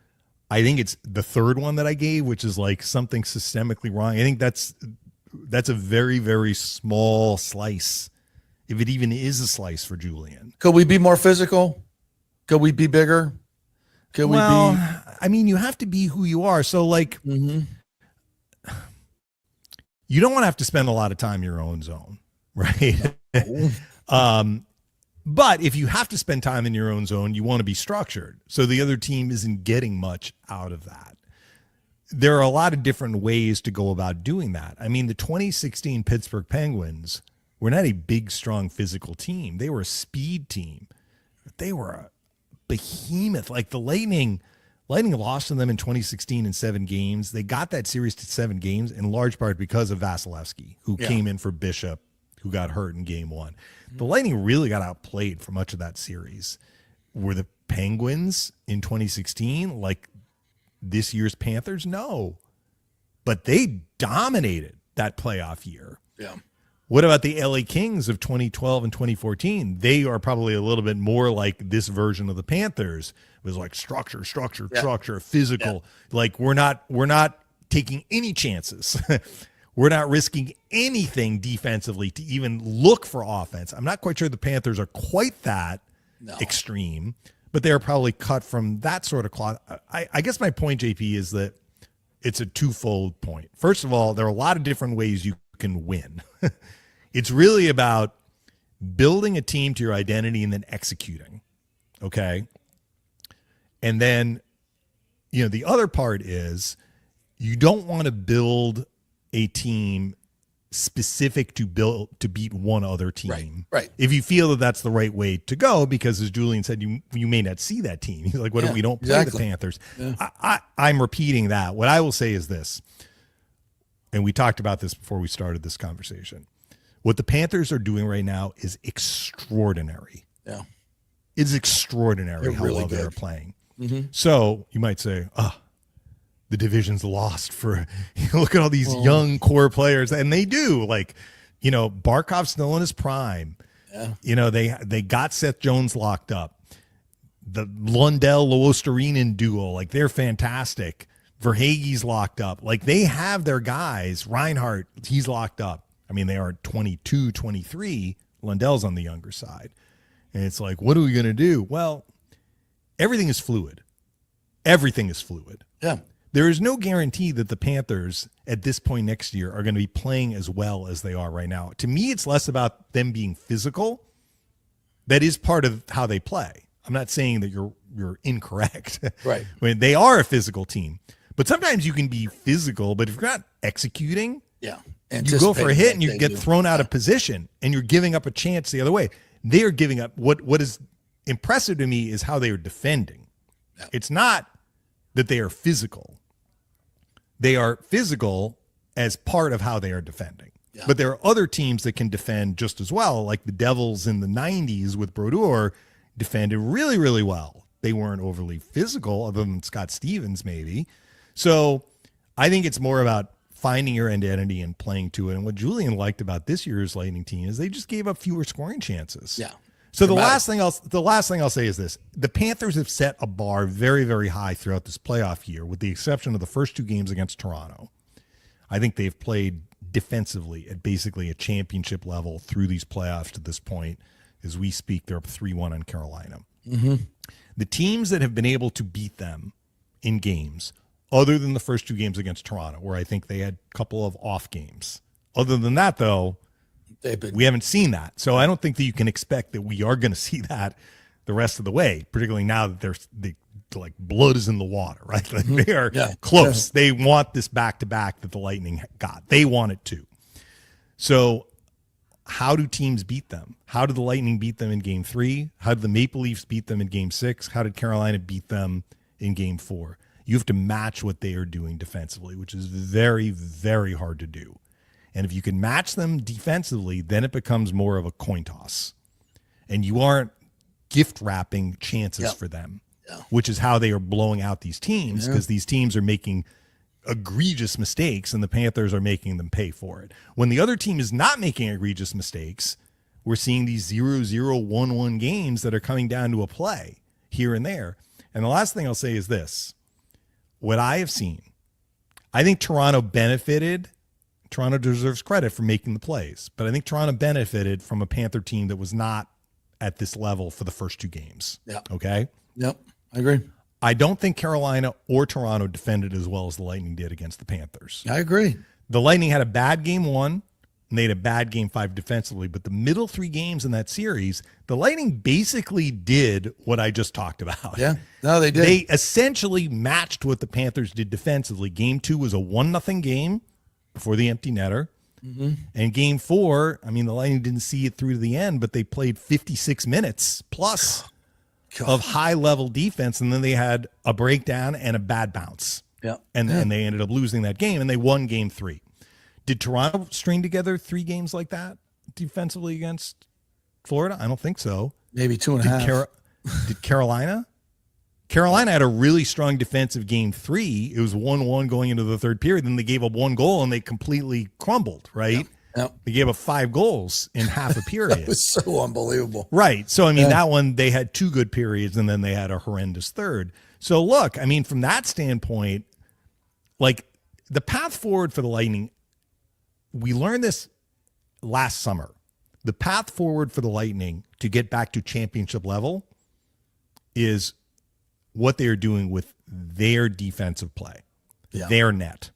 I think it's the third one that I gave, which is like something systemically wrong. I think that's a very, very small slice, if it even is a slice for Julian. Could we be more physical? Could we be bigger? Could we be? You have to be who you are. So like, you don't want to have to spend a lot of time in your own zone, right? No. But if you have to spend time in your own zone, you want to be structured. So the other team isn't getting much out of that. There are a lot of different ways to go about doing that. The 2016 Pittsburgh Penguins were not a big, strong physical team. They were a speed team. They were a behemoth. Like the Lightning lost to them in 2016 in 7 games. They got that series to 7 games in large part because of Vasilevsky, who came in for Bishop, who got hurt in game 1. The Lightning really got outplayed for much of that series. Were the Penguins in 2016 like this year's Panthers? No. But they dominated that playoff year. Yeah. What about the LA Kings of 2012 and 2014? They are probably a little bit more like this version of the Panthers. It was like structure, physical. Yeah. Like we're not taking any chances. We're not risking anything defensively to even look for offense. I'm not quite sure the Panthers are quite that extreme, but they're probably cut from that sort of cloth. I guess my point, JP, is that it's a twofold point. First of all, there are a lot of different ways you can win. It's really about building a team to your identity and then executing. Okay. And then, the other part is you don't want to build a team specific to beat one other team. Right. If you feel that that's the right way to go, because as Julian said, you may not see that team. He's like, what if we don't play the Panthers? Yeah. I'm repeating that. What I will say is this, and we talked about this before we started this conversation. What the Panthers are doing right now is extraordinary. Yeah. It's extraordinary how well they're playing. Mm-hmm. So you might say, the division's lost for, look at all these young core players. And they do. Like, Barkov's still in his prime. Yeah. They got Seth Jones locked up. The Lundell-Luostarinen duo, like they're fantastic. Verhaeghe's locked up. Like they have their guys. Reinhart, he's locked up. I mean, they are 22, 23. Lundell's on the younger side. And it's like, what are we going to do? Well, everything is fluid. Everything is fluid. Yeah. There is no guarantee that the Panthers at this point next year are going to be playing as well as they are right now. To me, it's less about them being physical. That is part of how they play. I'm not saying that you're incorrect. Right. I mean, they are a physical team. But sometimes you can be physical, but if you're not executing, you go for a hit and you get thrown out of position and you're giving up a chance the other way. They are giving up. What is impressive to me is how they are defending. Yeah. It's not that they are physical. They are physical as part of how they are defending. Yeah. But there are other teams that can defend just as well, like the Devils in the 90s with Brodeur defended really, really well. They weren't overly physical, other than Scott Stevens maybe. So I think it's more about finding your identity and playing to it. And what Julian liked about this year's Lightning team is they just gave up fewer scoring chances. Yeah. So the last thing I'll say is this. The Panthers have set a bar very, very high throughout this playoff year, with the exception of the first 2 games against Toronto. I think they've played defensively at basically a championship level through these playoffs to this point. As we speak, they're up 3-1 on Carolina. Mm-hmm. The teams that have been able to beat them in games, other than the first 2 games against Toronto, where I think they had a couple of off games. Other than that, though, we haven't seen that. So I don't think that you can expect that we are going to see that the rest of the way, particularly now that like blood is in the water, right? Like they are close. Yeah. They want this back-to-back that the Lightning got. They want it too. So how do teams beat them? How did the Lightning beat them in Game 3? How did the Maple Leafs beat them in Game 6? How did Carolina beat them in Game 4? You have to match what they are doing defensively, which is very, very hard to do. And if you can match them defensively, then it becomes more of a coin toss. And you aren't gift wrapping chances for them, which is how they are blowing out these teams, because these teams are making egregious mistakes and the Panthers are making them pay for it. When the other team is not making egregious mistakes, we're seeing these 0-0, 1-1 games that are coming down to a play here and there. And the last thing I'll say is this. What I have seen, I think Toronto benefited. Toronto deserves credit for making the plays, but I think Toronto benefited from a Panther team that was not at this level for the first 2 games. Yeah. Okay? Yep. I agree. I don't think Carolina or Toronto defended as well as the Lightning did against the Panthers. I agree. The Lightning had a bad Game 1, and they had a bad Game 5 defensively, but the middle 3 games in that series, the Lightning basically did what I just talked about. Yeah. No, they did. They essentially matched what the Panthers did defensively. Game 2 was a 1-0 game before the empty netter. Mm-hmm. And game 4, I mean, the Lightning didn't see it through to the end, but they played 56 minutes plus of high-level defense, and then they had a breakdown and a bad bounce. Yeah. And they ended up losing that game, and they won game 3. Did Toronto string together 3 games like that defensively against Florida? I don't think so. Maybe 2.5. Did Carolina? Carolina had a really strong defensive game 3. It was 1-1 going into the third period. Then they gave up 1 goal and they completely crumbled, right? Yep. They gave up 5 goals in half a period. It was so unbelievable. Right. So, I mean, that one, they had 2 good periods and then they had a horrendous third. So, look, I mean, from that standpoint, like the path forward for the Lightning, we learned this last summer. The path forward for the Lightning to get back to championship level is what they are doing with their defensive play, their net.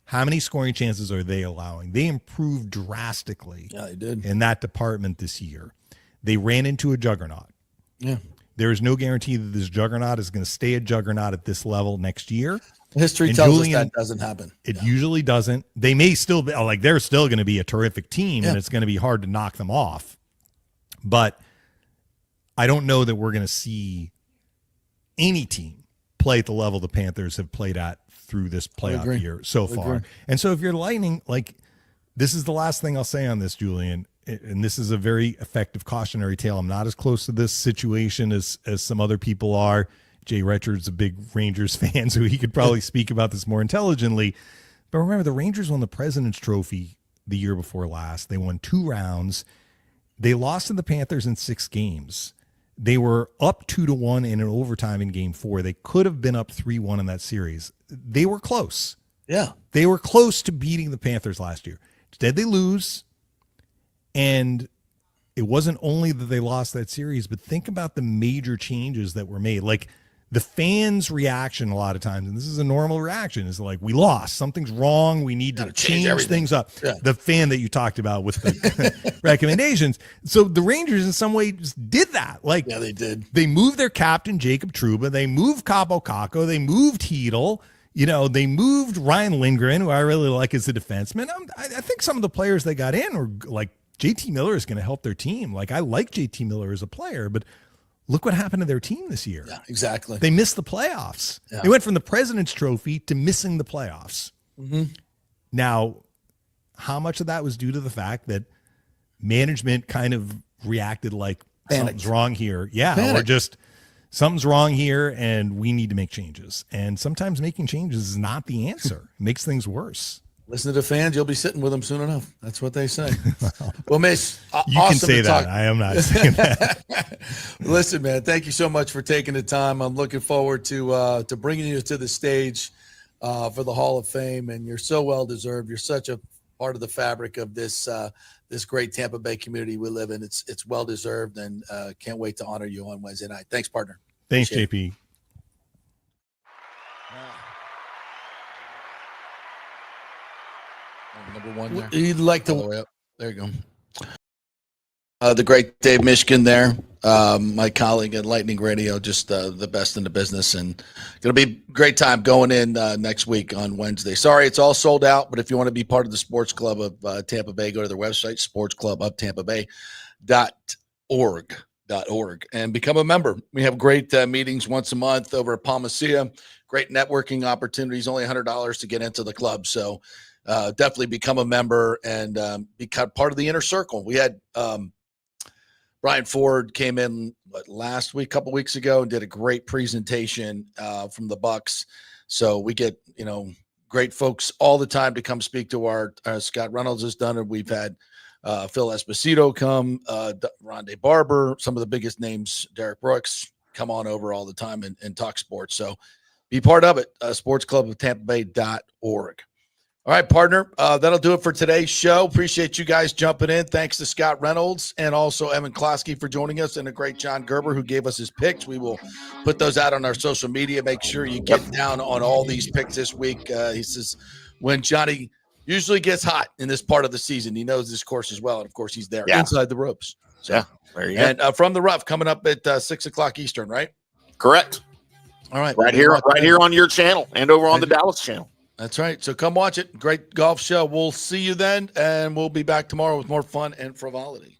How many scoring chances are they allowing? They improved drastically they did. In that department this year. They ran into a juggernaut. Yeah. There is no guarantee that this juggernaut is going to stay a juggernaut at this level next year. History tells us that doesn't happen. It usually doesn't. They may still be, like, they're still going to be a terrific team, and it's going to be hard to knock them off. But I don't know that we're going to see any team play at the level the Panthers have played at through this playoff year so far. And so if you're Lightning, like, this is the last thing I'll say on this, Julian, and this is a very effective cautionary tale. I'm not as close to this situation as some other people are. Jay Richards, a big Rangers fan, so he could probably speak about this more intelligently. But remember, the Rangers won the President's Trophy the year before last. They won 2 rounds. They lost to the Panthers in 6 games. They were up 2-1 in an overtime in game 4. They could have been up 3-1 in that series. They were close. Yeah. They were close to beating the Panthers last year. Instead, they lose. And it wasn't only that they lost that series, but think about the major changes that were made. Like, the fans' reaction a lot of times, and this is a normal reaction, is like, we lost. Something's wrong. We need to change things up. Yeah. The fan that you talked about with the recommendations. So the Rangers in some ways did that. Like, yeah, they did. They moved their captain, Jacob Trouba. They moved Capo Caco. They moved Hedel. You know, they moved Ryan Lindgren, who I really like as a defenseman. I think some of the players they got in were like, JT Miller is going to help their team. Like, I like JT Miller as a player, but look what happened to their team this year. Yeah, exactly. They missed the playoffs. Yeah. They went from the President's Trophy to missing the playoffs. Mm-hmm. Now, how much of that was due to the fact that management kind of reacted like something's wrong here? Yeah, or just something's wrong here and we need to make changes. And sometimes making changes is not the answer. It makes things worse. Listen to the fans. You'll be sitting with them soon enough. That's what they say. Well, Mish, you awesome can say that. I am not saying that. Listen, man, thank you so much for taking the time. I'm looking forward to bringing you to the stage for the Hall of Fame, and you're so well deserved. You're such a part of the fabric of this this great Tampa Bay community we live in. It's well deserved, and can't wait to honor you on Wednesday night. Thanks, partner. Thanks, Appreciate JP. It. Number 1 there. You'd like to way up. There you go. The great Dave Mishkin there, my colleague at Lightning Radio, just the best in the business, and going to be a great time going in next week on Wednesday. Sorry, it's all sold out, but if you want to be part of the Sports Club of Tampa Bay, go to their website, sportscluboftampabay.org, and become a member. We have great meetings once a month over at Palmacia, great networking opportunities, only $100 to get into the club, so definitely become a member and become part of the inner circle. We had Brian Ford came in last week, a couple weeks ago, and did a great presentation from the Bucs. So we get, great folks all the time to come speak to our Scott Reynolds has done it. We've had Phil Esposito come, Rondé Barber, some of the biggest names, Derek Brooks, come on over all the time and talk sports. So be part of it, sportscluboftampabay.org. All right, partner, that'll do it for today's show. Appreciate you guys jumping in. Thanks to Scott Reynolds and also Evan Closkey for joining us, and a great John Gerber who gave us his picks. We will put those out on our social media. Make sure you get down on all these picks this week. He says when Johnny usually gets hot in this part of the season, he knows this course as well, and of course he's there inside the ropes. So, there you go. And From the Rough coming up at 6 o'clock Eastern, right? Correct. All right, right here on your channel and over on the Dallas channel. That's right. So come watch it. Great golf show. We'll see you then, and we'll be back tomorrow with more fun and frivolity.